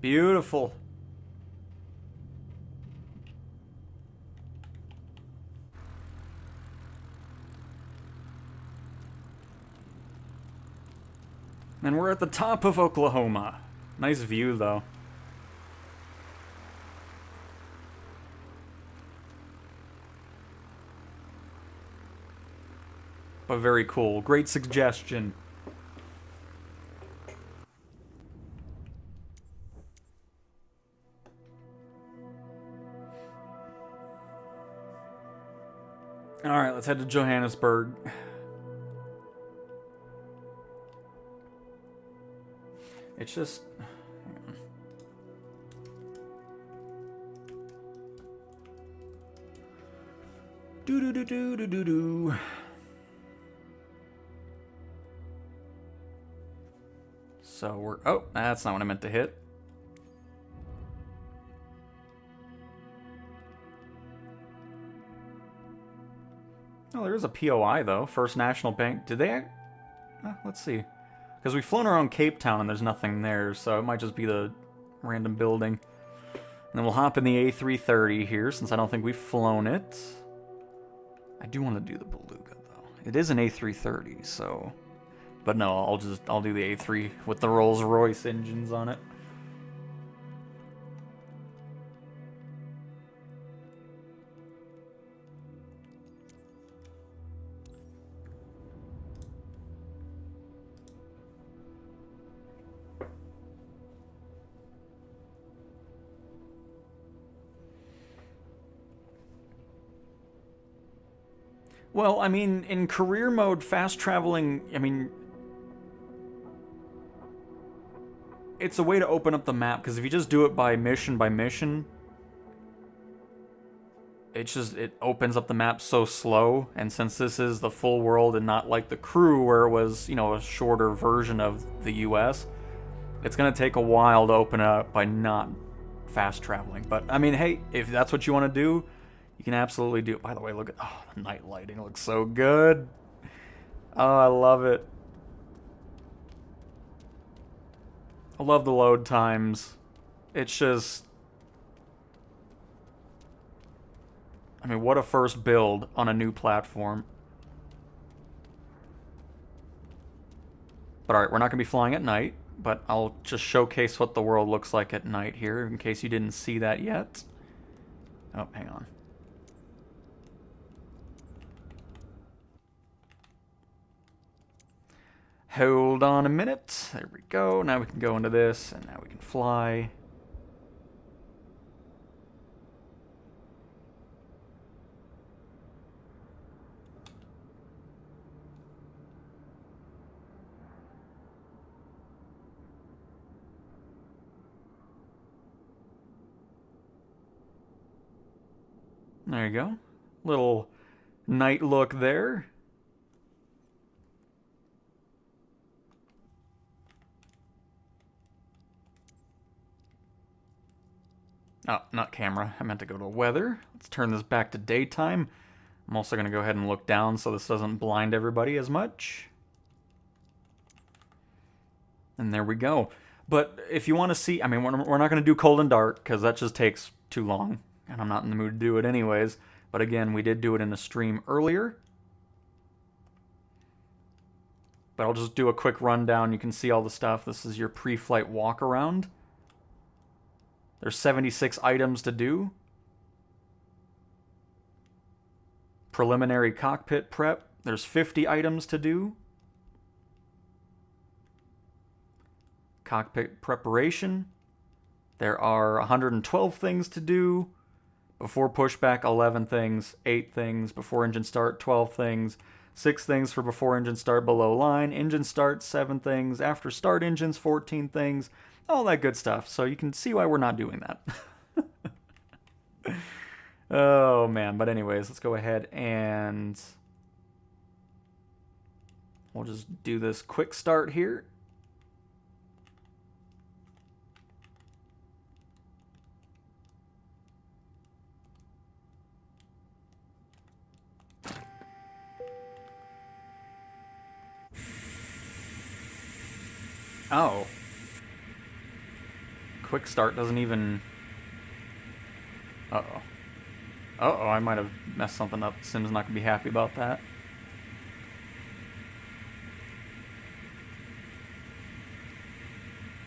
Beautiful. And we're at the top of Oklahoma. Nice view, though. But very cool. Great suggestion. Alright, let's head to Johannesburg. It's just... Do-do-do-do-do-do-do. So we're... Oh, that's not what I meant to hit. Oh, there is a POI, though. First National Bank. Did they... let's see. Because we've flown around Cape Town and there's nothing there, so it might just be the random building. And then we'll hop in the A330 here, since I don't think we've flown it. I do want to do the Beluga, though. It is an A330, so... But no, I'll do the A3 with the Rolls-Royce engines on it. Well, I mean, in career mode, fast traveling, I mean, it's a way to open up the map, because if you just do it by mission, it opens up the map so slow, and since this is the full world and not like the Crew, where it was, you know, a shorter version of the US, it's going to take a while to open it up by not fast traveling. But, I mean, hey, if that's what you want to do, you can absolutely do it. By the way, look at... Oh, the night lighting looks so good. Oh, I love it. I love the load times. It's just... I mean, what a first build on a new platform. But alright, we're not going to be flying at night, but I'll just showcase what the world looks like at night here, in case you didn't see that yet. Oh, hang on. Hold on a minute. There we go. Now we can go into this, and now we can fly. There you go. Little night look there. Oh, not camera. I meant to go to weather. Let's turn this back to daytime. I'm also going to go ahead and look down so this doesn't blind everybody as much. And there we go. But if you want to see... I mean, we're not going to do cold and dark because that just takes too long. And I'm not in the mood to do it anyways. But again, we did do it in a stream earlier. But I'll just do a quick rundown. You can see all the stuff. This is your pre-flight walk-around. There's 76 items to do. Preliminary cockpit prep. There's 50 items to do. Cockpit preparation. There are 112 things to do. Before pushback, 11 things. 8 things. Before engine start, 12 things. 6 things for before engine start below line. Engine start, 7 things. After start engines, 14 things. All that good stuff. So you can see why we're not doing that. Oh, man. But anyways, let's go ahead and We'll just do this quick start here. Oh. Quick start doesn't even... Uh-oh. Uh-oh, I might have messed something up. Sim's not going to be happy about that.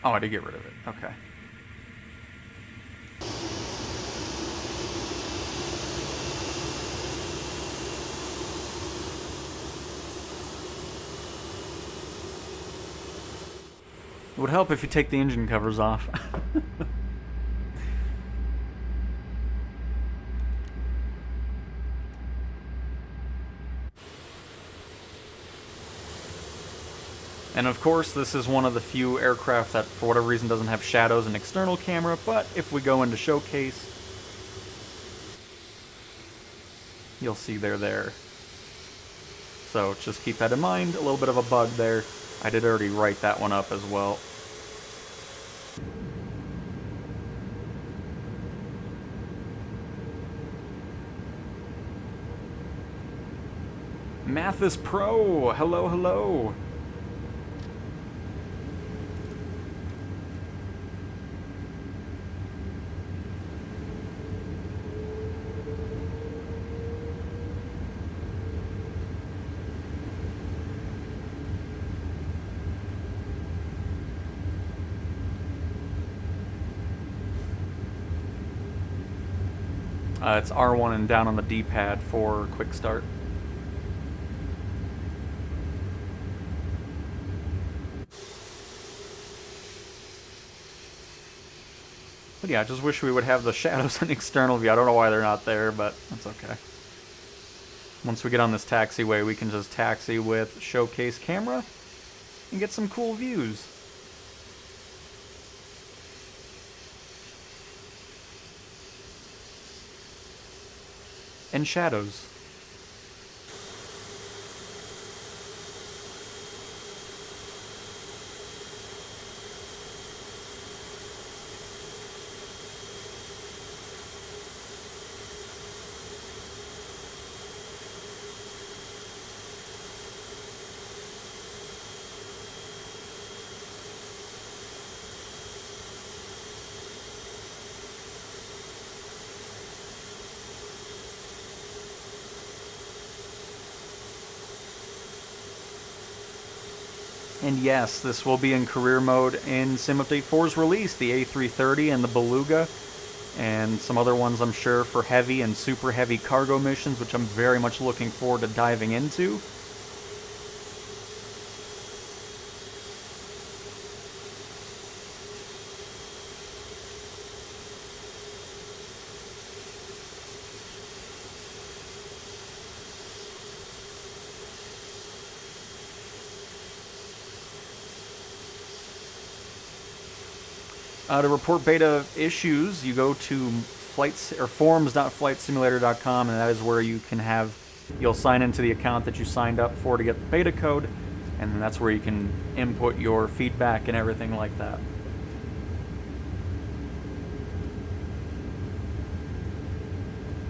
Oh, I did get rid of it. Okay. It would help if you take the engine covers off. And of course, this is one of the few aircraft that, for whatever reason, doesn't have shadows and external camera, but if we go into showcase, you'll see they're there. So just keep that in mind, a little bit of a bug there. I did already write that one up as well. Mathis Pro, hello, hello. It's R1 and down on the D-pad for quick start. But yeah, I just wish we would have the shadows in external view. I don't know why they're not there, but that's okay. Once we get on this taxiway, we can just taxi with showcase camera and get some cool views. And shadows. And yes, this will be in career mode in Sim Update 4's release, the A330 and the Beluga, and some other ones I'm sure for heavy and super heavy cargo missions, which I'm very much looking forward to diving into. To report beta issues, you go to forums.flightsimulator.com, and that is where you can you'll sign into the account that you signed up for to get the beta code, and then that's where you can input your feedback and everything like that.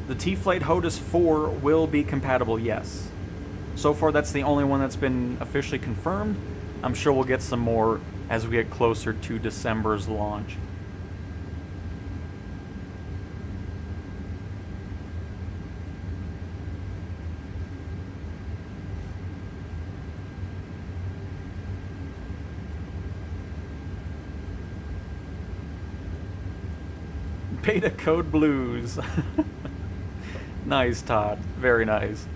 The T-Flight HOTUS 4 will be compatible, yes. So far, that's the only one that's been officially confirmed. I'm sure we'll get some more as we get closer to December's launch. Beta Code Blues. Nice, Todd. Very nice.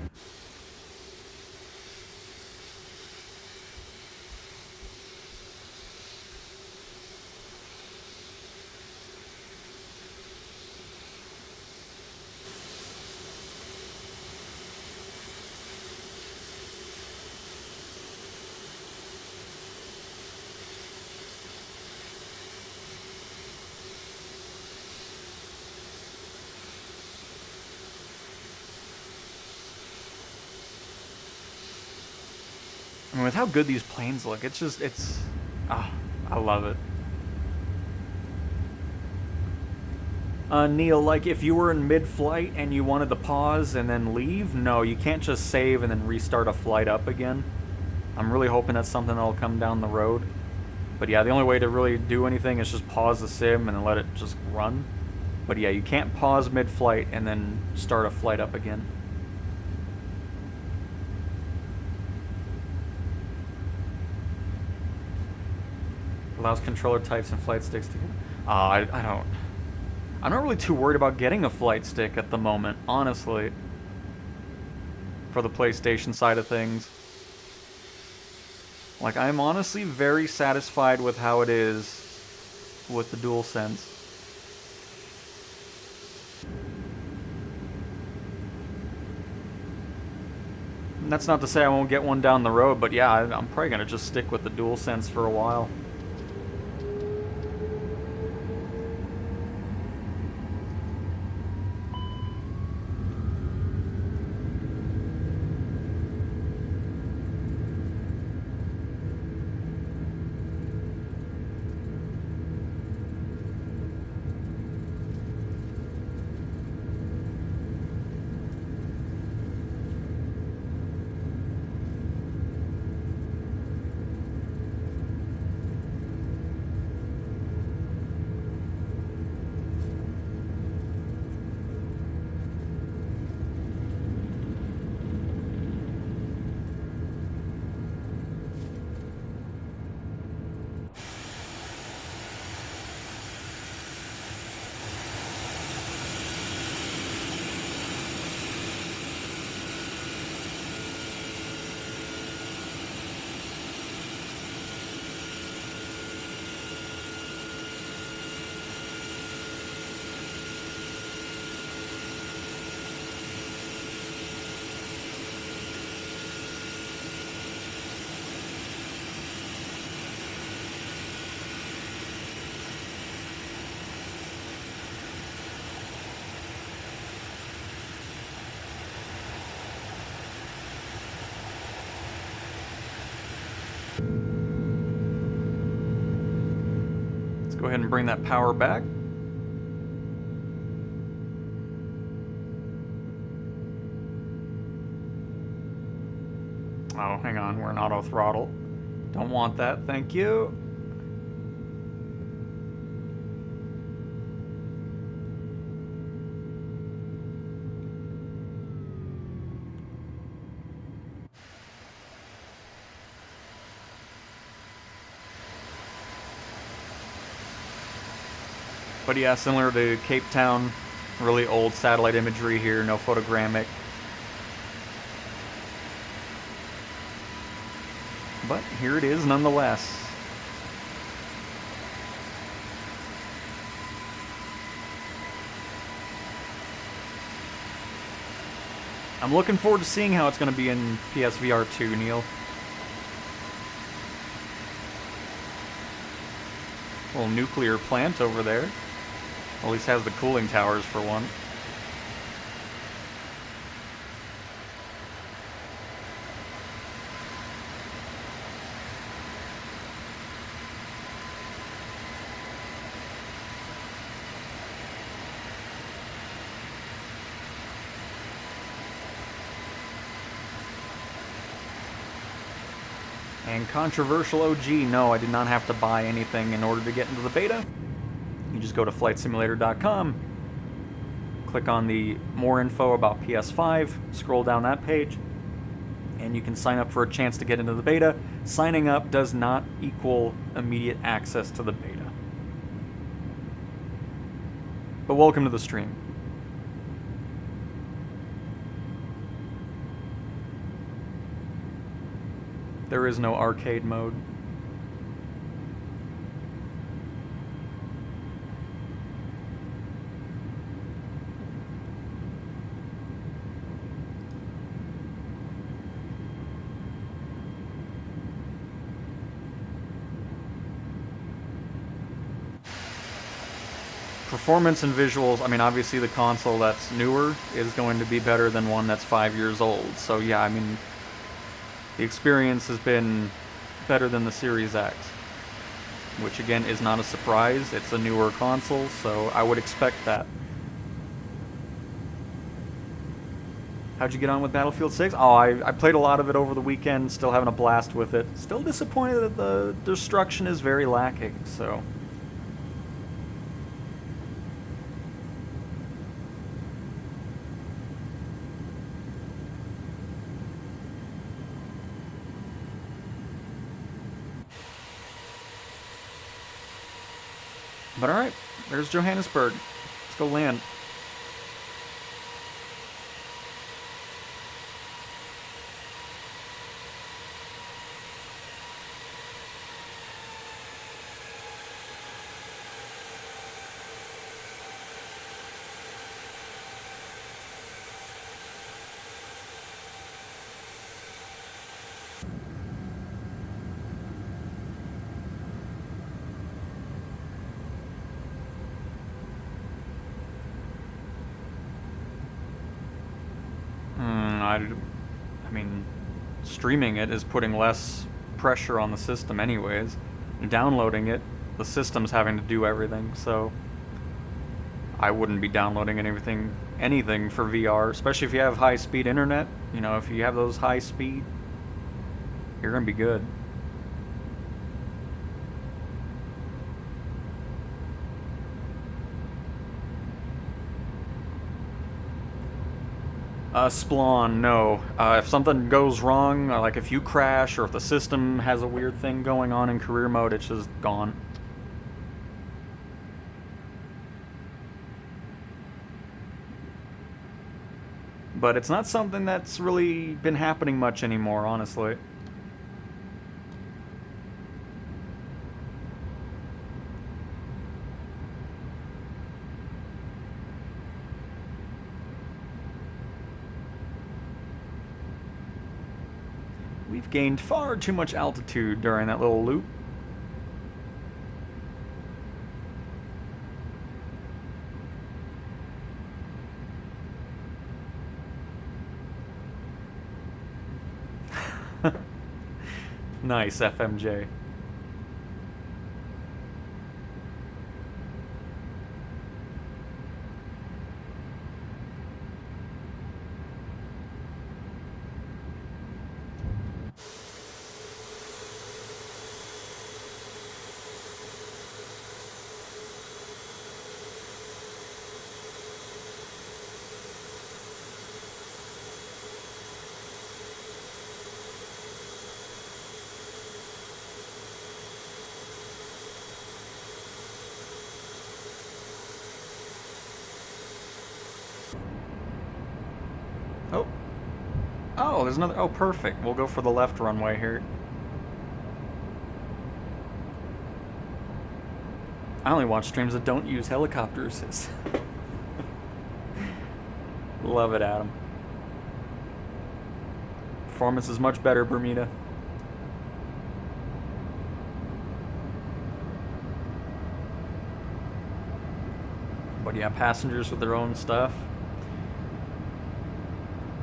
with how good these planes look, it's just, ah, I love it. Neil, like, if you were in mid-flight and you wanted to pause and then leave, no, you can't just save and then restart a flight up again. I'm really hoping that's something that'll come down the road. But yeah, the only way to really do anything is just pause the sim and then let it just run. But yeah, you can't pause mid-flight and then start a flight up again. Allows controller types and flight sticks to... I don't... I'm not really too worried about getting a flight stick at the moment, honestly. For the PlayStation side of things. Like, I'm honestly very satisfied with how it is with the DualSense. And that's not to say I won't get one down the road, but yeah, I'm probably going to just stick with the DualSense for a while. Go ahead and bring that power back. Oh, hang on, we're in auto throttle. Don't want that, thank you. But yeah, similar to Cape Town, really old satellite imagery here, no photogrammic. But here it is nonetheless. I'm looking forward to seeing how it's going to be in PSVR 2, Neil. Little nuclear plant over there. At least has the cooling towers for one. And controversial OG, no, I did not have to buy anything in order to get into the beta. You just go to flightsimulator.com, click on the more info about PS5, scroll down that page, and you can sign up for a chance to get into the beta. Signing up does not equal immediate access to the beta. But welcome to the stream. There is no arcade mode. Performance and visuals, I mean, obviously the console that's newer is going to be better than one that's 5 years old. So yeah, I mean, The experience has been better than the Series X, which again is not a surprise. It's a newer console, so I would expect that. How'd you get on with Battlefield 6? Oh, I played a lot of it over the weekend, still having a blast with it. Still disappointed that the destruction is very lacking, so... But alright, there's Johannesburg. Let's go land. I mean, streaming it is putting less pressure on the system anyways. Downloading it, the system's having to do everything, so I wouldn't be downloading anything for VR, especially if you have high-speed internet. You know, if you have those high speed, you're gonna be good. Spawn, no. If something goes wrong, like if you crash or if the system has a weird thing going on in career mode, it's just gone. But it's not something that's really been happening much anymore, honestly. We've gained far too much altitude during that little loop. Nice, FMJ. Oh. Oh, there's another... Oh, perfect. We'll go for the left runway here. I only watch streams that don't use helicopter assist. Love it, Adam. Performance is much better, Bermuda. But yeah, passengers with their own stuff.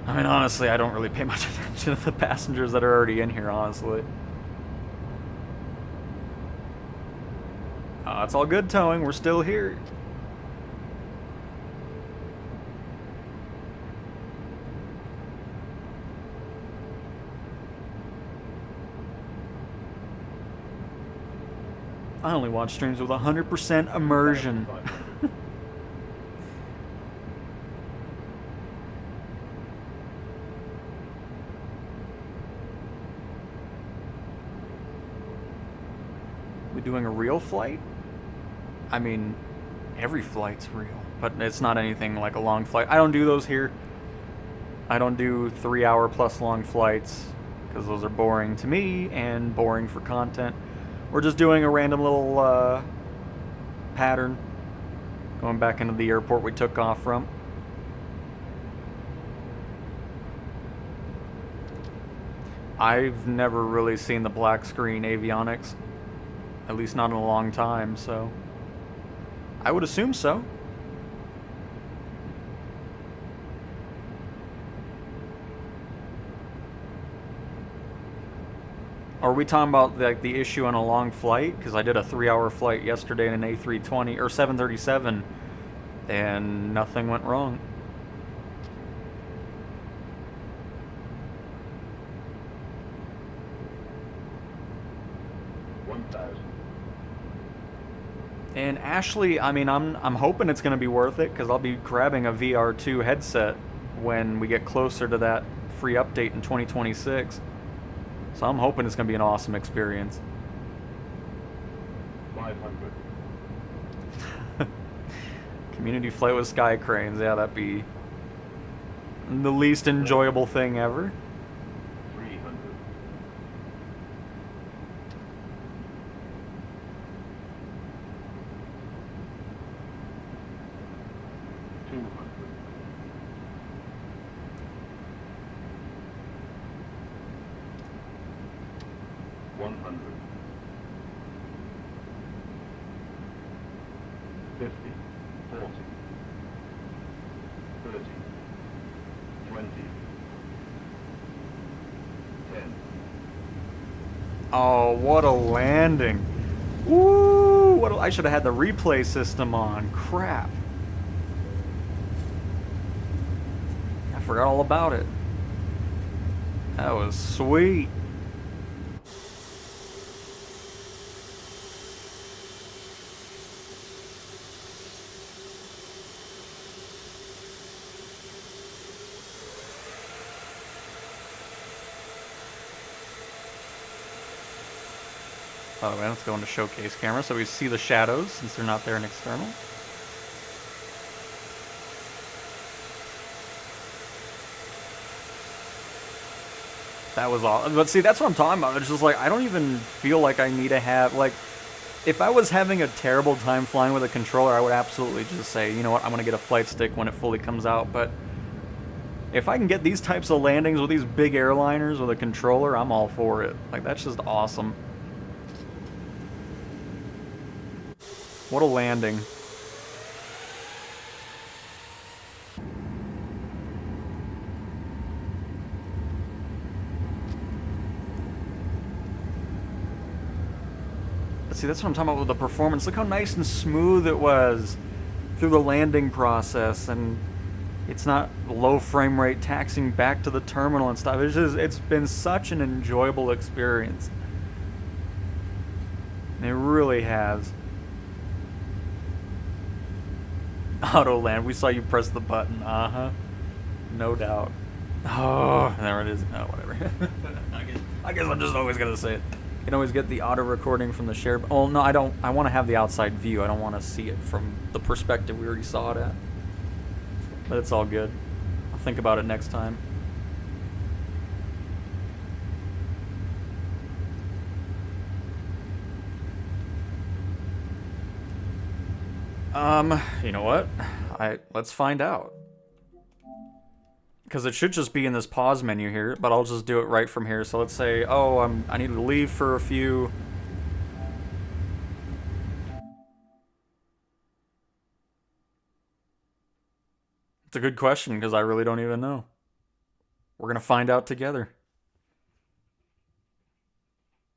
I mean, honestly, I don't really pay much attention to the passengers that are already in here, honestly. It's all good towing, we're still here. I only watch streams with 100% immersion. We doing a real flight? I mean, every flight's real, but it's not anything like a long flight. I don't do those here. I don't do 3-hour plus long flights because those are boring to me and boring for content. We're just doing a random little pattern going back into the airport we took off from. I've never really seen the black screen avionics, at least not in a long time, so I would assume so. we talking about like the issue on a long flight? Because I did a 3-hour flight yesterday in an A320 or 737, and nothing went wrong. And Ashley, I mean, I'm hoping it's going to be worth it because I'll be grabbing a VR2 headset when we get closer to that free update in 2026. So I'm hoping it's going to be an awesome experience. 500. Community flight with sky cranes, yeah, that'd be the least enjoyable thing ever. 300. 200. 100. 50. 40. 30. 20. 10. Oh, what a landing. Woo! I should have had the replay system on. Crap. I forgot all about it. That was sweet. Oh, man, let's go into showcase camera so we see the shadows since they're not there in external. That was all. But see, that's what I'm talking about. It's just like, I don't even feel like I need to have, like, if I was having a terrible time flying with a controller, I would absolutely just say, you know what, I'm going to get a flight stick when it fully comes out. But if I can get these types of landings with these big airliners with a controller, I'm all for it. Like, that's just awesome. What a landing. But see, that's what I'm talking about with the performance. Look how nice and smooth it was through the landing process, and it's not low frame rate taxiing back to the terminal and stuff. It's been such an enjoyable experience. It really has. Auto land. We saw you press the button. Uh-huh. No doubt. Oh, there it is. Oh, whatever. I guess I'm just always gonna say it. You can always get the auto recording from the share. Oh no, I don't. I want to have the outside view. I don't want to see it from the perspective we already saw it at. But it's all good. I'll think about it next time. You know what? Let's find out. Because it should just be in this pause menu here, but I'll just do it right from here. So let's say, oh, I need to leave for a few. It's a good question, because I really don't even know. We're gonna find out together.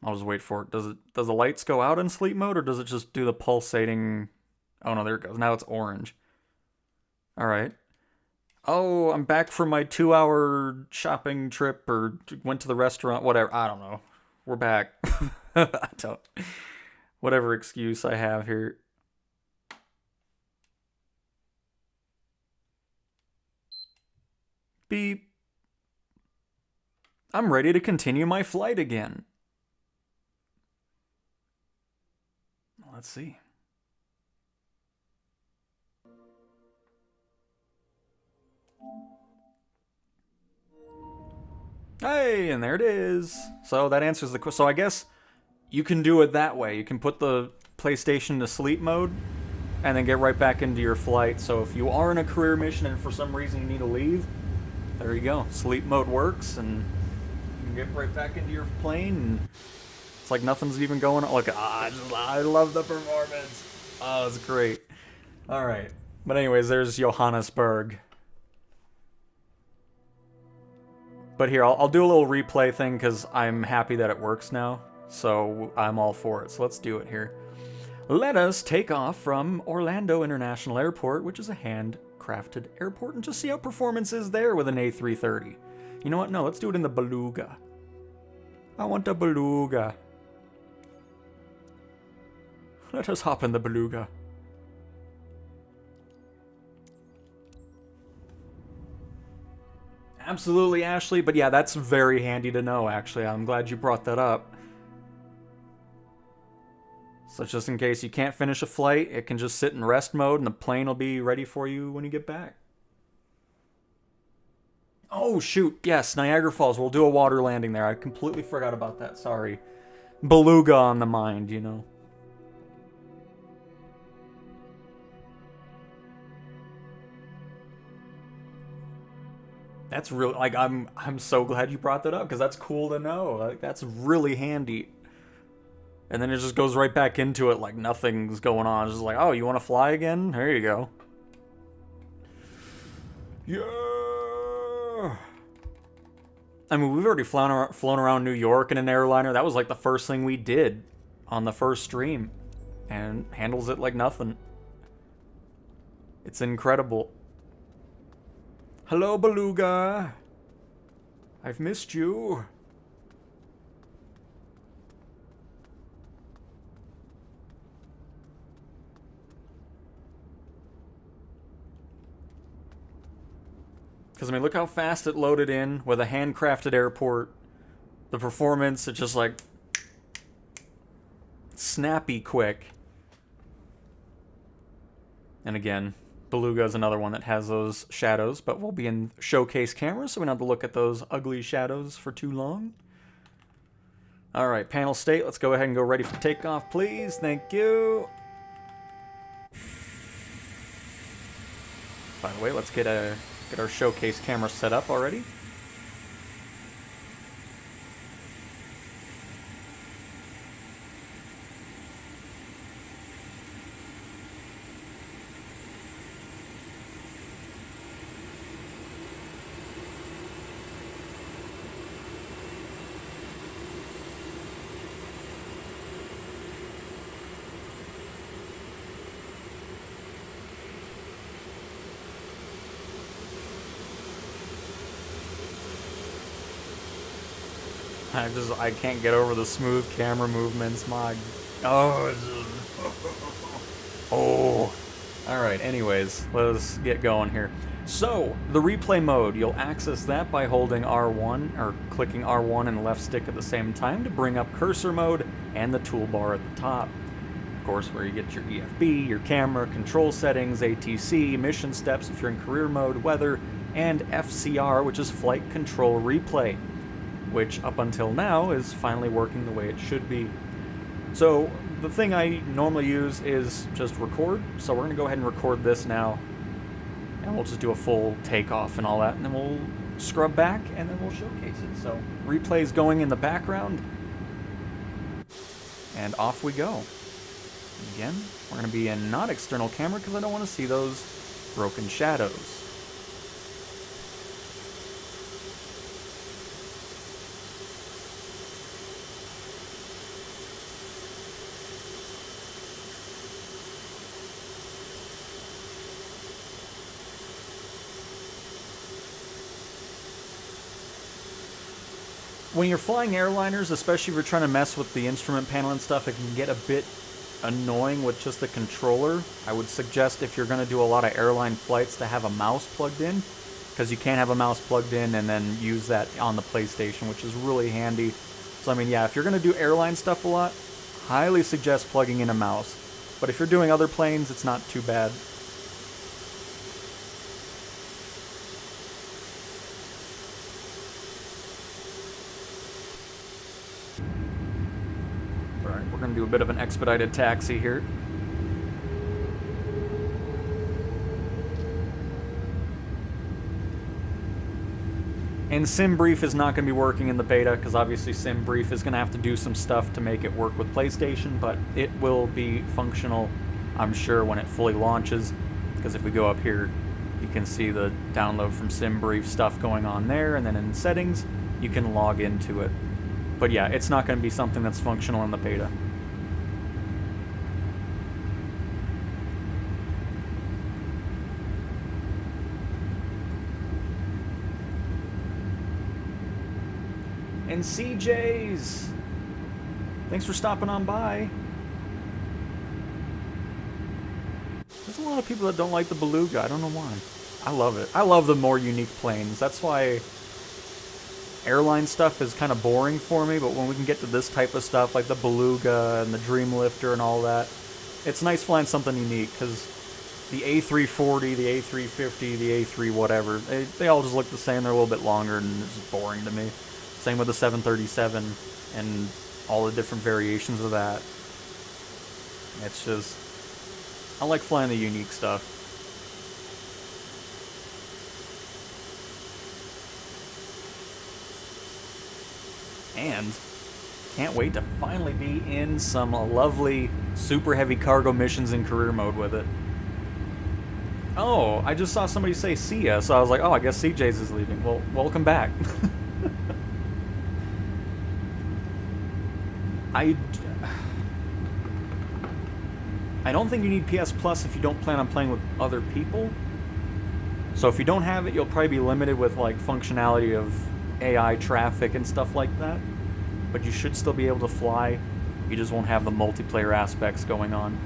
I'll just wait for it. Does the lights go out in sleep mode, or does it just do the pulsating? Oh no, there it goes. Now it's orange. Alright. Oh, I'm back from my 2-hour shopping trip, or went to the restaurant, whatever. I don't know. We're back. I don't. Whatever excuse I have here. Beep. I'm ready to continue my flight again. Let's see. Hey, and there it is. So that answers the question. So I guess you can do it that way. You can put the PlayStation to sleep mode and then get right back into your flight. So if you are in a career mission and for some reason you need to leave, there you go. Sleep mode works and you can get right back into your plane and it's like nothing's even going on. Look, I love the performance. Oh, it's great. All right. But anyways, there's Johannesburg. But here, I'll do a little replay thing because I'm happy that it works now. So I'm all for it. So let's do it here. Let us take off from Orlando International Airport, which is a handcrafted airport, and just see how performance is there with an A330. You know what? No, let's do it in the Beluga. I want a Beluga. Let us hop in the Beluga. Absolutely, Ashley, but yeah, that's very handy to know, actually. I'm glad you brought that up. So just in case you can't finish a flight, it can just sit in rest mode and the plane will be ready for you when you get back. Oh, shoot, yes, Niagara Falls. We'll do a water landing there. I completely forgot about that, sorry. Beluga on the mind, you know. That's really, like, I'm so glad you brought that up, because that's cool to know. Like, that's really handy. And then it just goes right back into it like nothing's going on. It's just like, oh, you want to fly again? There you go. Yeah! I mean, we've already flown around New York in an airliner. That was like the first thing we did on the first stream. And handles it like nothing. It's incredible. Hello, Beluga. I've missed you. Because, I mean, look how fast it loaded in with a handcrafted airport. The performance, it's just like snappy quick. And again, Beluga is another one that has those shadows, but we'll be in showcase cameras, so we don't have to look at those ugly shadows for too long. Alright, panel state, let's go ahead and go ready for takeoff, please. Thank you. By the way, let's get our showcase camera set up already. I can't get over the smooth camera movements, my... Oh, oh. Alright, anyways, let's get going here. So, the replay mode, you'll access that by holding R1, or clicking R1 and left stick at the same time to bring up cursor mode and the toolbar at the top. Of course, where you get your EFB, your camera, control settings, ATC, mission steps if you're in career mode, weather, and FCR, which is flight control replay, which up until now is finally working the way it should be. So the thing I normally use is just record, so we're going to go ahead and record this now, and we'll just do a full takeoff and all that, and then we'll scrub back, and then we'll showcase it. So replay's going in the background, and off we go. And again, we're going to be in not external camera because I don't want to see those broken shadows. When you're flying airliners, especially if you're trying to mess with the instrument panel and stuff, it can get a bit annoying with just the controller. I would suggest if you're going to do a lot of airline flights to have a mouse plugged in, because you can't have a mouse plugged in and then use that on the PlayStation, which is really handy. So I mean, yeah, if you're going to do airline stuff a lot, highly suggest plugging in a mouse. But if you're doing other planes, it's not too bad. We're going to do a bit of an expedited taxi here. And SimBrief is not going to be working in the beta, because obviously SimBrief is going to have to do some stuff to make it work with PlayStation, but it will be functional, I'm sure, when it fully launches, because if we go up here, you can see the download from SimBrief stuff going on there, and then in settings, you can log into it. But yeah, it's not going to be something that's functional in the beta. And CJ's! Thanks for stopping on by. There's a lot of people that don't like the Beluga. I don't know why. I love it. I love the more unique planes. That's why airline stuff is kind of boring for me, but when we can get to this type of stuff, like the Beluga and the Dreamlifter and all that, it's nice flying something unique, because the A340, the A350, the A3 whatever, they all just look the same. They're a little bit longer, and it's just boring to me. Same with the 737 and all the different variations of that. It's just, I like flying the unique stuff. And can't wait to finally be in some lovely super heavy cargo missions in career mode with it. Oh, I just saw somebody say see ya, so I was like, oh, I guess CJ's is leaving. Well, welcome back. I don't think you need PS Plus if you don't plan on playing with other people. So if you don't have it, you'll probably be limited with like functionality of AI traffic and stuff like that. But you should still be able to fly. You just won't have the multiplayer aspects going on.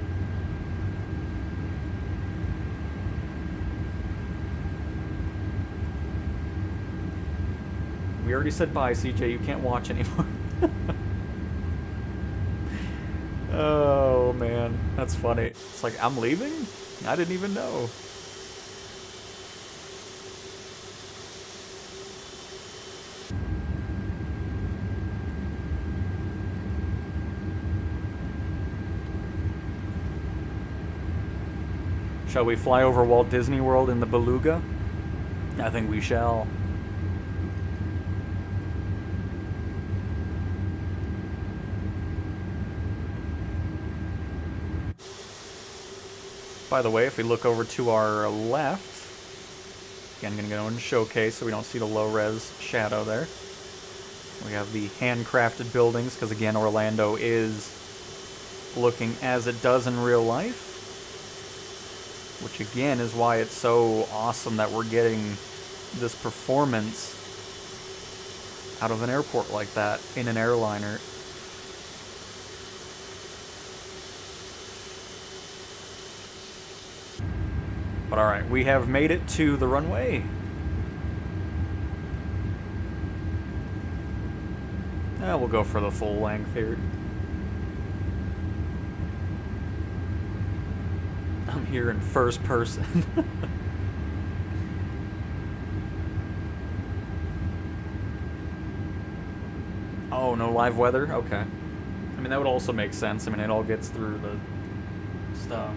We already said bye, CJ. You can't watch anymore. Oh, man. That's funny. It's like, I'm leaving? I didn't even know. Shall we fly over Walt Disney World in the Beluga? I think we shall. By the way, if we look over to our left, again, I'm going to go into showcase so we don't see the low-res shadow there. We have the handcrafted buildings, because again, Orlando is looking as it does in real life. Which again is why it's so awesome that we're getting this performance out of an airport like that in an airliner. But alright, we have made it to the runway. We'll go for the full length here. I'm here in first person. Oh, no live weather? Okay. I mean, that would also make sense. I mean, it all gets through the stuff.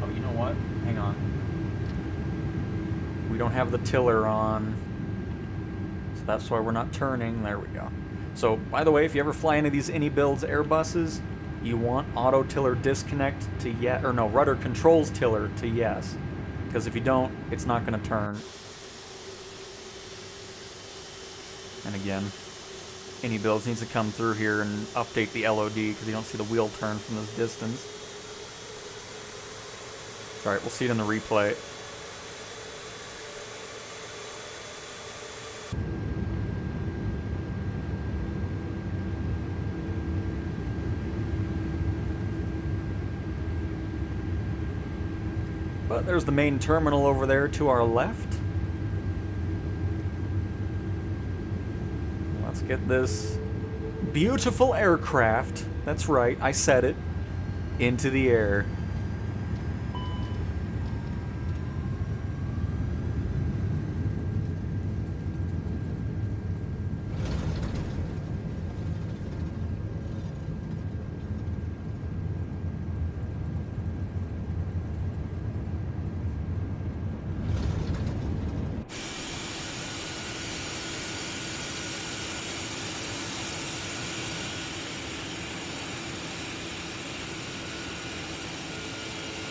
Oh, you know what? Hang on. We don't have the tiller on. So that's why we're not turning. There we go. So, by the way, if you ever fly any of these AnyBuilds Airbuses, you want auto tiller disconnect to yes, or no, rudder controls tiller to yes. Because if you don't, it's not going to turn. And again, AnyBuilds needs to come through here and update the LOD because you don't see the wheel turn from this distance. It's alright, we'll see it in the replay. But there's the main terminal over there to our left. Let's get this beautiful aircraft, that's right, I said it, into the air.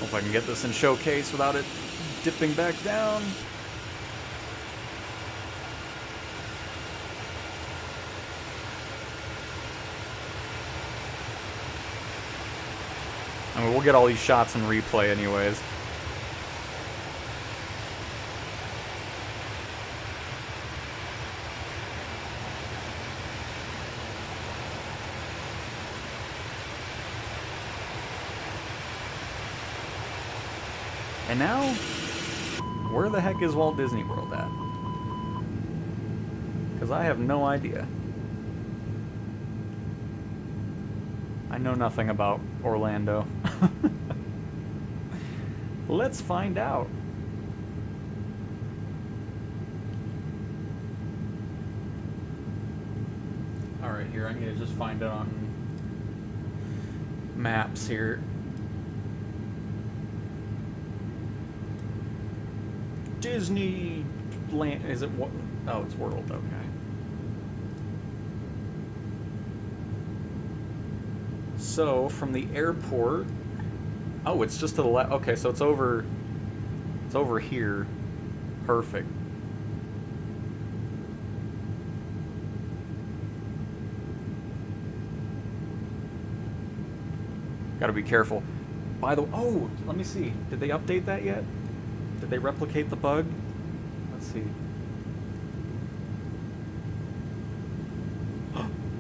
If I can get this in showcase without it dipping back down. I mean, we'll get all these shots in replay anyways. And now, where the heck is Walt Disney World at? Because I have no idea. I know nothing about Orlando. Let's find out. Alright, here, I need to just find it on maps here. Disneyland, is it what? Oh, it's World, okay. So, from the airport, oh, it's just to the left, okay, so it's over here. Perfect. Gotta be careful. By the way, oh, let me see, did they update that yet? Did they replicate the bug? Let's see.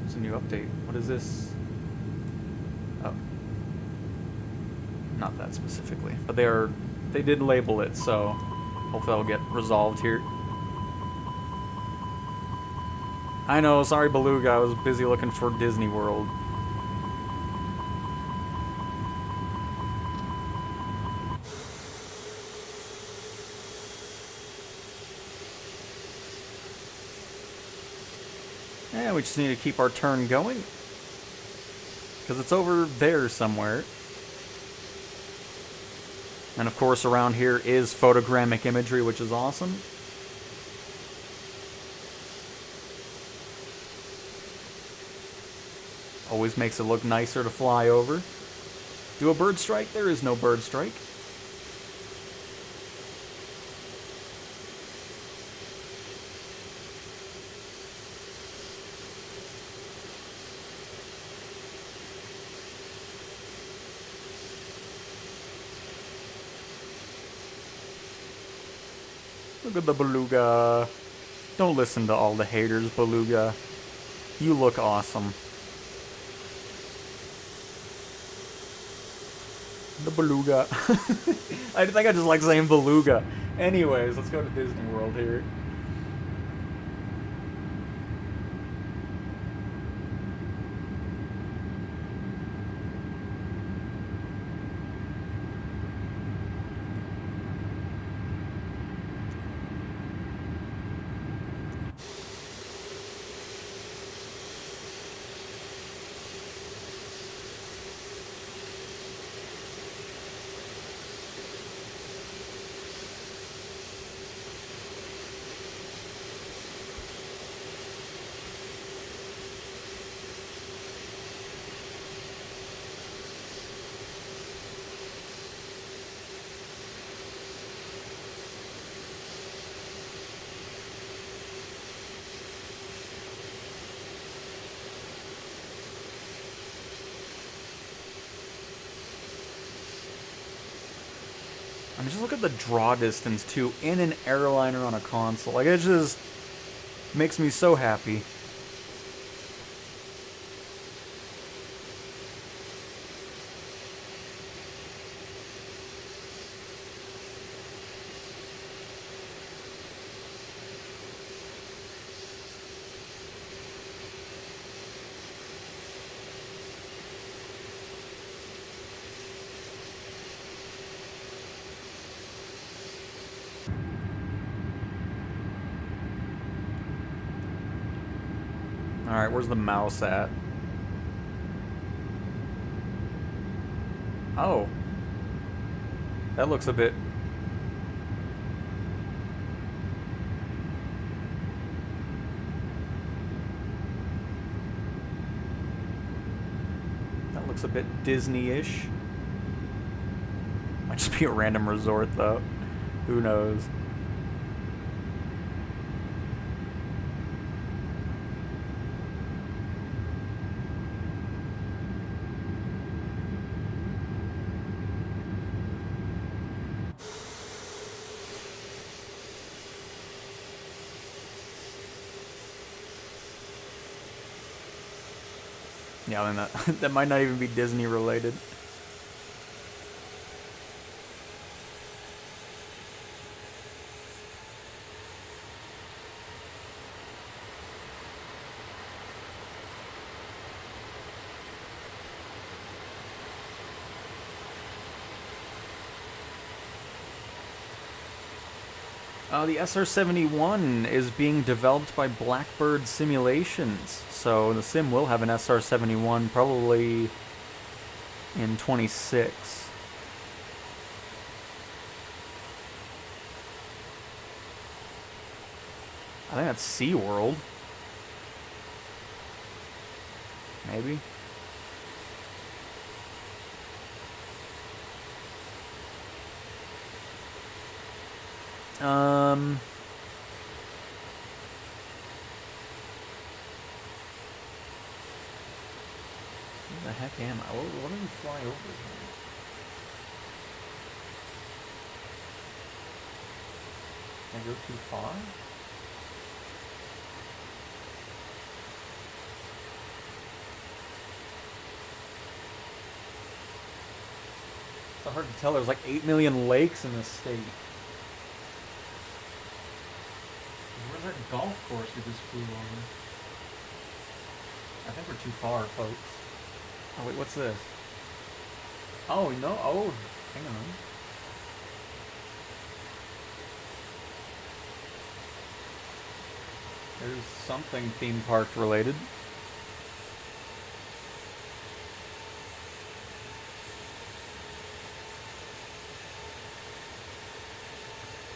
It's a new update. What is this? Oh. Not that specifically. But they did label it, so hopefully that'll get resolved here. I know, sorry Beluga, I was busy looking for Disney World. Yeah, we just need to keep our turn going. Because it's over there somewhere. And of course around here is photogrammic imagery, which is awesome. Always makes it look nicer to fly over. Do a bird strike? There is no bird strike. Look at the Beluga. Don't listen to all the haters, Beluga. You look awesome. The Beluga. I think I just like saying Beluga. Anyways, let's go to Disney World here. I mean, just look at the draw distance, too, in an airliner on a console. Like, it just makes me so happy. Alright, where's the mouse at? Oh. That looks a bit... That looks a bit Disney-ish. Might just be a random resort, though. Who knows? Yeah, then that, that might not even be Disney related. The SR-71 is being developed by Blackbird Simulations, so the sim will have an SR-71 probably in 26. I think that's SeaWorld. Maybe. Where the heck am I? What do we fly over here? Can I go too far? It's so hard to tell. There's like 8 million lakes in this state. Where's that golf course we just flew over? I think we're too far, folks. Oh, wait, what's this? Oh, no. Oh, hang on. There's something theme park related.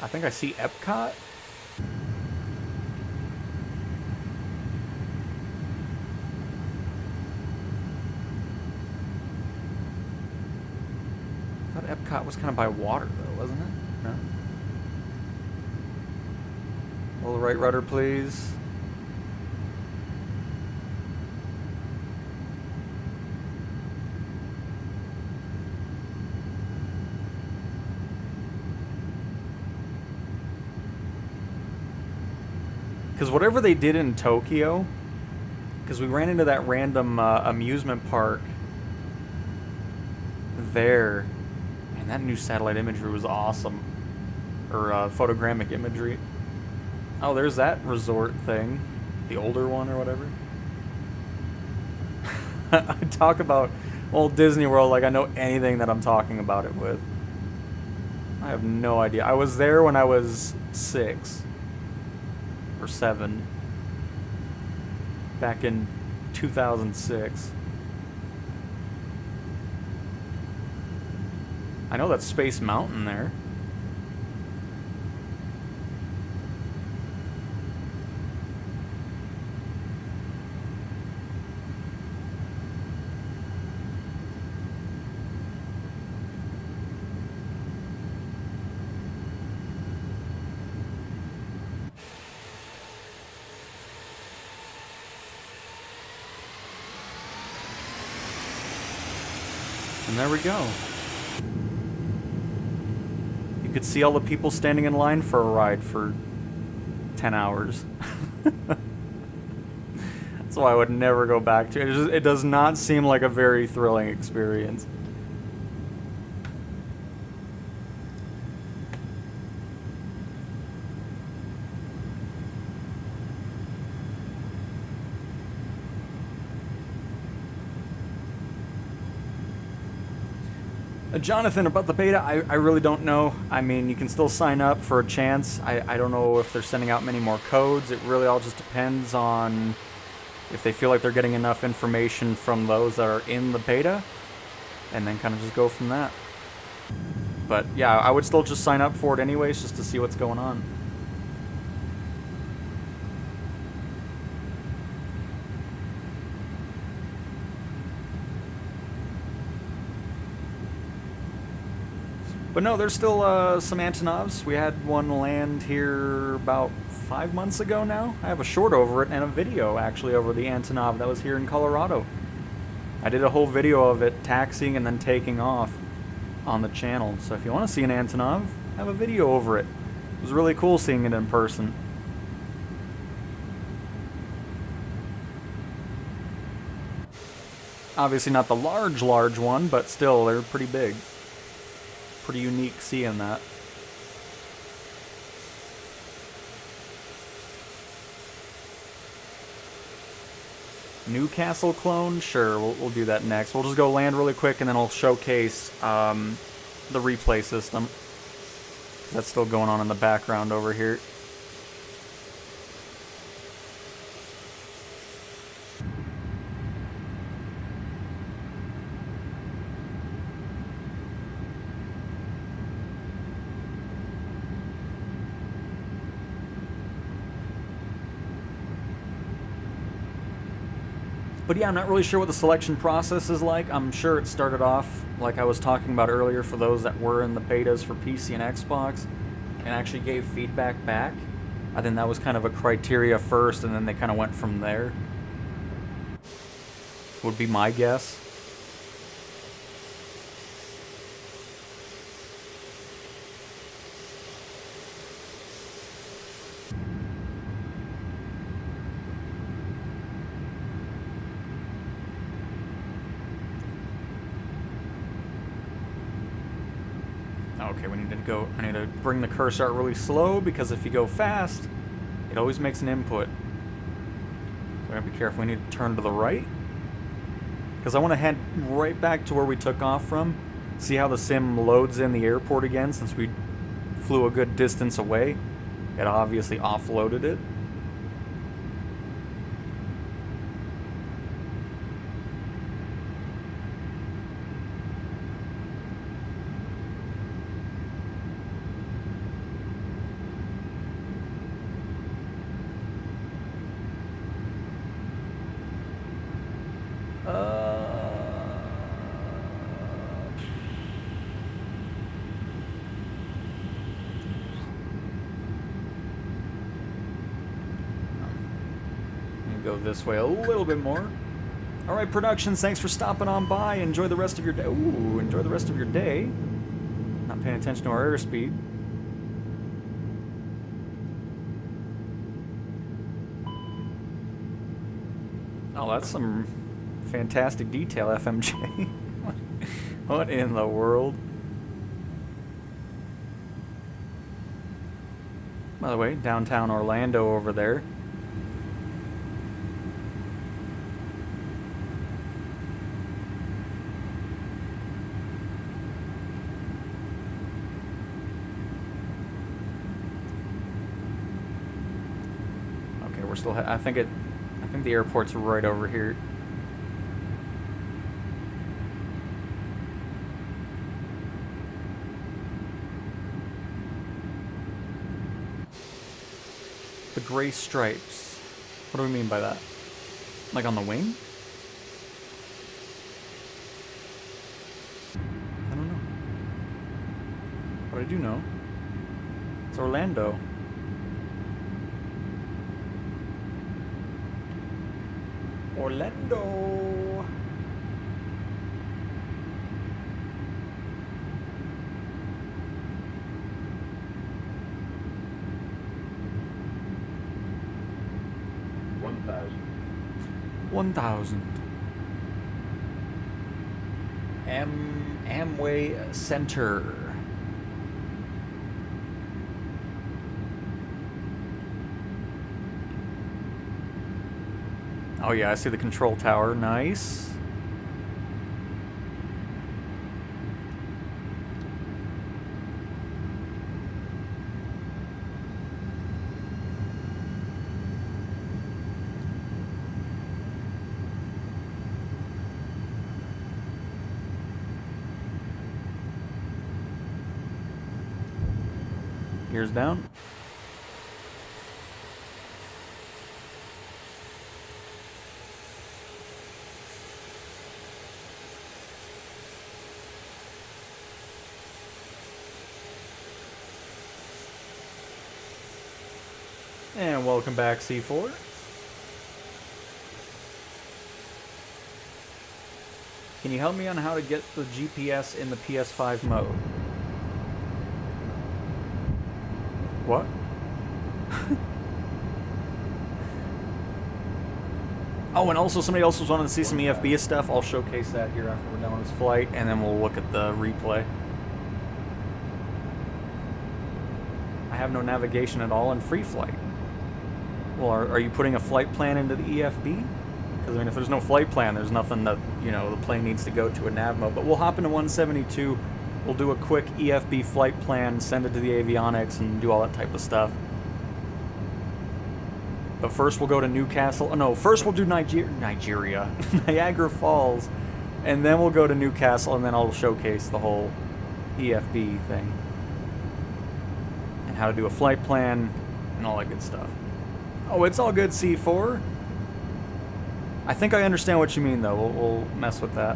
I think I see Epcot. I thought Epcot was kind of by water, though, wasn't it? No? Little right rudder, please. Because whatever they did in Tokyo, because we ran into that random amusement park there, and that new satellite imagery was awesome. Or photogrammic imagery. Oh, there's that resort thing. The older one or whatever. I talk about old Disney World like I know anything that I'm talking about it with. I have no idea. I was there when I was 6 or 7 back in 2006. I know that's Space Mountain there. And there we go. You could see all the people standing in line for a ride for 10 hours. That's why I would never go back to it. It does not seem like a very thrilling experience. Jonathan, about the beta, I really don't know. I mean, you can still sign up for a chance. I don't know if they're sending out many more codes. It really all just depends on if they feel like they're getting enough information from those that are in the beta, and then kind of just go from that. But yeah, I would still just sign up for it anyways, just to see what's going on. But no, there's still some Antonovs. We had one land here about 5 months ago now. I have a short over it and a video actually over the Antonov that was here in Colorado. I did a whole video of it taxiing and then taking off on the channel. So if you want to see an Antonov, I have a video over it. It was really cool seeing it in person. Obviously not the large one, but still, they're pretty big. Pretty unique seeing that. Newcastle clone? Sure, we'll do that next. We'll just go land really quick and then I'll showcase the replay system. That's still going on in the background over here. But yeah, I'm not really sure what the selection process is like. I'm sure it started off like I was talking about earlier for those that were in the betas for PC and Xbox and actually gave feedback back. I think that was kind of a criteria first and then they kind of went from there. Would be my guess. Okay, we need to go. I need to bring the cursor out really slow because if you go fast, it always makes an input. So we gotta be careful. We need to turn to the right because I want to head right back to where we took off from. See how the sim loads in the airport again since we flew a good distance away. It obviously offloaded it. Go this way a little bit more. All right, Productions, thanks for stopping on by. Enjoy the rest of your day. Ooh, enjoy the rest of your day. Not paying attention to our airspeed. Oh, that's some fantastic detail, FMJ. What in the world? By the way, downtown Orlando over there. Okay, we're still. I think the airport's right over here. The gray stripes. What do we mean by that? Like on the wing? I don't know. But I do know. It's Orlando. Orlando. $1,000. Amway Center. Oh yeah, I see the control tower. Nice. Gears down. And welcome back, C4. Can you help me on how to get the GPS in the PS5 mode? What? Oh, and also somebody else was wanting to see some EFB stuff. I'll showcase that here after we're done with this flight, and then we'll look at the replay. I have no navigation at all in free flight. Well, are you putting a flight plan into the EFB? Because, I mean, if there's no flight plan, there's nothing that, you know, the plane needs to go to a nav mode. But we'll hop into 172. We'll do a quick EFB flight plan, send it to the avionics, and do all that type of stuff. But first we'll go to Newcastle. Oh, no, first we'll do Niagara Falls. And then we'll go to Newcastle, and then I'll showcase the whole EFB thing. And how to do a flight plan, and all that good stuff. Oh, it's all good, C4. I think I understand what you mean, though. We'll mess with that.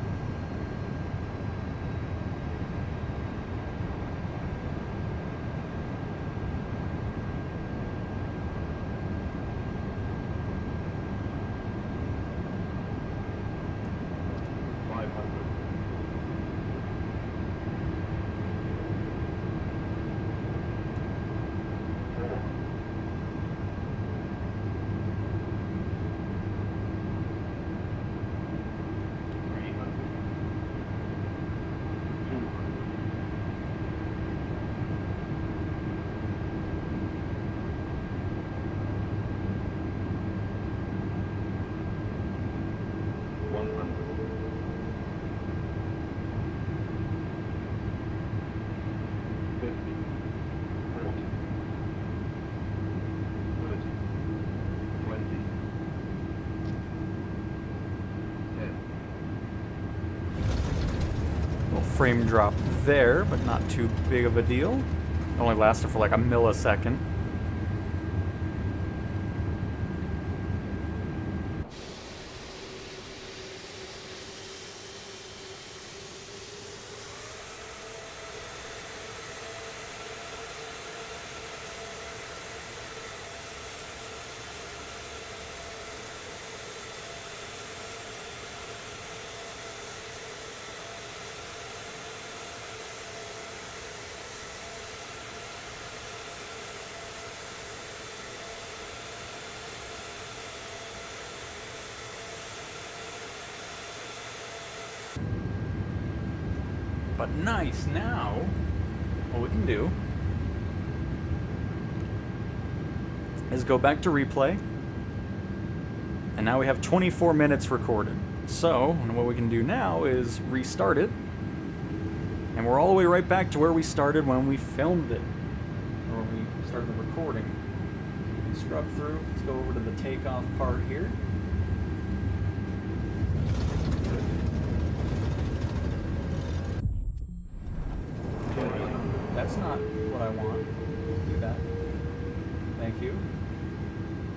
Frame drop there, but not too big of a deal. It only lasted for like a millisecond. But nice, now what we can do is go back to replay, and now we have 24 minutes recorded. So what we can do now is restart it, and we're all the way right back to where we started when we filmed it, or when we started the recording. Scrub through, let's go over to the takeoff part here. That's not what I want. Do that. Thank you.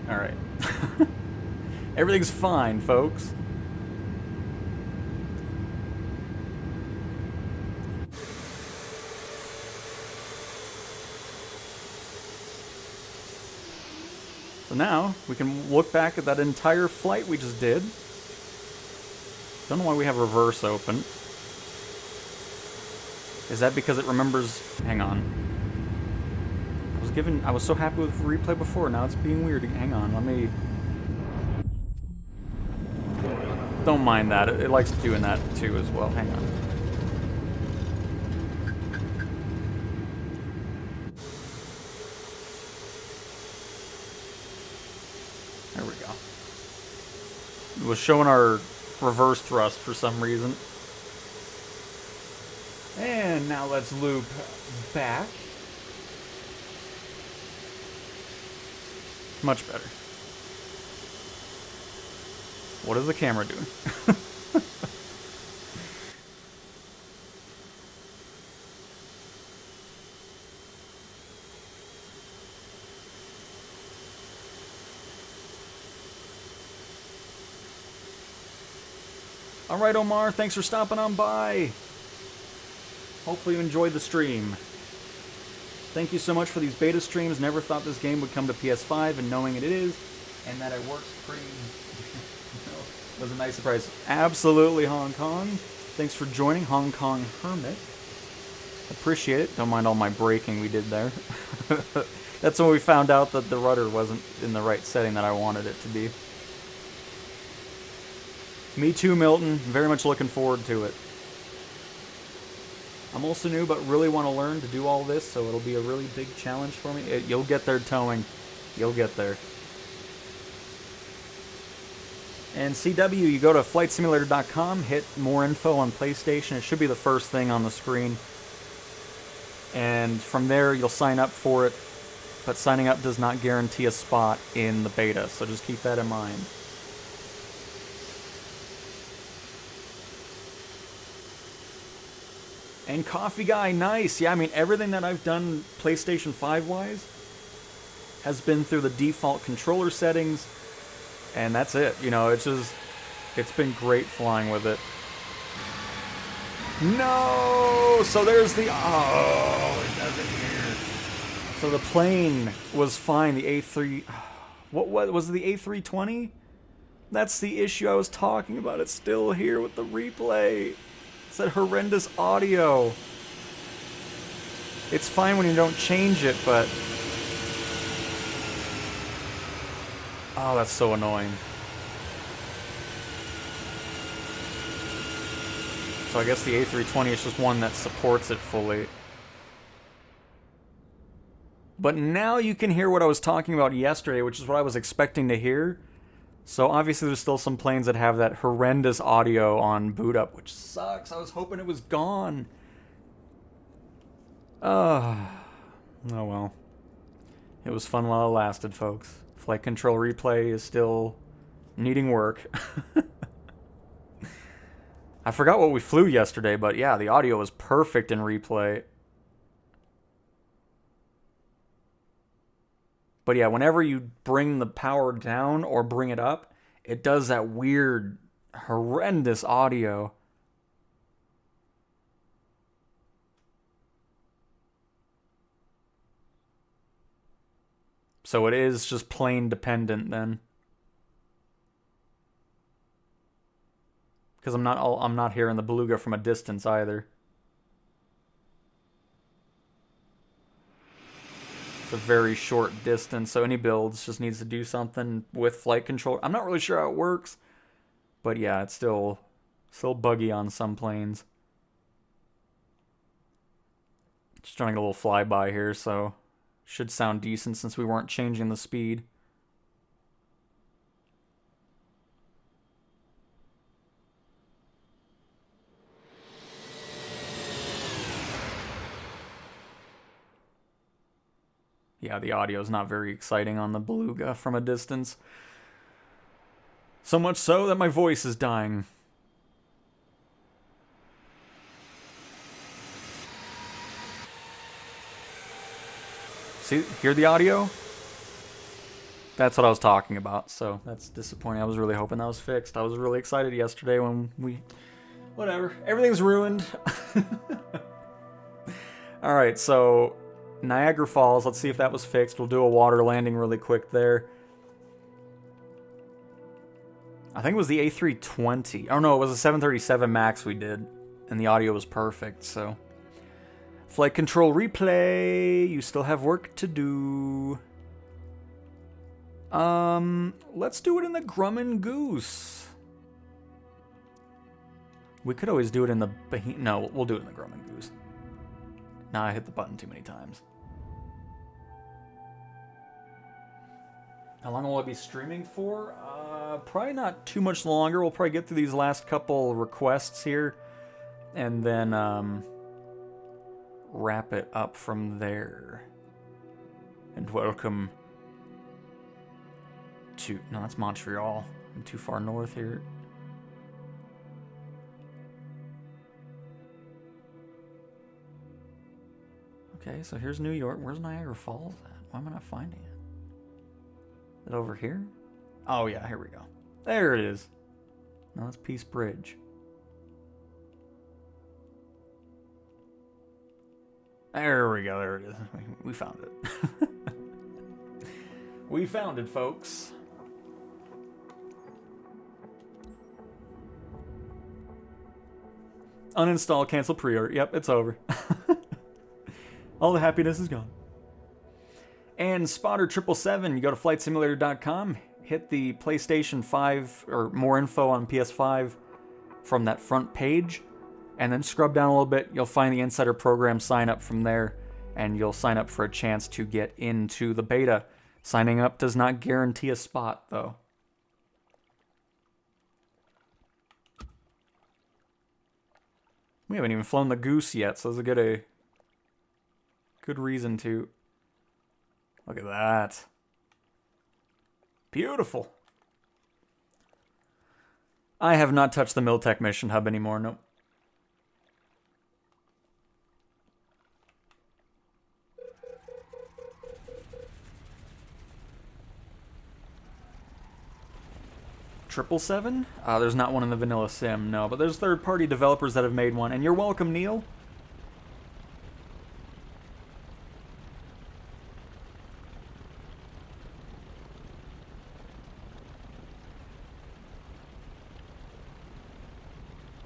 Alright. Everything's fine, folks. So now, we can look back at that entire flight we just did. Don't know why we have reverse open. Is that because it remembers... Hang on. I was so happy with replay before, now it's being weird. Hang on, let me... Don't mind that, it likes doing that too as well. Hang on. There we go. It was showing our reverse thrust for some reason. And now let's loop back. Much better. What is the camera doing? All right, Omar, thanks for stopping on by. Hopefully you enjoyed the stream. Thank you so much for these beta streams. Never thought this game would come to PS5, and knowing it is, and that it works pretty... was a nice surprise. Absolutely, Hong Kong. Thanks for joining, Hong Kong Hermit. Appreciate it. Don't mind all my braking we did there. That's when we found out that the rudder wasn't in the right setting that I wanted it to be. Me too, Milton. Very much looking forward to it. I'm also new, but really want to learn to do all this, so it'll be a really big challenge for me. You'll get there, towing. You'll get there. And CW, you go to flightsimulator.com, hit more info on PlayStation. It should be the first thing on the screen. And from there, you'll sign up for it. But signing up does not guarantee a spot in the beta, so just keep that in mind. And Coffee Guy, nice. Yeah, I mean, everything that I've done PlayStation 5-wise has been through the default controller settings, and that's it. You know, it's been great flying with it. No! So there's the... Oh, it doesn't here. So the plane was fine, the A3... What was it, the A320? That's the issue I was talking about. It's still here with the replay. It's that horrendous audio. It's fine when you don't change it, but... Oh, that's so annoying. So I guess the A320 is just one that supports it fully. But now you can hear what I was talking about yesterday, which is what I was expecting to hear. So obviously there's still some planes that have that horrendous audio on boot up, which sucks. I was hoping it was gone. Oh well. It was fun while it lasted, folks. Flight control replay is still needing work. I forgot what we flew yesterday, but yeah, the audio was perfect in replay. But yeah, whenever you bring the power down or bring it up, it does that weird, horrendous audio. So it is just plane dependent then. Because I'm not hearing the beluga from a distance either. It's a very short distance, so any builds just needs to do something with flight control. I'm not really sure how it works, but yeah, it's still buggy on some planes. Just trying to get a little flyby here, so should sound decent since we weren't changing the speed. Yeah, the audio is not very exciting on the beluga from a distance. So much so that my voice is dying. See, hear the audio? That's what I was talking about, so that's disappointing. I was really hoping that was fixed. I was really excited yesterday when we... Whatever. Everything's ruined. Alright, so... Niagara Falls, let's see if that was fixed. We'll do a water landing really quick there. I think it was the A320. Oh no, it was a 737 MAX we did. And the audio was perfect, so... Flight control replay. You still have work to do. Let's do it in the Grumman Goose. We could always do it in the... No, we'll do it in the Grumman Goose. Nah, I hit the button too many times. How long will I be streaming for? Probably not too much longer. We'll probably get through these last couple requests here. And then, wrap it up from there. And welcome to... No, that's Montreal. I'm too far north here. Okay, so here's New York. Where's Niagara Falls at? Why am I not finding it? Is it over here? Oh yeah, here we go. There it is. No, that's Peace Bridge. There we go, there it is. We found it. We found it, folks. Uninstall, cancel pre-order. Yep, it's over. All the happiness is gone. And Spotter777, you go to flightsimulator.com, hit the PlayStation 5 or more info on PS5 from that front page, and then scrub down a little bit. You'll find the insider program sign up from there, and you'll sign up for a chance to get into the beta. Signing up does not guarantee a spot, though. We haven't even flown the Goose yet, so this is a good reason to. Look at that. Beautiful. I have not touched the Miltech mission hub anymore, nope. Triple Seven? There's not one in the vanilla sim, no, but there's third-party developers that have made one, and you're welcome, Neil.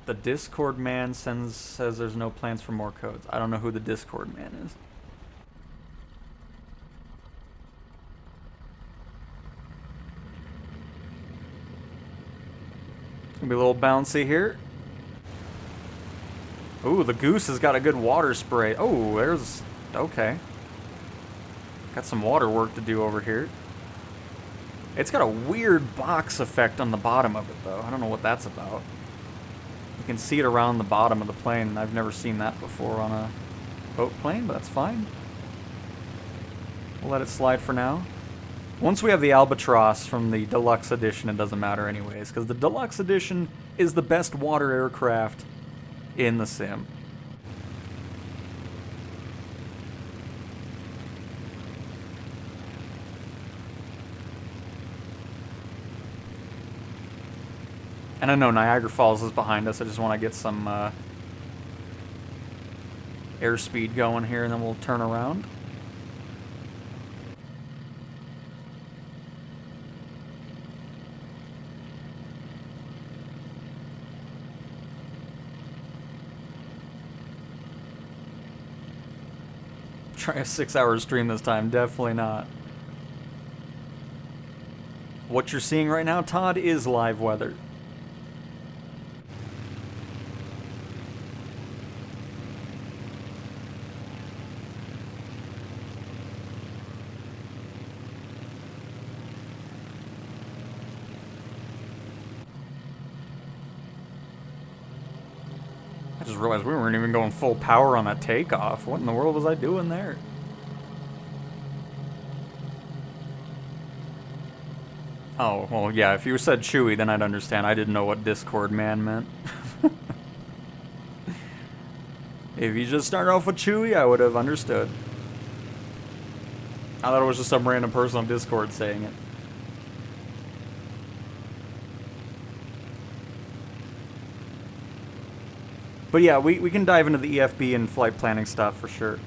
The Discord man says there's no plans for more codes. I don't know who the Discord man is. Gonna be a little bouncy here. Ooh, the Goose has got a good water spray. Oh, there's... okay. Got some water work to do over here. It's got a weird box effect on the bottom of it, though. I don't know what that's about. You can see it around the bottom of the plane. I've never seen that before on a boat plane, but that's fine. We'll let it slide for now. Once we have the Albatross from the Deluxe Edition, it doesn't matter anyways, because the Deluxe Edition is the best water aircraft in the sim. And I know Niagara Falls is behind us. I just want to get some airspeed going here, and then we'll turn around. Try a 6-hour stream this time. Definitely not. What you're seeing right now, Todd, is live weather. I just realized we weren't even going full power on that takeoff. What in the world was I doing there? Oh, well, yeah, if you said Chewy, then I'd understand. I didn't know what Discord man meant. If you just started off with Chewy, I would have understood. I thought it was just some random person on Discord saying it. But yeah, we can dive into the EFB and flight planning stuff for sure.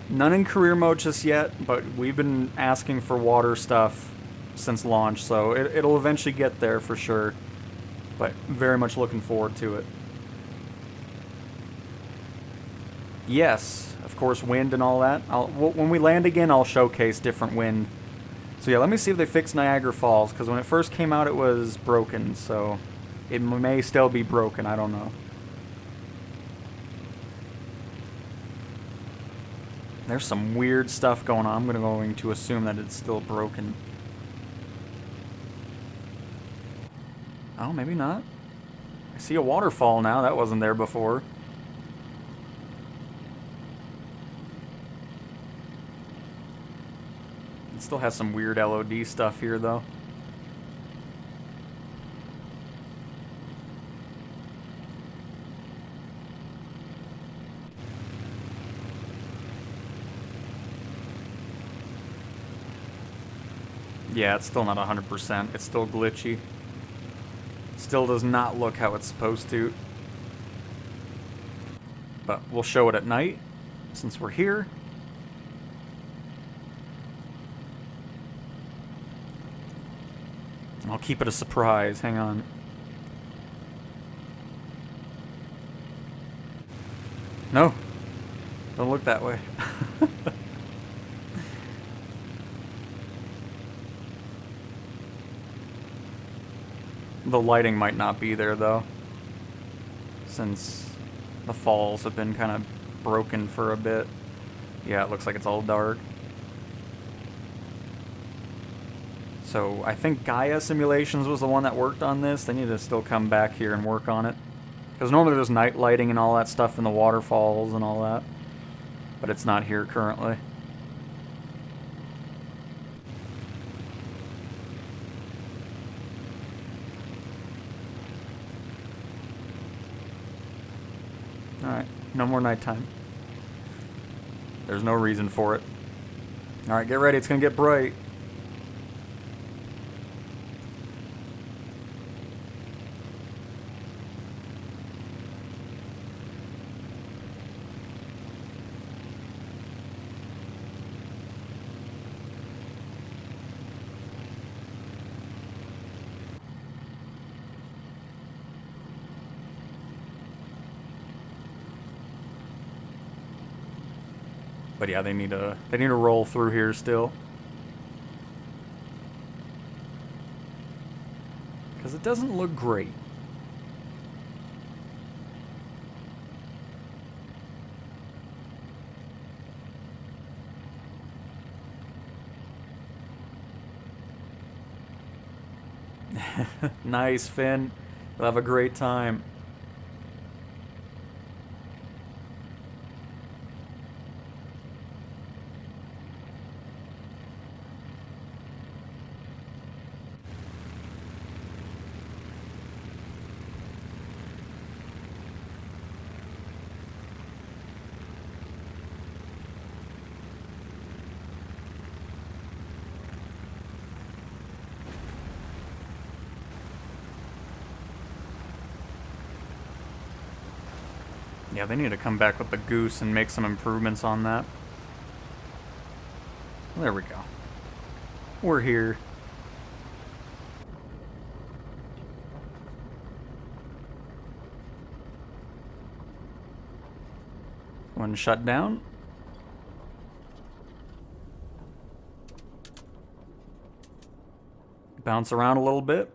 None in career mode just yet, but we've been asking for water stuff since launch, so it'll eventually get there for sure. But very much looking forward to it. Yes, of course, wind and all that. When we land again, I'll showcase different wind. So yeah, let me see if they fix Niagara Falls, because when it first came out it was broken, so... it may still be broken, I don't know. There's some weird stuff going on. I'm going to assume that it's still broken. Oh, maybe not. I see a waterfall now. That wasn't there before. It still has some weird LOD stuff here, though. Yeah, it's still not 100%. It's still glitchy. Still does not look how it's supposed to. But we'll show it at night, since we're here. I'll keep it a surprise. Hang on. No. Don't look that way. The lighting might not be there, though, since the falls have been kind of broken for a bit. Yeah, it looks like it's all dark. So I think Gaia Simulations was the one that worked on this. They need to still come back here and work on it. Because normally there's night lighting and all that stuff in the waterfalls and all that. But it's not here currently. Alright, no more nighttime. There's no reason for it. Alright, get ready, it's gonna get bright. But yeah, they need to roll through here still. Because it doesn't look great. Nice, Finn. You'll have a great time. Yeah, they need to come back with the goose and make some improvements on that. There we go. We're here. One shut down. Bounce around a little bit.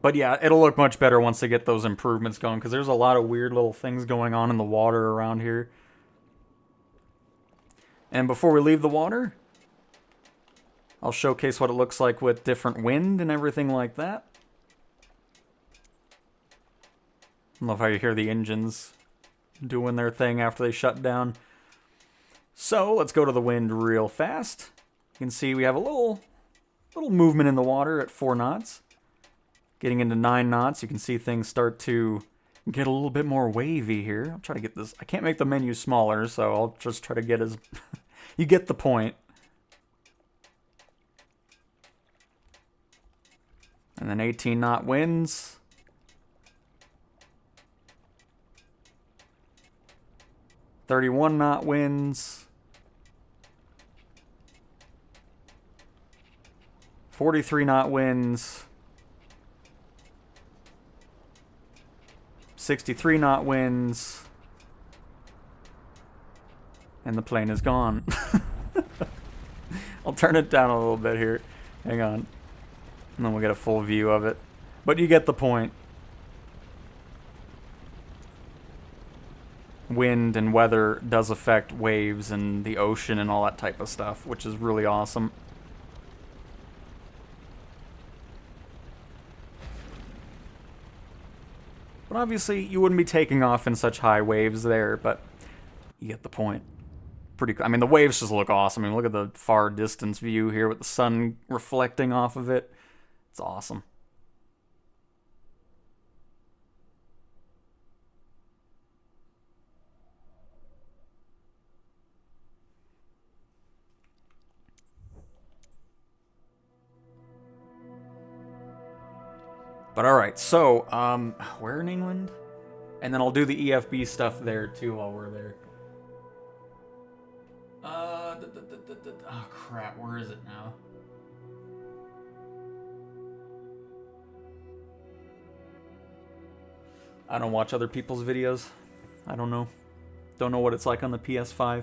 But yeah, it'll look much better once they get those improvements going, because there's a lot of weird little things going on in the water around here. And before we leave the water, I'll showcase what it looks like with different wind and everything like that. Love how you hear the engines doing their thing after they shut down. So let's go to the wind real fast. You can see we have a little movement in the water at 4 knots. Getting into 9 knots, you can see things start to get a little bit more wavy here. I'll try to get this. I can't make the menu smaller, so I'll just try to get as... You get the point. And then 18 knot winds. .31 knot winds. 43 knot winds. 63 knot winds. And the plane is gone. I'll turn it down a little bit here. Hang on. And then we'll get a full view of it. But you get the point. Wind and weather does affect waves and the ocean and all that type of stuff, which is really awesome. But obviously, you wouldn't be taking off in such high waves there, but you get the point. Pretty cool. I mean, the waves just look awesome. I mean, look at the far distance view here with the sun reflecting off of it. It's awesome. But alright, so, where in England? And then I'll do the EFB stuff there, too, while we're there. Oh, crap, where is it now? I don't watch other people's videos. I don't know. Don't know what it's like on the PS5.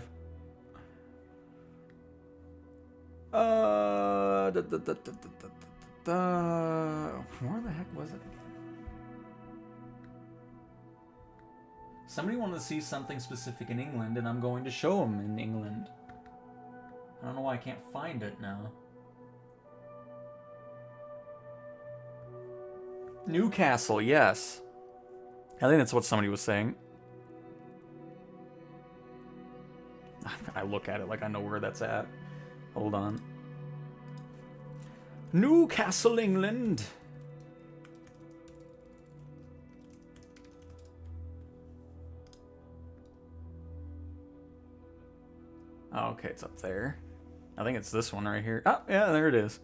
Where the heck was it again? Somebody wanted to see something specific in England, and I'm going to show them in England. I don't know why I can't find it now. Newcastle, yes. I think that's what somebody was saying. I look at it like I know where that's at. Hold on. Newcastle, England. Oh, okay, it's up there. I think it's this one right here. Oh, yeah, there it is.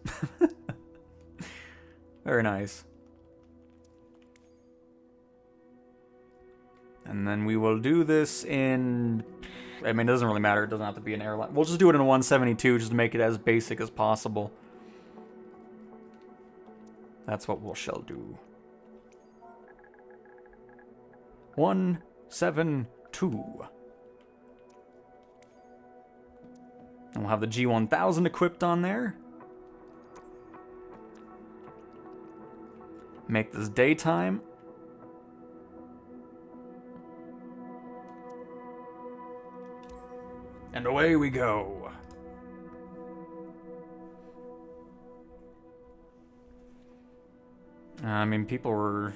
Very nice. And then we will do this in... I mean, it doesn't really matter. It doesn't have to be an airline. We'll just do it in a 172 just to make it as basic as possible. That's what we shall do. 172. And we'll have the G1000 equipped on there. Make this daytime. And away we go. I mean, people were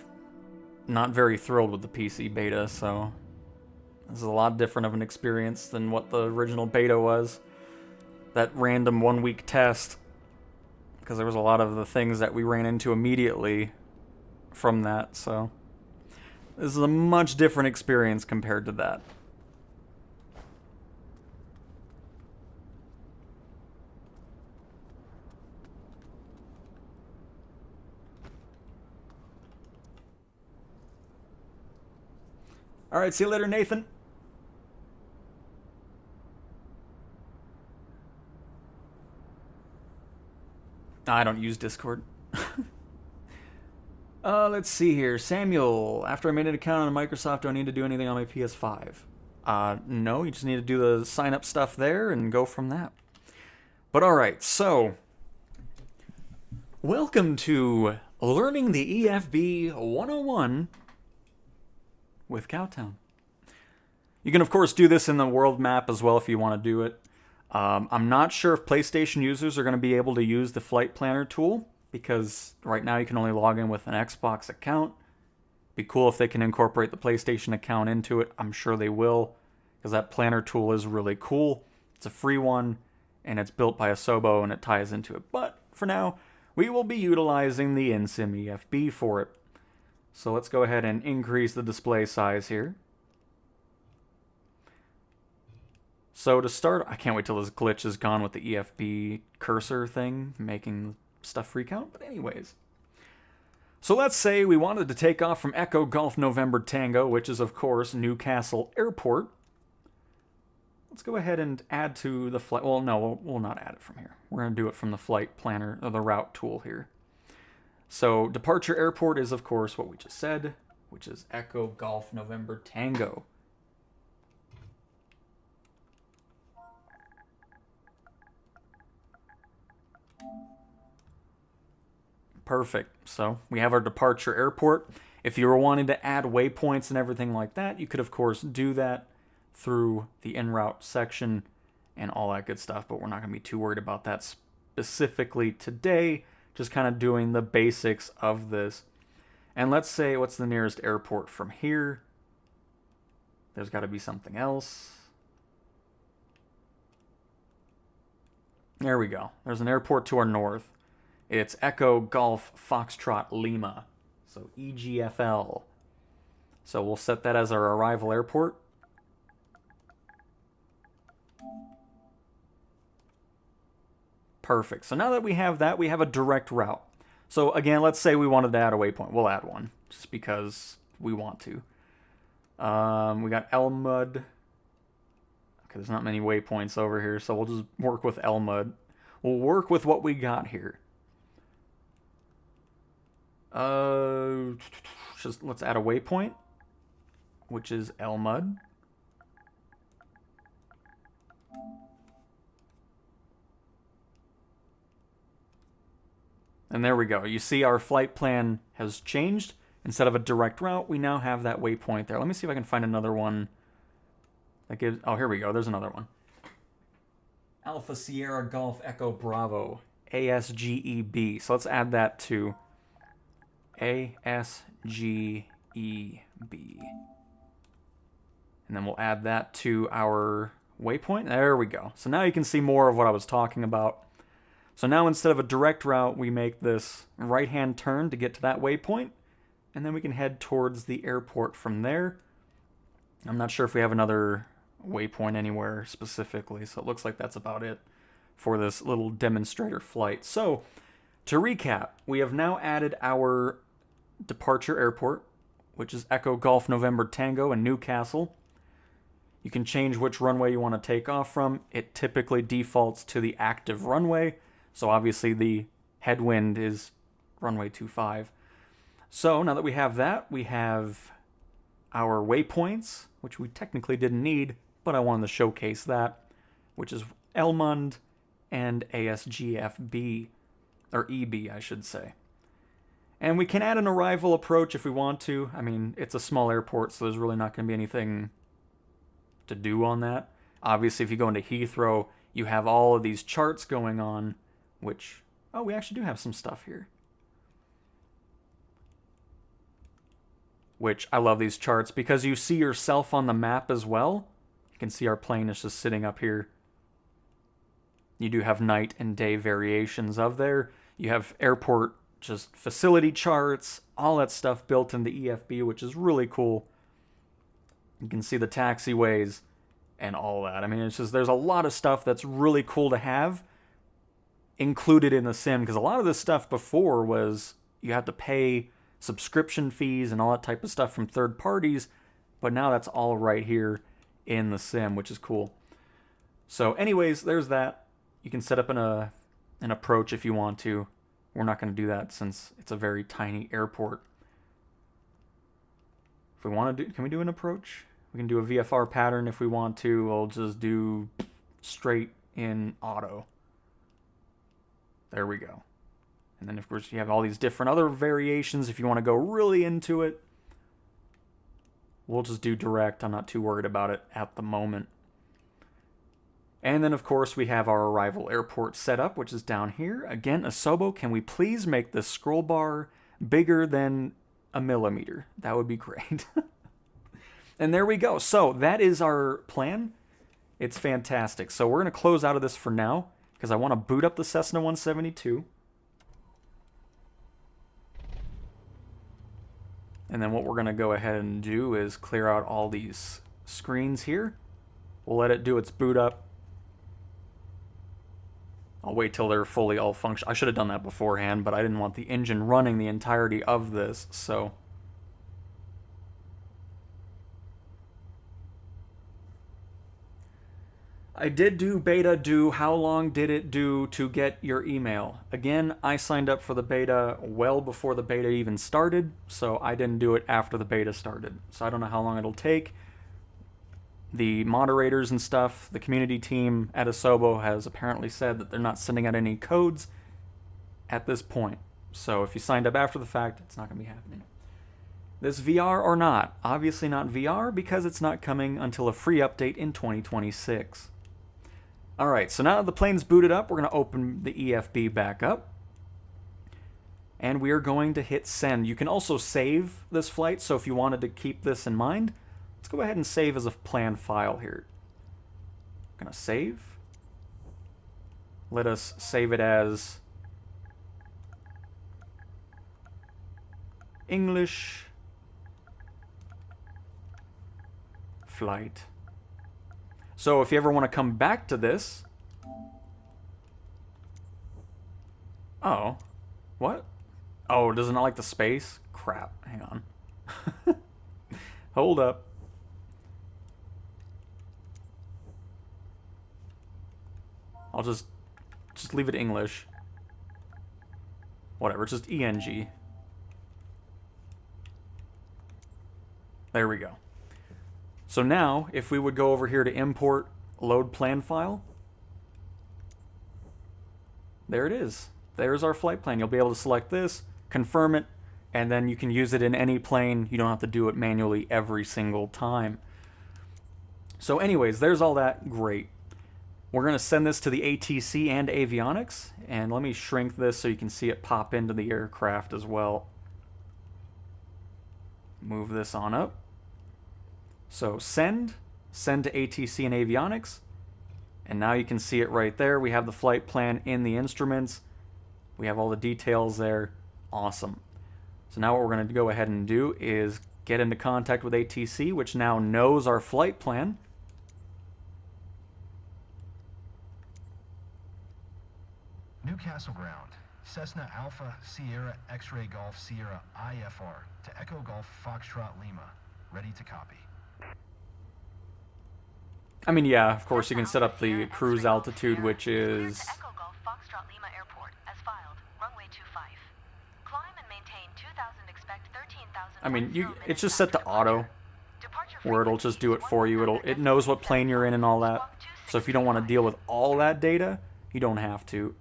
not very thrilled with the PC beta, so this is a lot different of an experience than what the original beta was. That random 1-week test, because there was a lot of the things that we ran into immediately from that, so this is a much different experience compared to that. Alright, see you later, Nathan. I don't use Discord. Let's see here. Samuel, after I made an account on Microsoft, do I need to do anything on my PS5? No, you just need to do the sign-up stuff there and go from that. But alright, so... welcome to Learning the EFB 101 with Cowtown. You can, of course, do this in the world map as well if you want to do it. I'm not sure if PlayStation users are going to be able to use the Flight Planner tool, because right now you can only log in with an Xbox account. Be cool if they can incorporate the PlayStation account into it. I'm sure they will, because that planner tool is really cool. It's a free one, and it's built by Asobo, and it ties into it. But for now, we will be utilizing the InSim EFB for it. So let's go ahead and increase the display size here. So to start, I can't wait till this glitch is gone with the EFB cursor thing, making stuff freak out. But anyways. So let's say we wanted to take off from Echo Golf November Tango, which is, of course, Newcastle Airport. Let's go ahead and add to the flight. Well, no, we'll not add it from here. We're going to do it from the flight planner, or the route tool here. So departure airport is, of course, what we just said, which is Echo Golf November Tango. Perfect. So we have our departure airport. If you were wanting to add waypoints and everything like that, you could, of course, do that through the en route section and all that good stuff, but we're not going to be too worried about that specifically today. Just kind of doing the basics of this. And let's say, what's the nearest airport from here? There's got to be something else. There we go. There's an airport to our north. It's Echo Golf Foxtrot Lima. So EGFL. So we'll set that as our arrival airport. Perfect. So now that we have that, we have a direct route. So again, let's say we wanted to add a waypoint. We'll add one, just because we want to. We got Elmud. Okay, there's not many waypoints over here, so we'll just work with Elmud. We'll work with what we got here. Just let's add a waypoint, which is Elmud. And there we go. You see our flight plan has changed. Instead of a direct route, we now have that waypoint there. Let me see if I can find another one that gives... Oh, here we go. There's another one. Alpha Sierra Golf Echo Bravo. ASGEB. So let's add that to ASGEB. And then we'll add that to our waypoint. There we go. So now you can see more of what I was talking about. So now instead of a direct route, we make this right-hand turn to get to that waypoint. And then we can head towards the airport from there. I'm not sure if we have another waypoint anywhere specifically, so it looks like that's about it for this little demonstrator flight. So, to recap, we have now added our departure airport, which is Echo Golf November Tango in Newcastle. You can change which runway you want to take off from. It typically defaults to the active runway, so obviously the headwind is runway 25. So now that we have that, we have our waypoints, which we technically didn't need, but I wanted to showcase that, which is Elmond and ASGFB, or EB, I should say. And we can add an arrival approach if we want to. I mean, it's a small airport, so there's really not going to be anything to do on that. Obviously, if you go into Heathrow, you have all of these charts going on, which... Oh, we actually do have some stuff here. Which, I love these charts, because you see yourself on the map as well. You can see our plane is just sitting up here. You do have night and day variations of there. You have airport just facility charts, all that stuff built in the EFB, which is really cool. You can see the taxiways and all that. I mean, it's just, there's a lot of stuff that's really cool to have included in the sim, because a lot of this stuff before was you had to pay subscription fees and all that type of stuff from third parties, but now that's all right here in the sim, which is cool. So anyways, there's that. You can set up an approach if you want to. We're not going to do that since it's a very tiny airport. If we want to do, can we do an approach? We can do a VFR pattern if we want to. We'll just do straight in auto. There we go. And then of course you have all these different other variations if you want to go really into it. We'll just do direct. I'm not too worried about it at the moment. And then of course we have our arrival airport set up, which is down here. Again, Asobo, can we please make this scroll bar bigger than a millimeter? That would be great. And there we go. So that is our plan. It's fantastic. So we're going to close out of this for now, because I want to boot up the Cessna 172. And then what we're going to go ahead and do is clear out all these screens here. We'll let it do its boot up. I'll wait till they're fully all functional. I should have done that beforehand, but I didn't want the engine running the entirety of this, so... I did do beta. How long did it do to get your email? Again, I signed up for the beta well before the beta even started, so I didn't do it after the beta started. So I don't know how long it'll take. The moderators and stuff, the community team at Asobo has apparently said that they're not sending out any codes at this point. So if you signed up after the fact, it's not going to be happening. This VR or not? Obviously not VR, because it's not coming until a free update in 2026. Alright, so now that the plane's booted up, we're going to open the EFB back up. And we are going to hit send. You can also save this flight, so if you wanted to keep this in mind, let's go ahead and save as a plan file here. I'm going to save. Let us save it as English flight. So if you ever want to come back to this... Oh. What? Oh, does it not like the space? Crap. Hang on. Hold up. I'll just leave it English. Whatever, just ENG. There we go. So now, if we would go over here to import load plan file, there it is. there's our flight plan. You'll be able to select this, confirm it, and then you can use it in any plane. You don't have to do it manually every single time. So anyways, there's all that. Great. We're going to send this to the ATC and avionics, and let me shrink this so you can see it pop into the aircraft as well. Move this on up. So send to ATC and avionics, and now you can see it right there. We have the flight plan in the instruments. We have all the details there. Awesome. So now what we're going to go ahead and do is get into contact with ATC, which now knows our flight plan. Newcastle ground. Cessna Alpha Sierra X-Ray Golf Sierra IFR to Echo Golf Foxtrot Lima. Ready to copy. I mean, yeah, of course, you can set up the cruise altitude, which is... Echo Golf Foxtrot Lima Airport, as filed, runway 25. Climb and maintain 2,000, expect 13,000... I mean, it's just set to auto, where it'll just do it for you. It knows what plane you're in and all that. So if you don't want to deal with all that data, you don't have to.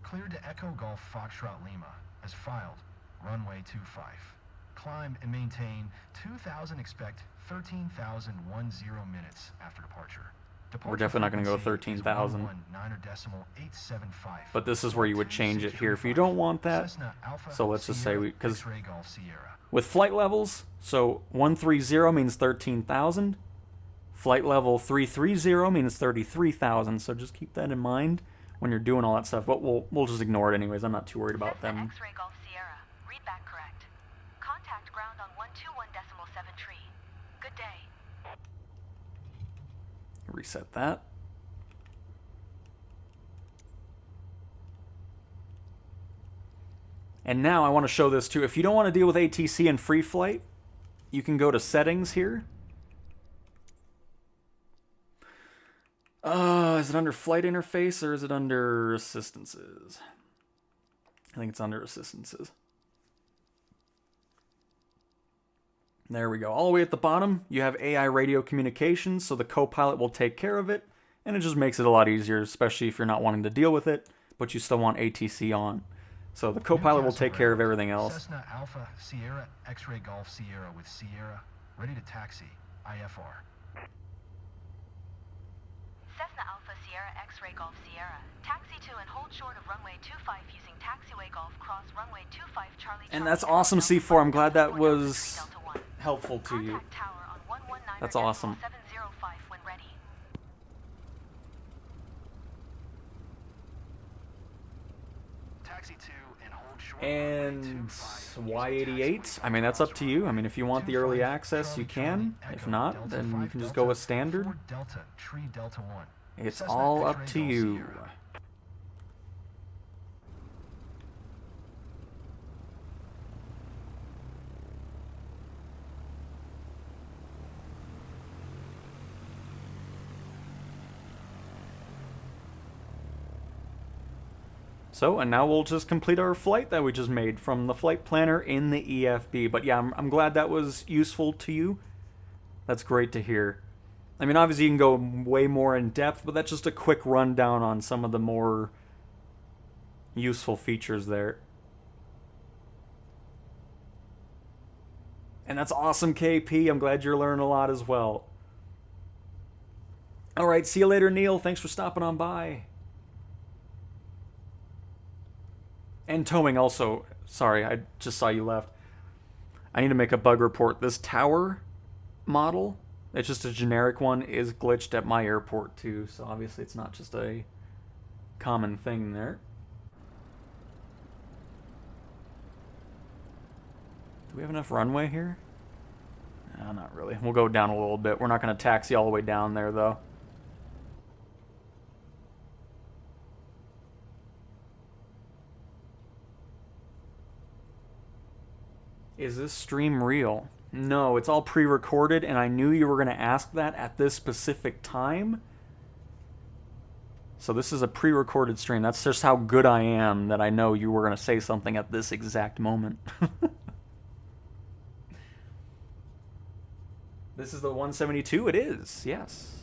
Cleared to Echo Golf Foxtrot Lima, as filed, runway 25. Climb and maintain 2,000, expect 13,010 minutes after departure. We're definitely not going to go 13,000. But this is where you would change it here if you don't want that. So let's just say because with flight levels, so 130 means 13,000. Flight level 330 means 33,000. So just keep that in mind when you're doing all that stuff. But we'll just ignore it anyways. I'm not too worried about them. X-ray Golf Sierra. Read back correct. Contact ground on 121.7 tree. Good day. Reset that. And now I want to show this too. If you don't want to deal with ATC and free flight, you can go to settings here. Is it under flight interface or is it under assistances? I think it's under assistances. There we go. All the way at the bottom, you have AI radio communications, so the co-pilot will take care of it, and it just makes it a lot easier, especially if you're not wanting to deal with it, but you still want ATC on. So the co-pilot will take care of everything else. Cessna Alpha Sierra X-Ray Golf Sierra with Sierra, ready to taxi, IFR. Cessna Alpha Sierra X-Ray Golf Sierra. Taxi to and hold short of runway 25 using taxiway golf cross runway 25 Charlie. And that's awesome, C4. I'm glad that was helpful to you. That's awesome. When ready. Taxi to and hold short And Y88, I mean, that's up to you. I mean, if you want the early access, you can. If not, then you can just go with standard. Delta, Tree Delta 1. It's all up to you. So, and now we'll just complete our flight that we just made from the flight planner in the EFB. But yeah, I'm glad that was useful to you. That's great to hear. I mean, obviously you can go way more in depth, but that's just a quick rundown on some of the more useful features there. And that's awesome, KP. I'm glad you're learning a lot as well. Alright, see you later, Neil. Thanks for stopping on by. And towing also. Sorry, I just saw you left. I need to make a bug report. This tower model, it's just a generic one, is glitched at my airport too. So obviously it's not just a common thing there. Do we have enough runway here? No, not really. We'll go down a little bit. We're not going to taxi all the way down there though. Is this stream real? No, it's all pre-recorded, and I knew you were going to ask that at this specific time. So this is a pre-recorded stream. That's just how good I am that I know you were going to say something at this exact moment. This is the 172. It is, yes.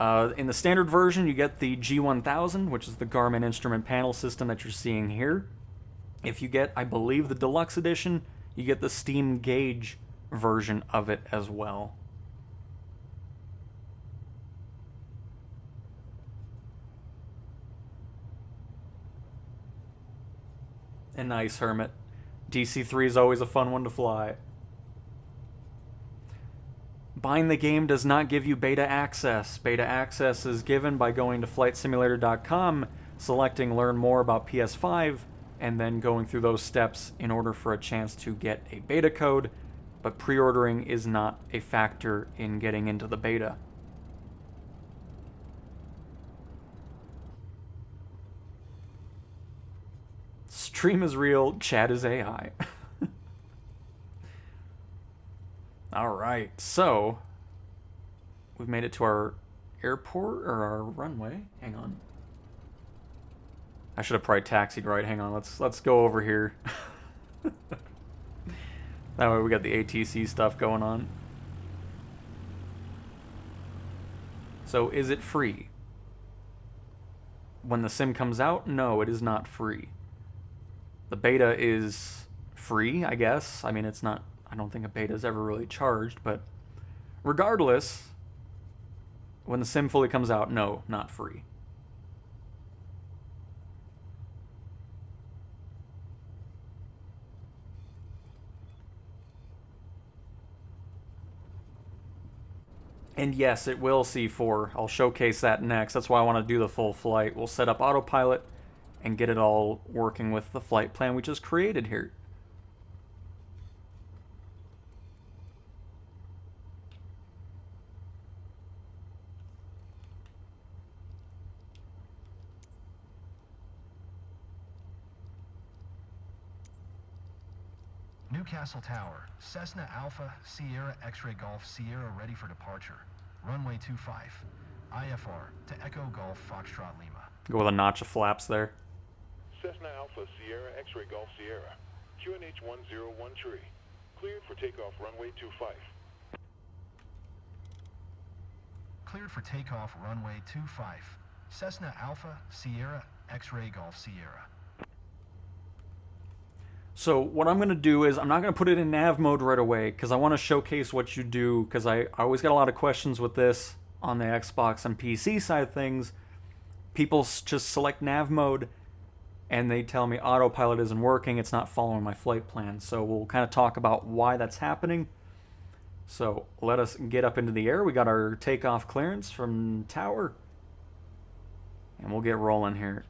In the standard version, you get the G1000, which is the Garmin instrument panel system that you're seeing here. If you get, I believe, the deluxe edition, you get the Steam Gauge version of it as well. And nice, Hermit. DC3 is always a fun one to fly. Buying the game does not give you beta access. Beta access is given by going to flightsimulator.com, selecting Learn More about PS5, and then going through those steps in order for a chance to get a beta code, but pre-ordering is not a factor in getting into the beta. Stream is real, chat is AI. Alright, so we've made it to our airport, or our runway. Hang on. I should have probably taxied right. Hang on, let's go over here. That way we got the ATC stuff going on. So is it free? When the sim comes out, no, it is not free. The beta is free, I guess. I mean, it's not, I don't think a beta is ever really charged, but regardless, when the sim fully comes out, no, not free. And yes, it will C4. I'll showcase that next. That's why I want to do the full flight. We'll set up autopilot and get it all working with the flight plan we just created here. Newcastle Tower, Cessna Alpha, Sierra X-Ray Golf, Sierra ready for departure. Runway 25, IFR to Echo Golf Foxtrot Lima. Go with a notch of flaps there. Cessna Alpha, Sierra X-Ray Golf Sierra, QNH 101 cleared for takeoff runway 25. Cleared for takeoff runway 25, Cessna Alpha, Sierra X-Ray Golf Sierra. So what I'm going to do is I'm not going to put it in nav mode right away because I want to showcase what you do, because I always get a lot of questions with this on the Xbox and PC side of things. People just select nav mode and they tell me autopilot isn't working, it's not following my flight plan. So we'll kind of talk about why that's happening. So let us get up into the air. We got our takeoff clearance from tower and we'll get rolling here.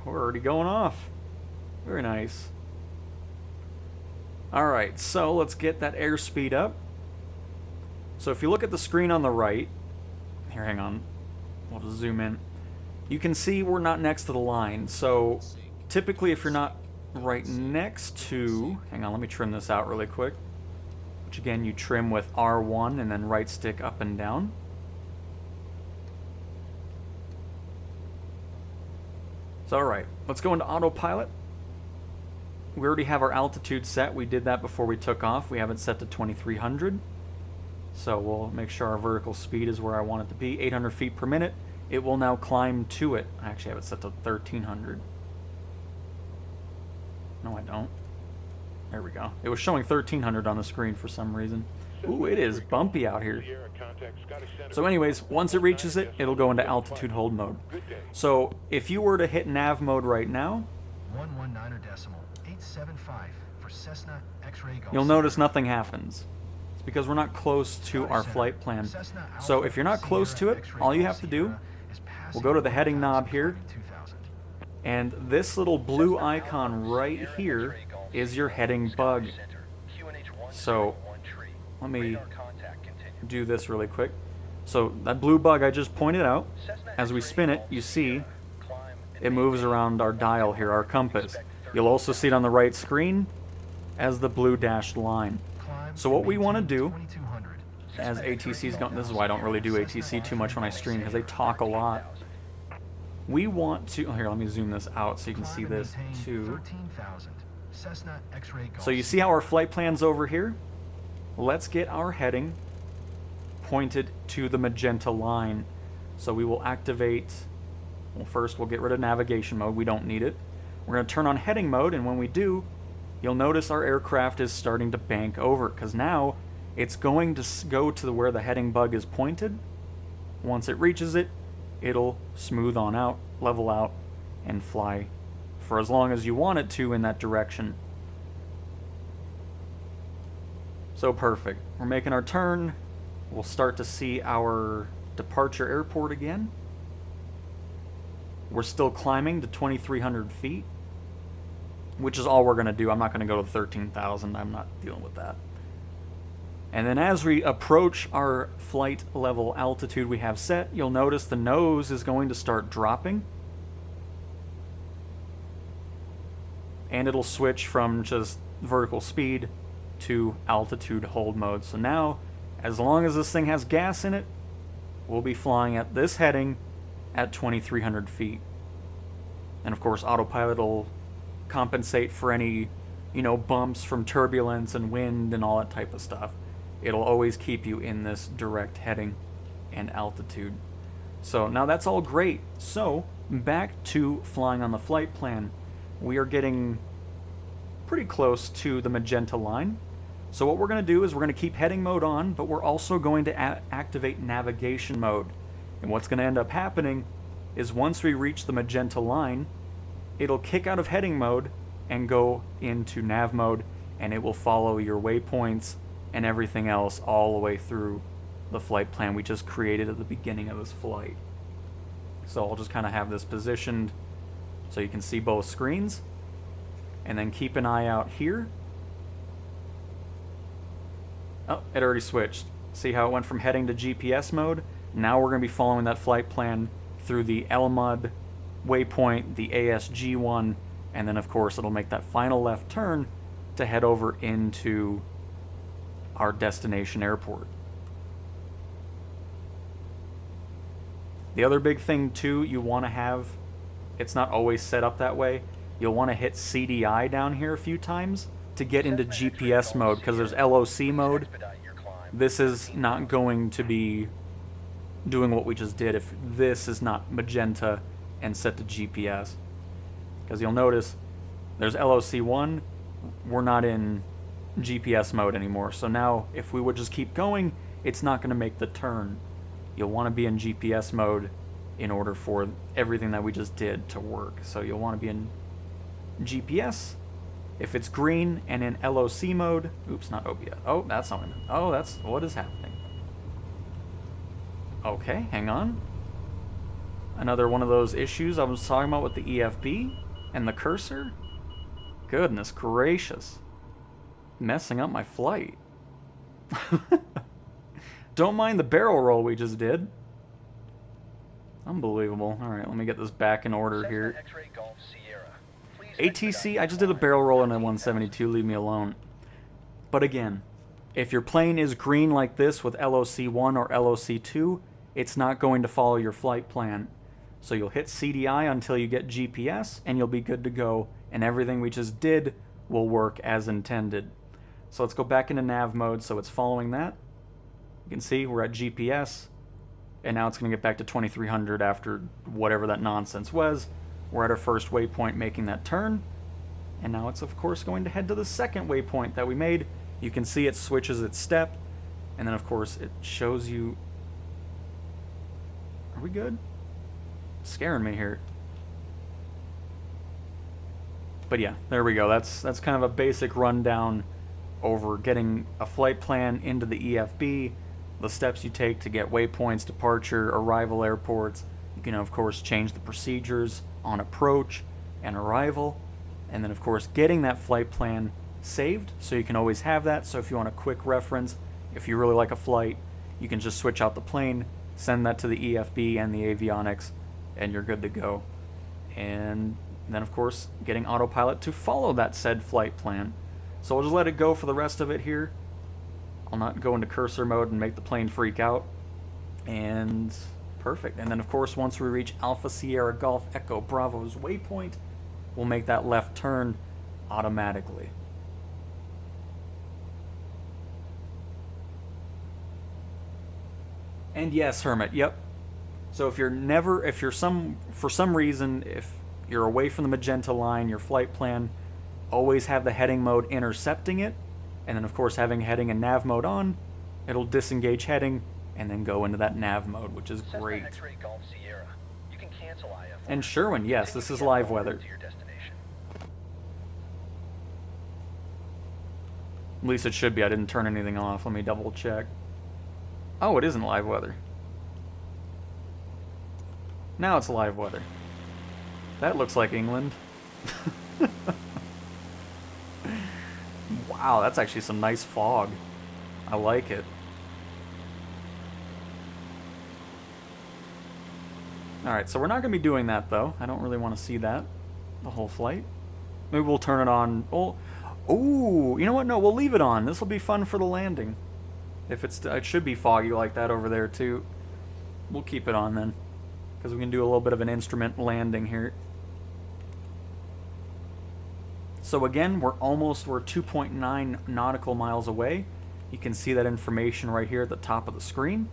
We're already going off. Very nice. Alright, so let's get that airspeed up. So if you look at the screen on the right, here, hang on, we'll just zoom in. You can see we're not next to the line. So typically if you're not right next to, hang on, let me trim this out really quick. Which again, you trim with R1 and then right stick up and down. So alright, let's go into autopilot. We already have our altitude set. We did that before we took off. We have it set to 2300. So we'll make sure our vertical speed is where I want it to be. 800 feet per minute. It will now climb to it. I actually have it set to 1300. No, I don't. There we go. It was showing 1300 on the screen for some reason. Ooh, it is bumpy out here. So anyways, once it reaches it, it'll go into altitude hold mode. So if you were to hit nav mode right now, 119.875 for Cessna X-Ray Golf. You'll notice nothing happens. It's because we're not close to our flight plan. So if you're not close to it, all you have to do, we'll go to the heading knob here, And this little blue icon right here is your heading bug. So let me do this really quick. So that blue bug I just pointed out, as we spin it, you see it moves around our dial here, our compass. You'll also see it on the right screen as the blue dashed line. So what we want to do, as ATC's going, this is why I don't really do ATC too much when I stream, because they talk a lot. We want to, oh, here, let me zoom this out so you can see this too. So you see how our flight plan's over here? Let's get our heading pointed to the magenta line. So we will activate, well, first we'll get rid of navigation mode, we don't need it. We're going to turn on heading mode, and when we do, you'll notice our aircraft is starting to bank over, because now it's going to go to where the heading bug is pointed. Once it reaches it, it'll smooth on out, level out, and fly for as long as you want it to in that direction. So perfect. We're making our turn. We'll start to see our departure airport again. We're still climbing to 2,300 feet, which is all we're going to do. I'm not going to go to 13,000. I'm not dealing with that. And then as we approach our flight level altitude we have set, you'll notice the nose is going to start dropping. And it'll switch from just vertical speed to altitude hold mode. So now, as long as this thing has gas in it, we'll be flying at this heading at 2,300 feet. And of course, autopilot will compensate for any, bumps from turbulence and wind and all that type of stuff. It'll always keep you in this direct heading and altitude. So now that's all great. So back to flying on the flight plan. We are getting pretty close to the magenta line. So what we're going to do is we're going to keep heading mode on, but we're also going to activate navigation mode. And what's going to end up happening is once we reach the magenta line, it'll kick out of heading mode and go into nav mode, and it will follow your waypoints and everything else all the way through the flight plan we just created at the beginning of this flight. So I'll just kind of have this positioned so you can see both screens, and then keep an eye out here. Oh, it already switched. See how it went from heading to GPS mode? Now we're going to be following that flight plan through the LMUD waypoint, the ASG one, and then of course it'll make that final left turn to head over into our destination airport. The other big thing too you want to have, it's not always set up that way, you'll want to hit CDI down here a few times to get into GPS mode, because there's LOC mode. This is not going to be doing what we just did if this is not magenta and set to GPS. Because you'll notice there's LOC1, we're not in GPS mode anymore. So now if we would just keep going, it's not going to make the turn. You'll want to be in GPS mode in order for everything that we just did to work. So you'll want to be in GPS. If it's green and in LOC mode, oops, not OBS. Oh, that's not what I meant. Oh, that's what is happening. Okay, hang on. Another one of those issues I was talking about with the EFB and the cursor. Goodness gracious. Messing up my flight. Don't mind the barrel roll we just did. Unbelievable. Alright, let me get this back in order here. ATC, I just did a barrel roll in a 172, leave me alone. But again, if your plane is green like this with LOC1 or LOC2, it's not going to follow your flight plan. So you'll hit CDI until you get GPS, and you'll be good to go, and everything we just did will work as intended. So let's go back into nav mode so it's following that. You can see we're at GPS, and now it's going to get back to 2300 after whatever that nonsense was. We're at our first waypoint making that turn, and now it's of course going to head to the second waypoint that we made. You can see it switches its step, and then of course it shows you... Are we good? Scaring me here. But yeah, there we go. That's kind of a basic rundown over getting a flight plan into the EFB, the steps you take to get waypoints, departure, arrival airports. You can of course change the procedures on approach, and arrival. And then, of course, getting that flight plan saved, so you can always have that. So if you want a quick reference, if you really like a flight, you can just switch out the plane, send that to the EFB and the avionics, and you're good to go. And then, of course, getting autopilot to follow that said flight plan. So we'll just let it go for the rest of it here. I'll not go into cursor mode and make the plane freak out. And perfect. And then, of course, once we reach Alpha Sierra Golf Echo Bravo's waypoint, we'll make that left turn automatically. And yes, Hermit, yep. So if you're for some reason, if you're away from the magenta line, your flight plan, always have the heading mode intercepting it, and then of course having heading and nav mode on, it'll disengage heading and then go into that nav mode, which is great. And Sherwin, yes, this is live weather. At least it should be. I didn't turn anything off. Let me double check. Oh, it isn't live weather. Now it's live weather. That looks like England. Wow, that's actually some nice fog. I like it. Alright, so we're not going to be doing that, though. I don't really want to see that the whole flight. Maybe we'll turn it on. Oh, ooh, you know what? No, we'll leave it on. This will be fun for the landing. If it should be foggy like that over there, too. We'll keep it on, then. Because we can do a little bit of an instrument landing here. So again, we're 2.9 nautical miles away. You can see that information right here at the top of the screen.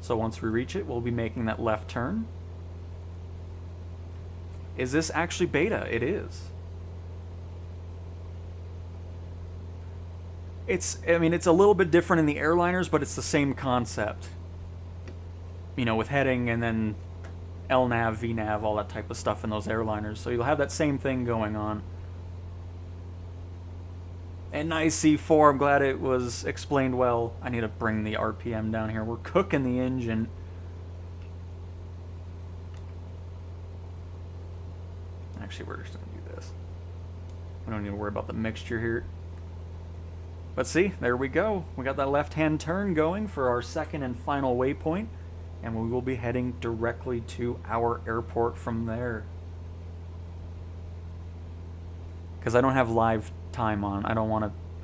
So once we reach it, we'll be making that left turn. Is this actually beta? It is. I mean, it's a little bit different in the airliners, but it's the same concept. You know, with heading and then LNAV, VNAV, all that type of stuff in those airliners. So you'll have that same thing going on. And nice C4, I'm glad it was explained well. I need to bring the RPM down here. We're cooking the engine. Actually, we're just going to do this. We don't need to worry about the mixture here. But see, there we go. We got that left-hand turn going for our second and final waypoint. And we will be heading directly to our airport from there. Because I don't have live time on. I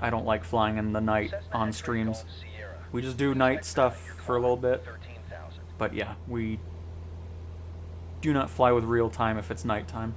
don't like flying in the night on streams. We just do night stuff for a little bit. But yeah, we do not fly with real time if it's nighttime.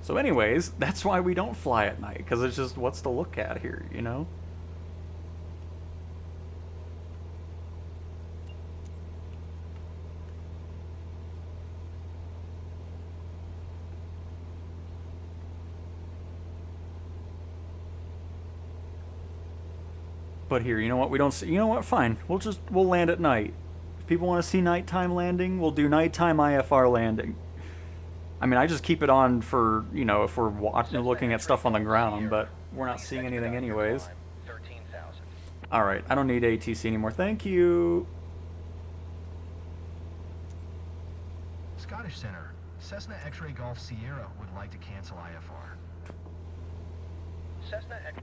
So anyways, that's why we don't fly at night, because it's just, what's to look at here, you know? But here, you know what, we don't see, you know what, fine, we'll land at night. If people want to see nighttime landing, we'll do nighttime IFR landing. I mean, I just keep it on for, you know, if we're looking at stuff on the ground, but we're not seeing anything anyways. Alright, I don't need ATC anymore. Thank you. Scottish Center, Cessna X-Ray Golf Sierra would like to cancel IFR. Cessna X...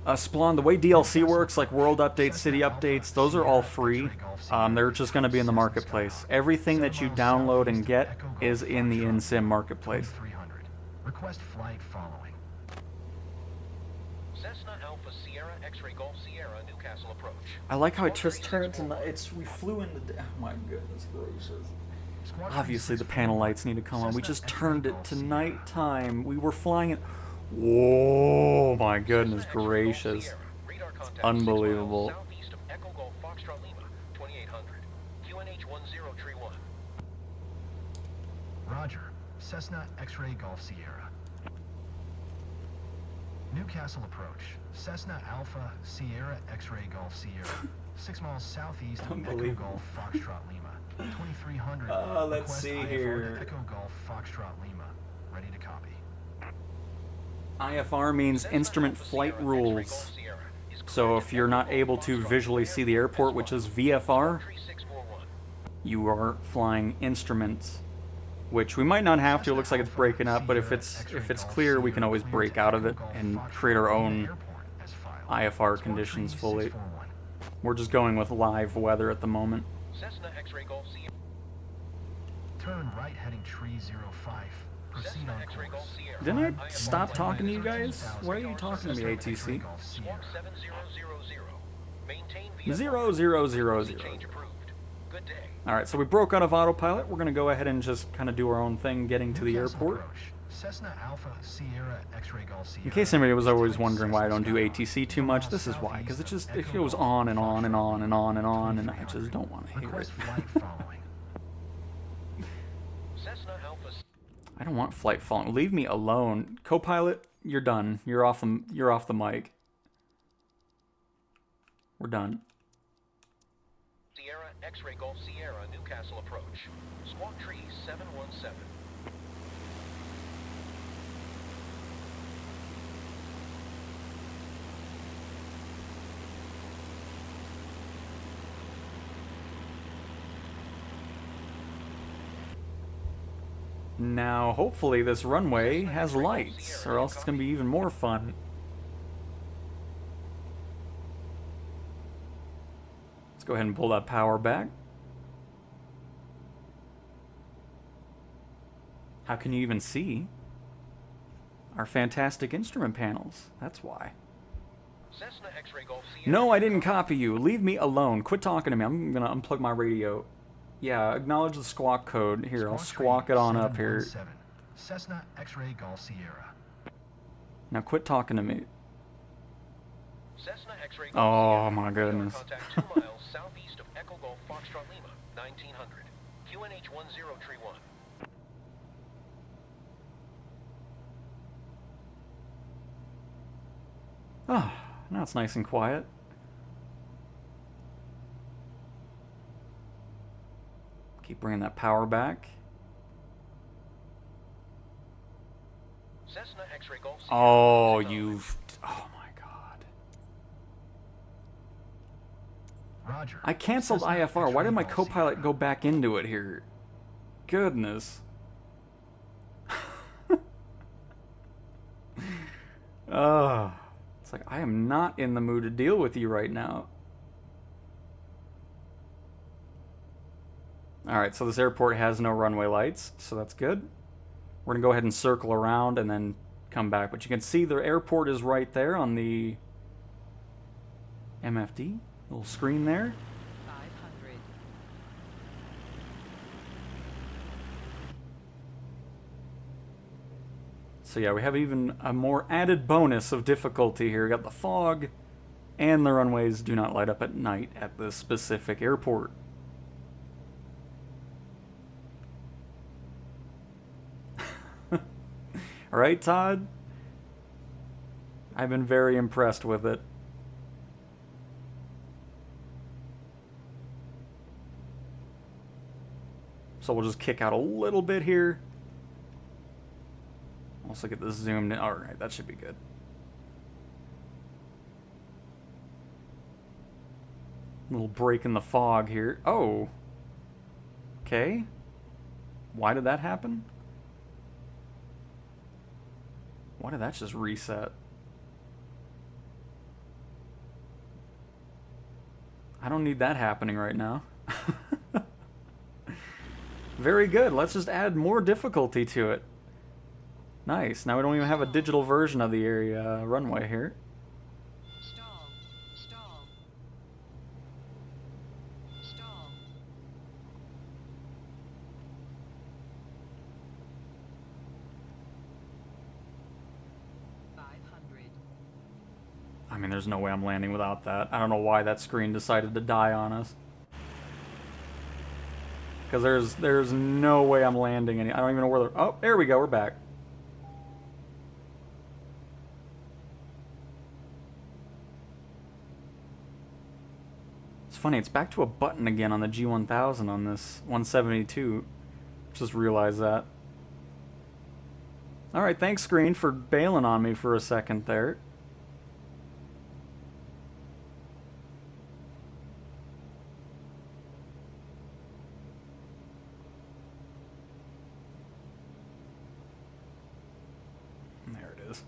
Splon, the way DLC works, like world updates, city updates, those are all free. They're just going to be in the marketplace. Everything that you download and get is in the in-sim marketplace. Request flight following. Cessna Alpha Sierra X-Ray Golf Sierra Newcastle approach. I like how it just turned to night. We flew into... Oh my goodness gracious. Obviously the panel lights need to come on. We just turned it to nighttime. We were flying it... Whoa, my goodness gracious. It's unbelievable. Roger. Cessna X-Ray Golf Sierra. Newcastle approach. Cessna Alpha Sierra X-Ray Golf Sierra. 6 miles southeast of Echo Unbelievable. Golf Foxtrot Lima. 2300. Let's Request see IFR here. to Echo Golf Foxtrot Lima. Ready to copy. IFR means Instrument Flight Rules. So if you're not able to visually see the airport, which is VFR, you are flying instruments, which we might not have to. It looks like it's breaking up, but if it's clear, we can always break out of it and create our own IFR conditions fully. We're just going with live weather at the moment. Cessna X-Ray Golf Sierra. Turn right heading tree 05. Proceed on course. Didn't I stop talking to you guys? Why are you talking to me, ATC? Squawk 7000. Maintain 0000. change approved. Good day. Alright, so we broke out of autopilot. We're going to go ahead and just kind of do our own thing getting to the airport. Cessna Alpha Sierra X-Ray Golf Sierra. In case anybody was always wondering why I don't do ATC too much, this is why. Because it goes on and on and on and on and on, and I just don't want to hear it. Request flight following. Cessna Alpha. I don't want flight following. Leave me alone. Co-pilot, you're done. You're off the mic. We're done. Sierra X-Ray Golf Sierra Newcastle approach. Squawk Tree 717. Now, hopefully this runway has lights, or else it's going to be even more fun. Let's go ahead and pull that power back. How can you even see? Our fantastic instrument panels. That's why. Cessna X-Ray Golf Sierra. No, I didn't copy you. Leave me alone. Quit talking to me. I'm going to unplug my radio. Yeah, acknowledge the squawk code. Here, I'll squawk it on up here. Cessna X-Ray Golf Sierra. Now quit talking to me. Cessna X-Ray Golf Oh Sierra. my goodness. Contact 2 miles southeast of Echo Golf Foxtrot Lima, 1900. QNH 1031. Oh, now it's nice and quiet. Keep bringing that power back. Cessna X-Ray Golf Sierra. Oh, you've... Oh my god. Roger. I canceled Cessna IFR. Why X-Ray did my Golf co-pilot Sierra. go back into it here? Goodness. Oh, it's like I am not in the mood to deal with you right now. Alright, so this airport has no runway lights, so that's good. We're going to go ahead and circle around and then come back. But you can see the airport is right there on the MFD. Little screen there. 500. So yeah, we have even a more added bonus of difficulty here. We got the fog, and the runways do not light up at night at this specific airport. Alright, Todd? I've been very impressed with it. So we'll just kick out a little bit here. Also get this zoomed in. Alright, that should be good. Little break in the fog here. Oh. Okay. Why did that happen? Why did that just reset? I don't need that happening right now. Very good. Let's just add more difficulty to it. Nice. Now we don't even have a digital version of the area runway here. Stall. Stall. Stall. I mean, there's no way I'm landing without that. I don't know why that screen decided to die on us. because there's no way I'm landing any. I don't even know where. Oh, there we go. We're back. It's funny. It's back to a button again on the G1000 on this 172. Just realized that. All right, thanks, screen, for bailing on me for a second there. There it is.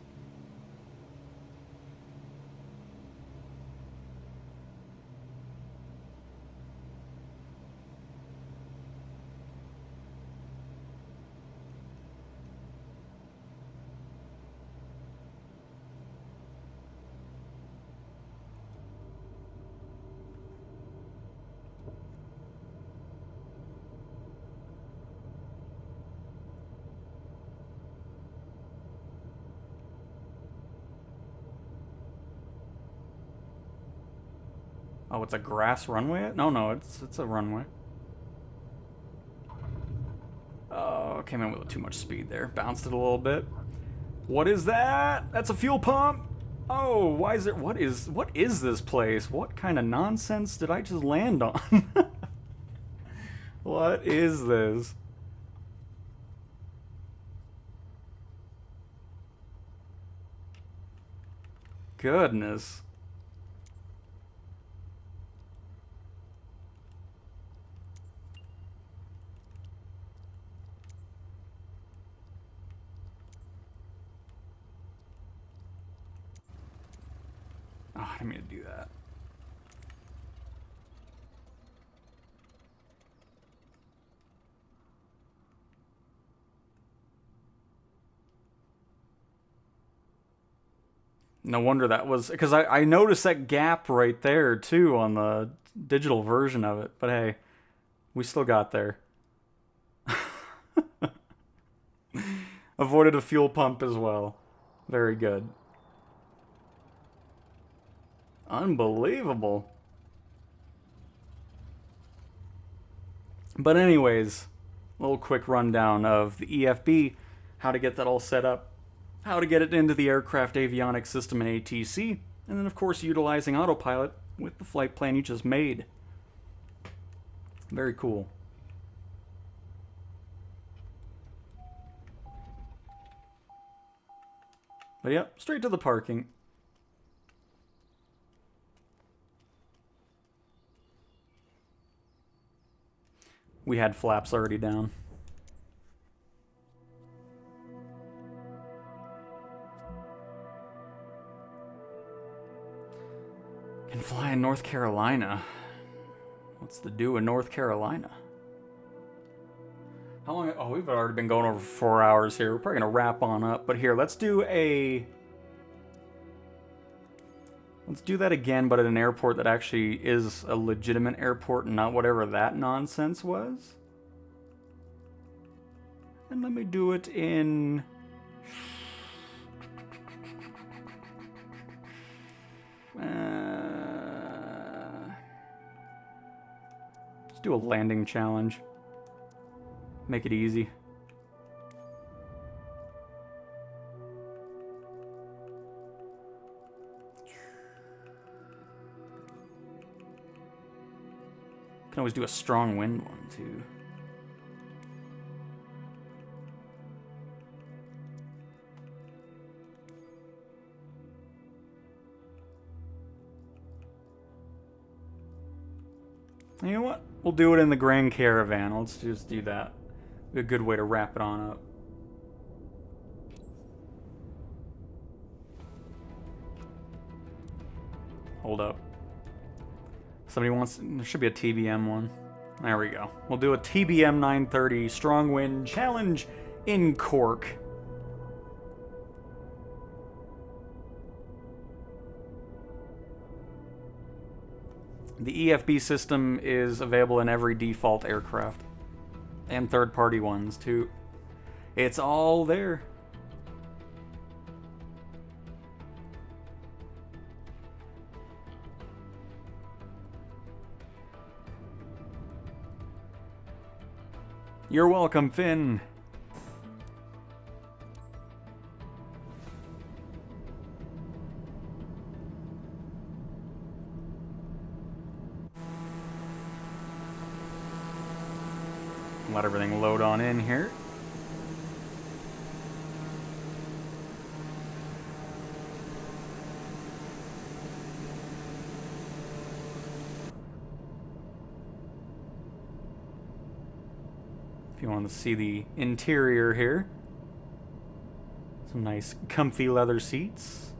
Oh, it's a grass runway? No, it's a runway. Oh, came in with too much speed there. Bounced it a little bit. What is that? That's a fuel pump. Oh, why is it? What is this place? What kind of nonsense did I just land on? What is this? Goodness. Oh, I didn't mean to do that. No wonder that was... Because I noticed that gap right there, too, on the digital version of it. But hey, we still got there. Avoided a fuel pump as well. Very good. Unbelievable. But anyways, a little quick rundown of the EFB, how to get that all set up, how to get it into the aircraft avionics system in ATC, and then of course utilizing autopilot with the flight plan you just made. Very cool. But yep, straight to the parking. We had flaps already down. Can fly in North Carolina. What's the do in North Carolina? How long? Oh, we've already been going over 4 hours here. We're probably gonna wrap on up. But here, let's do that again, but at an airport that actually is a legitimate airport and not whatever that nonsense was. And let me do it in... let's do a landing challenge. Make it easy. Can always do a strong wind one too. You know what? We'll do it in the Grand Caravan. Let's just do that. A good way to wrap it on up. Hold up. Somebody wants... There should be a TBM one. There we go. We'll do a TBM 930 Strong Wind Challenge in Cork. The EFB system is available in every default aircraft. And third-party ones, too. It's all there. You're welcome, Finn. Let everything load on in here. If you want to see the interior here, some nice comfy leather seats.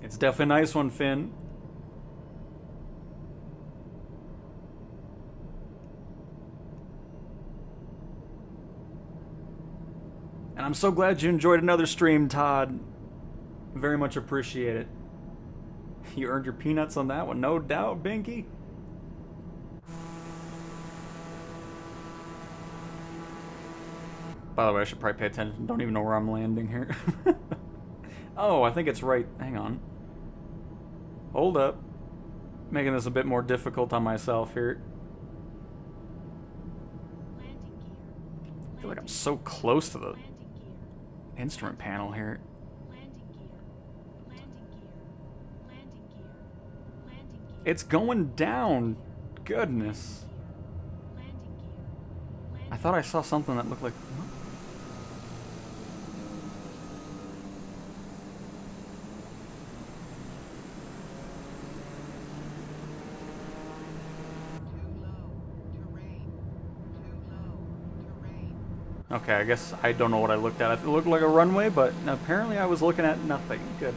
It's definitely a nice one, Finn. And I'm so glad you enjoyed another stream, Todd. Very much appreciate it. You earned your peanuts on that one, no doubt, Binky. By the way, I should probably pay attention. Don't even know where I'm landing here. Oh, I think it's right. Hang on. Hold up. Making this a bit more difficult on myself here. I feel like I'm so close to the instrument panel here. It's going down. Goodness. I thought I saw something that looked like... Okay, I guess I don't know what I looked at. It looked like a runway, but apparently I was looking at nothing. Good.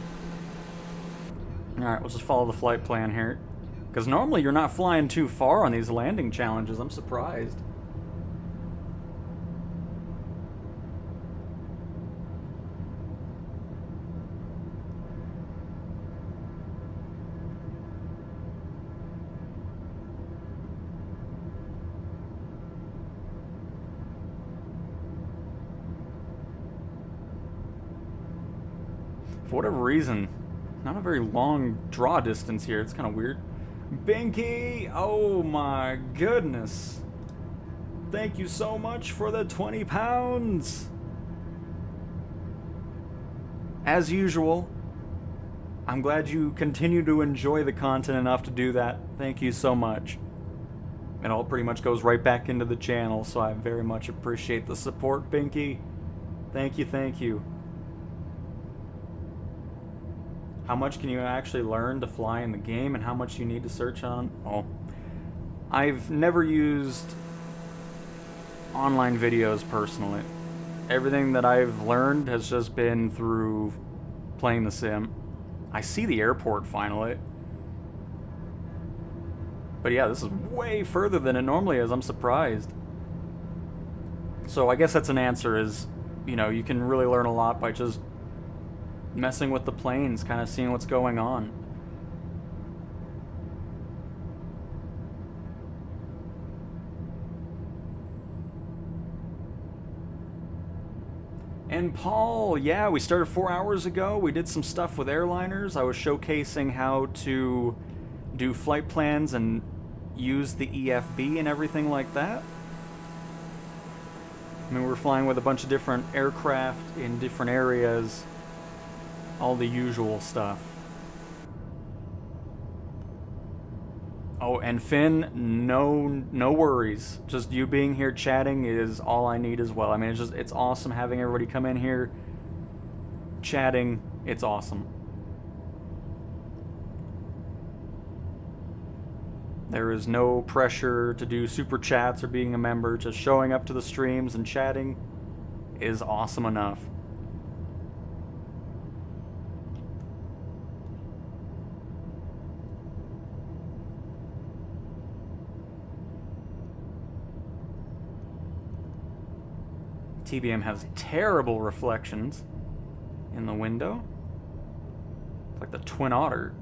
Alright, we'll just follow the flight plan here. Because normally you're not flying too far on these landing challenges. I'm surprised. For whatever reason, not a very long draw distance here. It's kind of weird. Binky! Oh my goodness. Thank you so much for the 20 pounds. As usual, I'm glad you continue to enjoy the content enough to do that. Thank you so much. It all pretty much goes right back into the channel, so I very much appreciate the support, Binky. Thank you, thank you. How much can you actually learn to fly in the game and how much you need to search on? Oh, I've never used online videos personally. Everything that I've learned has just been through playing the sim. I see the airport finally. But yeah, this is way further than it normally is. I'm surprised. So I guess that's an answer is, you know, you can really learn a lot by just messing with the planes, kind of seeing what's going on. And Paul, yeah, we started 4 hours ago. We did some stuff with airliners. I was showcasing how to do flight plans and use the EFB and everything like that. I mean, we were flying with a bunch of different aircraft in different areas. All the usual stuff. Oh, and Finn, no worries. Just you being here chatting is all I need as well. I mean, it's awesome having everybody come in here chatting. It's awesome. There is no pressure to do super chats or being a member. Just showing up to the streams and chatting is awesome enough. TBM has terrible reflections in the window. It's like the Twin Otter.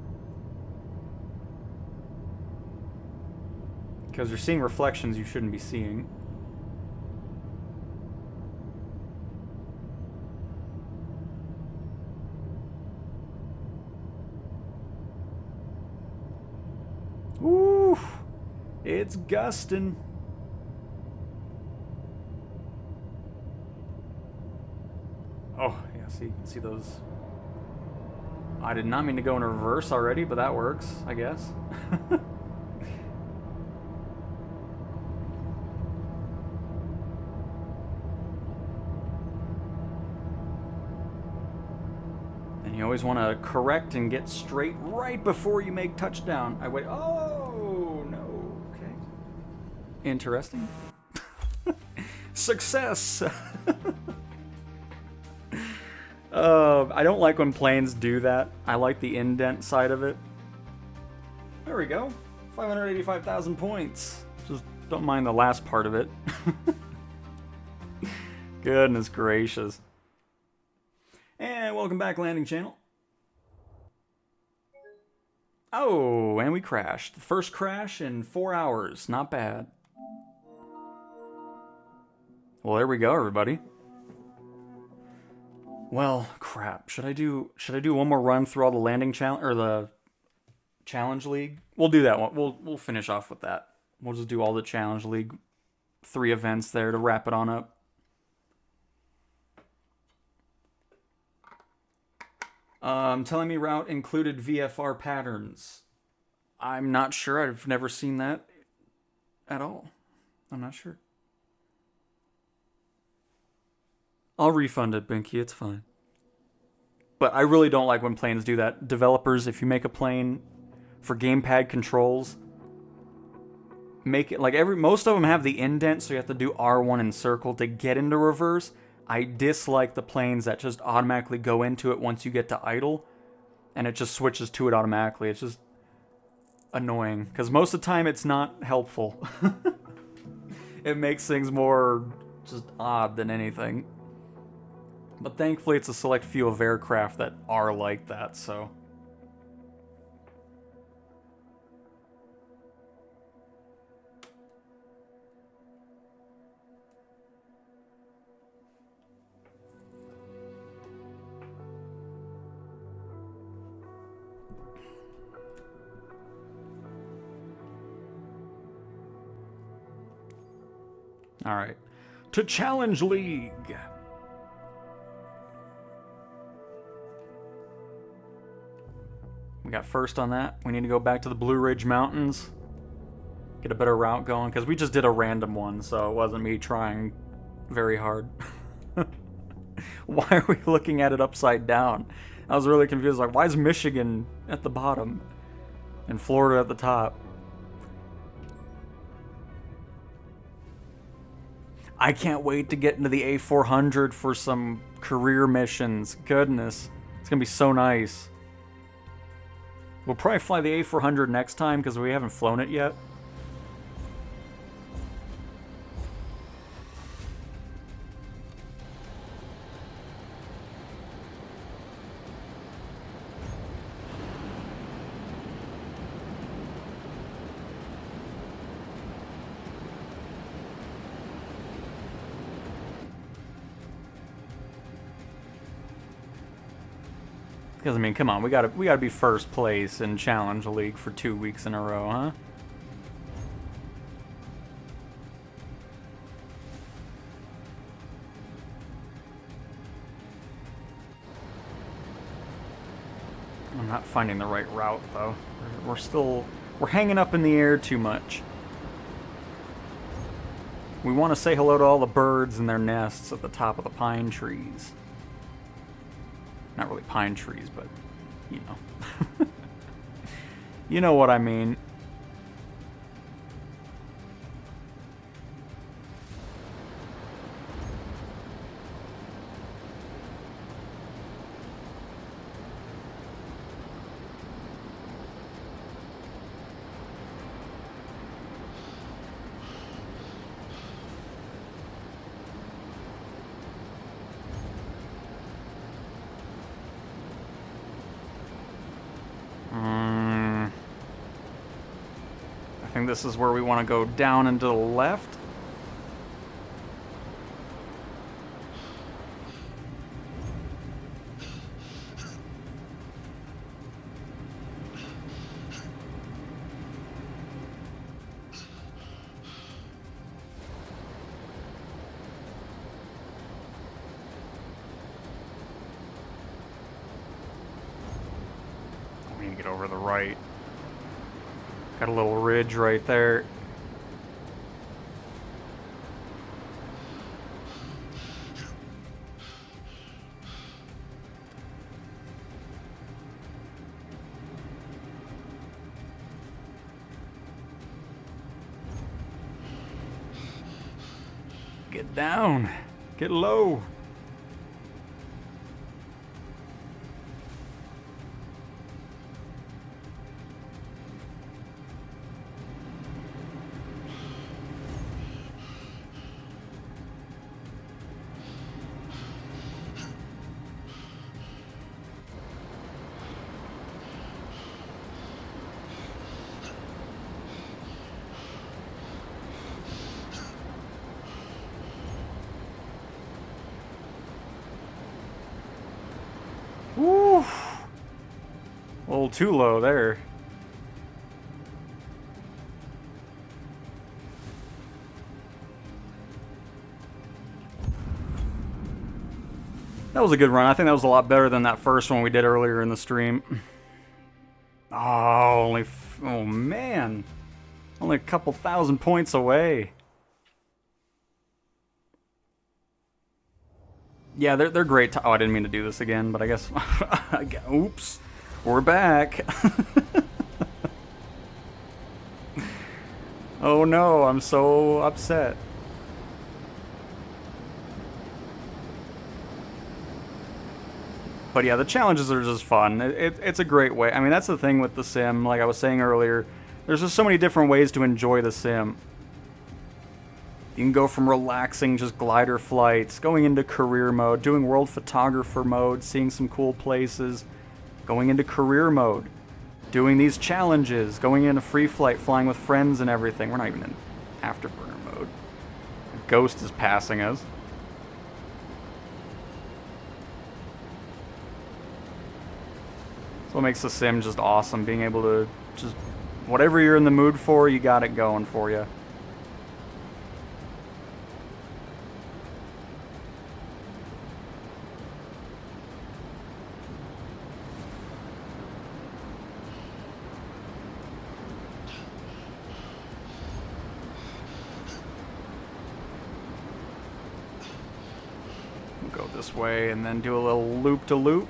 Because you're seeing reflections you shouldn't be seeing. Ooh, it's gusting. Oh, yeah, see, you can see those. I did not mean to go in reverse already, but that works, I guess. And you always want to correct and get straight right before you make touchdown. I wait. Oh, no. Okay. Interesting. Success! I don't like when planes do that. I like the indent side of it. There we go. 585,000 points. Just don't mind the last part of it. Goodness gracious. And welcome back, Landing Channel. Oh, and we crashed. The first crash in 4 hours. Not bad. Well, there we go, everybody. Well, crap. Should I do one more run through all the landing challenge or the challenge league? We'll do that one. We'll finish off with that. We'll just do all the challenge league 3 events there to wrap it on up. Telling me route included VFR patterns. I'm not sure. I've never seen that at all. I'm not sure. I'll refund it, Binky. It's fine. But I really don't like when planes do that. Developers, if you make a plane for gamepad controls, make it like most of them have the indent, so you have to do R1 and circle to get into reverse. I dislike the planes that just automatically go into it once you get to idle, and it just switches to it automatically. It's just annoying, because most of the time it's not helpful. It makes things more just odd than anything. But thankfully it's a select few of aircraft that are like that, so... Alright. To Challenge League! We got first on that. We need to go back to the Blue Ridge Mountains. Get a better route going, because we just did a random one, so it wasn't me trying very hard. Why are we looking at it upside down? I was really confused, like, why is Michigan at the bottom and Florida at the top? I can't wait to get into the A400 for some career missions. Goodness, it's gonna be so nice. We'll probably fly the A400 next time because we haven't flown it yet. Because I mean, come on, we gotta be first place in Challenge League for 2 weeks in a row, huh? I'm not finding the right route though. We're hanging up in the air too much. We want to say hello to all the birds in their nests at the top of the pine trees. Not really pine trees, but, you know. You know what I mean. I think this is where we want to go down and to the left. over the right. Got a little ridge right there. Get down. Get low. Woo! A little too low there. That was a good run. I think that was a lot better than that first one we did earlier in the stream. Oh, oh man. Only a couple thousand points away. Yeah, they're great. Oh, I didn't mean to do this again, but I guess... Oops. We're back. Oh no, I'm so upset. But yeah, the challenges are just fun. It's a great way. I mean, that's the thing with the sim, like I was saying earlier. There's just so many different ways to enjoy the sim. You can go from relaxing, just glider flights, going into career mode, doing world photographer mode, seeing some cool places, going into career mode, doing these challenges, going into free flight, flying with friends and everything. We're not even in afterburner mode. A ghost is passing us. That's what makes the sim just awesome, being able to just, whatever you're in the mood for, you got it going for you. We'll go this way and then do a little loop-to-loop.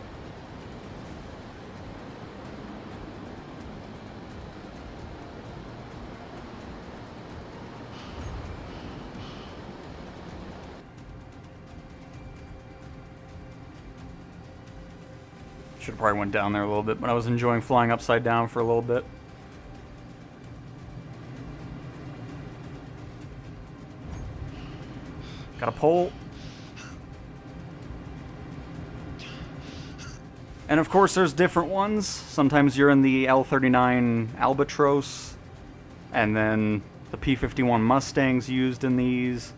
Should have probably went down there a little bit, but I was enjoying flying upside down for a little bit. Got a pole. And of course there's different ones. Sometimes you're in the L-39 Albatros, and then the P-51 Mustangs used in these.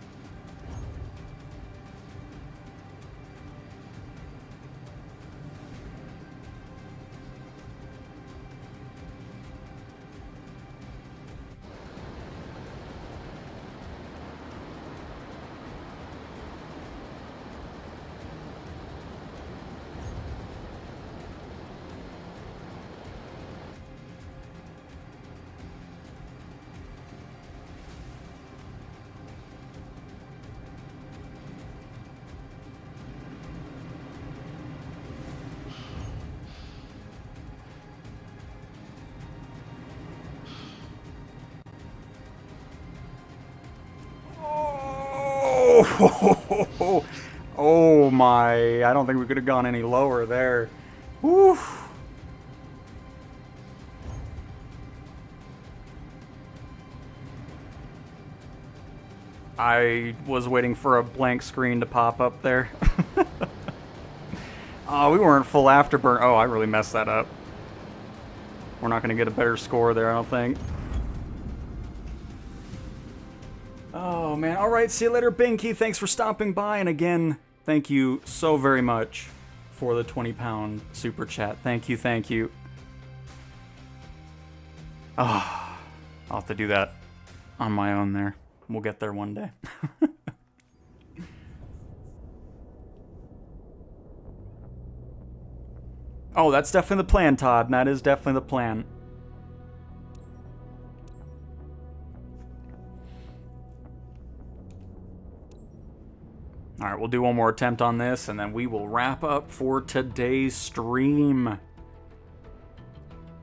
Oh my, I don't think we could have gone any lower there. Whew. I was waiting for a blank screen to pop up there. Oh, we weren't full afterburn. Oh, I really messed that up. We're not going to get a better score there, I don't think. Oh, man. All right, see you later, Binky. Thanks for stopping by. And again, thank you so very much for the 20-pound super chat. Thank you, thank you. Oh, I'll have to do that on my own there. We'll get there one day. Oh, that's definitely the plan, Todd. That is definitely the plan. Alright, we'll do one more attempt on this, and then we will wrap up for today's stream.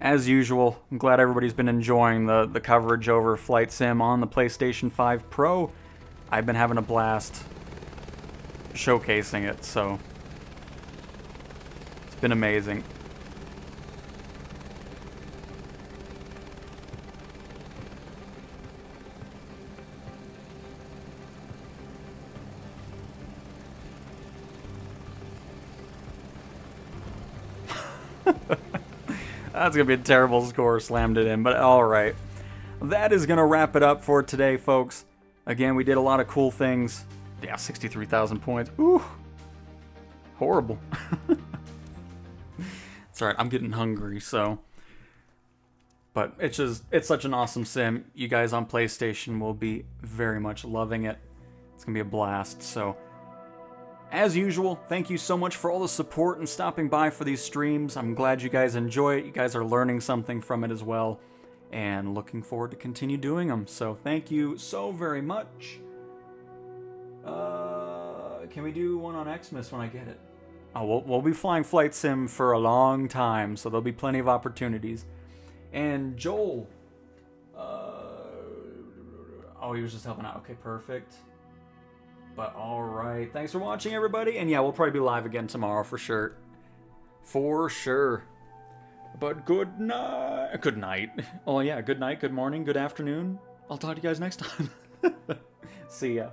As usual, I'm glad everybody's been enjoying the coverage over Flight Sim on the PlayStation 5 Pro. I've been having a blast showcasing it, so it's been amazing. That's going to be a terrible score, slammed it in, but alright. That is going to wrap it up for today, folks. Again, we did a lot of cool things. Yeah, 63,000 points. Ooh. Horrible. It's alright, I'm getting hungry, so. But it's such an awesome sim. You guys on PlayStation will be very much loving it. It's going to be a blast, so. As usual, thank you so much for all the support and stopping by for these streams. I'm glad you guys enjoy it. You guys are learning something from it as well. And looking forward to continue doing them. So thank you so very much. Can we do one on Xmas when I get it? Oh, we'll be flying Flight Sim for a long time, so there'll be plenty of opportunities. And Joel... oh, he was just helping out. Okay, perfect. But alright, thanks for watching, everybody. And yeah, we'll probably be live again tomorrow for sure. For sure. But good night. Good night. Oh yeah, good night, good morning, good afternoon. I'll talk to you guys next time. See ya.